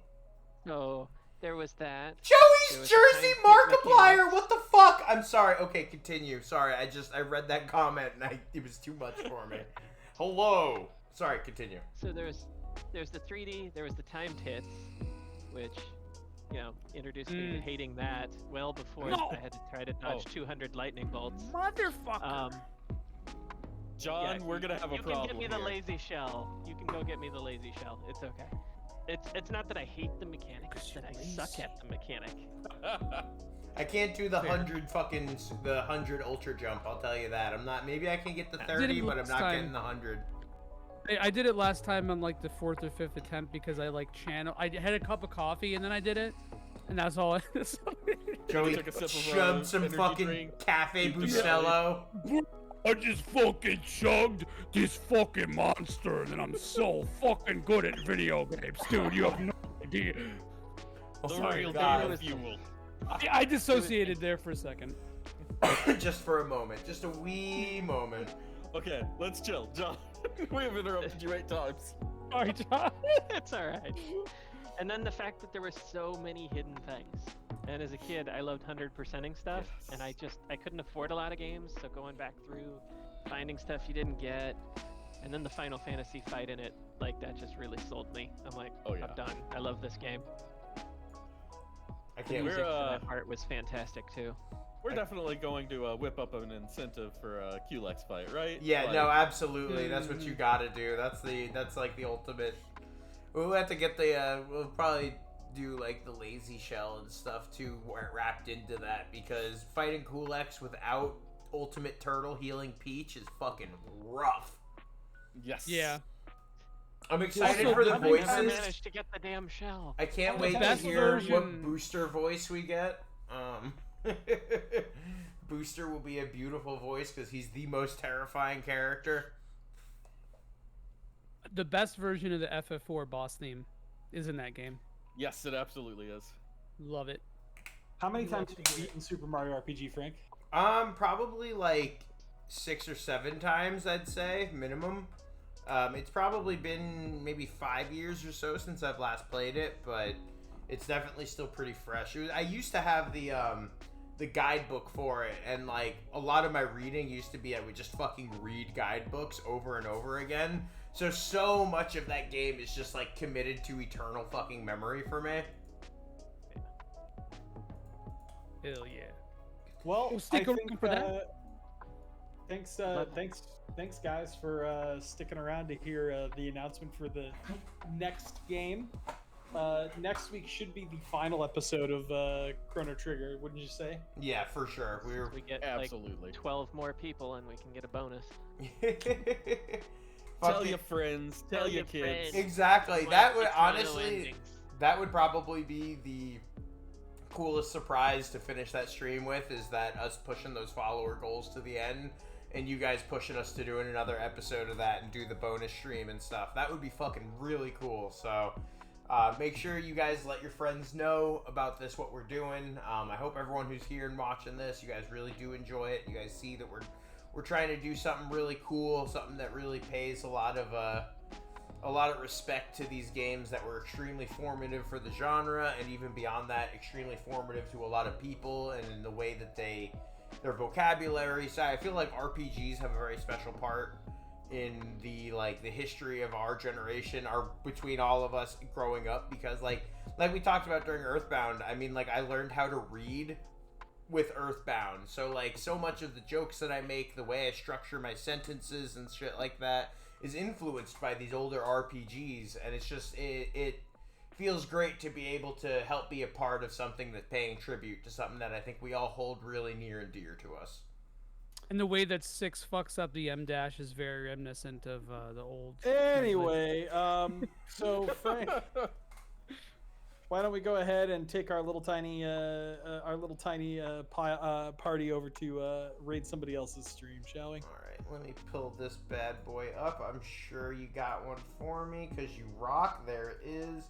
D: So, there was that.
A: Joey's Jersey Markiplier! What the fuck? I'm sorry. Okay, continue. Sorry, I read that comment and it was too much for me. Hello. Sorry, continue.
D: So there's the 3D, there was the timed hits, which, you know, introduced me to hating that well before I had to try to dodge 200 lightning bolts.
C: Motherfucker!
E: John, we're gonna have a problem.
D: You can get me the lazy shell. You can go get me the lazy shell. It's okay. It's not that I hate the mechanic, it's that I suck at the mechanic.
A: I can't do the 100 ultra jump, I'll tell you that. I'm not, maybe I can get the 30, but I'm not getting the 100.
C: I did it last time on like the 4th or 5th attempt because I like I had a cup of coffee and then I did it, and that's all.
A: Joey chugged some fucking
E: drink.
A: Cafe Bustelo.
G: I just fucking chugged this fucking monster, and I'm so fucking good at video games, dude. You have no idea.
A: Oh
E: The
A: my
E: real
A: God.
E: fuel.
C: I dissociated there for a second.
A: Just for a moment. Just a wee moment.
E: Okay, let's chill. John, we have interrupted you 8 times.
C: Sorry, John.
D: It's alright. And then the fact that there were so many hidden things. And as a kid, I loved 100%ing stuff, and I couldn't afford a lot of games, so going back through, finding stuff you didn't get, and then the Final Fantasy fight in it, like, that just really sold me. I'm like, I'm done. I love this game.
A: I
D: The
A: can't.
D: music for
E: We're,
D: that part was fantastic too.
E: We're definitely going to whip up an incentive for a QLEX fight, right?
A: Yeah,
E: Like,
A: no, absolutely. That's what you gotta do. That's like the ultimate. We'll have to get the. We'll probably do like the lazy shell and stuff too, wrapped into that, because fighting Kulex without ultimate turtle healing Peach is fucking rough.
E: Yes.
C: Yeah.
A: I'm excited
C: Also,
A: for the
C: the
D: I never
A: voices.
D: managed to get the damn shell.
A: I can't
C: The
A: wait to
C: best
A: hear what
C: version-
A: booster voice we get. Booster will be a beautiful voice because he's the most terrifying character.
C: The best version of the FF4 boss theme is in that game.
E: Yes, it absolutely is.
C: Love it.
B: How many times have you beaten Super Mario RPG, Frank?
A: Probably like 6 or 7 times, I'd say, minimum. It's probably been maybe 5 years or so since I've last played it, but it's definitely still pretty fresh. I used to have the guidebook for it, and like a lot of my reading used to be I would just fucking read guidebooks over and over again. So much of that game is just like committed to eternal fucking memory for me.
C: Hell yeah.
B: Well,
C: We'll stick
B: I
C: around
B: think,
C: for that.
B: Thanks, guys, for sticking around to hear the announcement for the next game. Next week should be the final episode of Chrono Trigger, wouldn't you say?
A: Yeah, for sure.
D: We get
E: Absolutely.
D: like 12 more people and we can get a bonus.
E: Tell your friends, tell your kids.
D: friends.
A: Exactly.
D: Like
A: That would
D: the Chrono
A: honestly,
D: endings.
A: that would probably be the coolest surprise to finish that stream with, is that us pushing those follower goals to the end and you guys pushing us to doing another episode of that and do the bonus stream and stuff. That would be fucking really cool. So make sure you guys let your friends know about this, what we're doing. I hope everyone who's here and watching this, you guys really do enjoy it. You guys see that we're trying to do something really cool, something that really pays a lot of respect to these games that were extremely formative for the genre, and even beyond that, extremely formative to a lot of people, and in the way that their vocabulary. So I feel like RPGs have a very special part in the history of our generation, between all of us growing up, because like we talked about during Earthbound, I mean, like I learned how to read with Earthbound, so like so much of the jokes that I make, the way I structure my sentences and shit like that, is influenced by these older RPGs, and it's just it feels great to be able to help be a part of something that's paying tribute to something that I think we all hold really near and dear to us.
C: And the way that 6 fucks up the M dash is very reminiscent of the old.
B: Anyway, so Frank, why don't we go ahead and take our little tiny party over to raid somebody else's stream, shall we?
A: All right, let me pull this bad boy up. I'm sure you got one for me because you rock. There is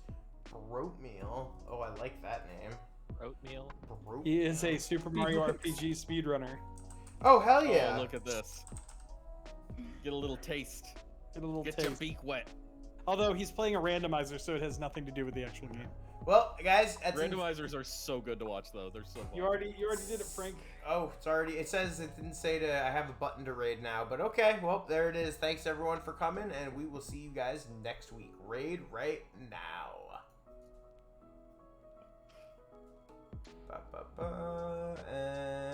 A: Broatmeal. Oh, I like that name.
D: Oatmeal.
B: He is a Super Mario RPG speedrunner.
A: Oh, hell yeah.
E: Oh, look at this. Get a little taste.
B: Get a little
E: Get your
B: taste.
E: beak wet.
B: Although he's playing a randomizer, so it has nothing to do with the actual game.
A: Well, guys,
E: Randomizers are so good to watch, though. They're so fun.
B: You already did it, Frank.
A: Oh, it's already. It says it didn't say I have a button to raid now, but okay. Well, there it is. Thanks everyone for coming, and we will see you guys next week. Raid right now. Ba, ba, ba, and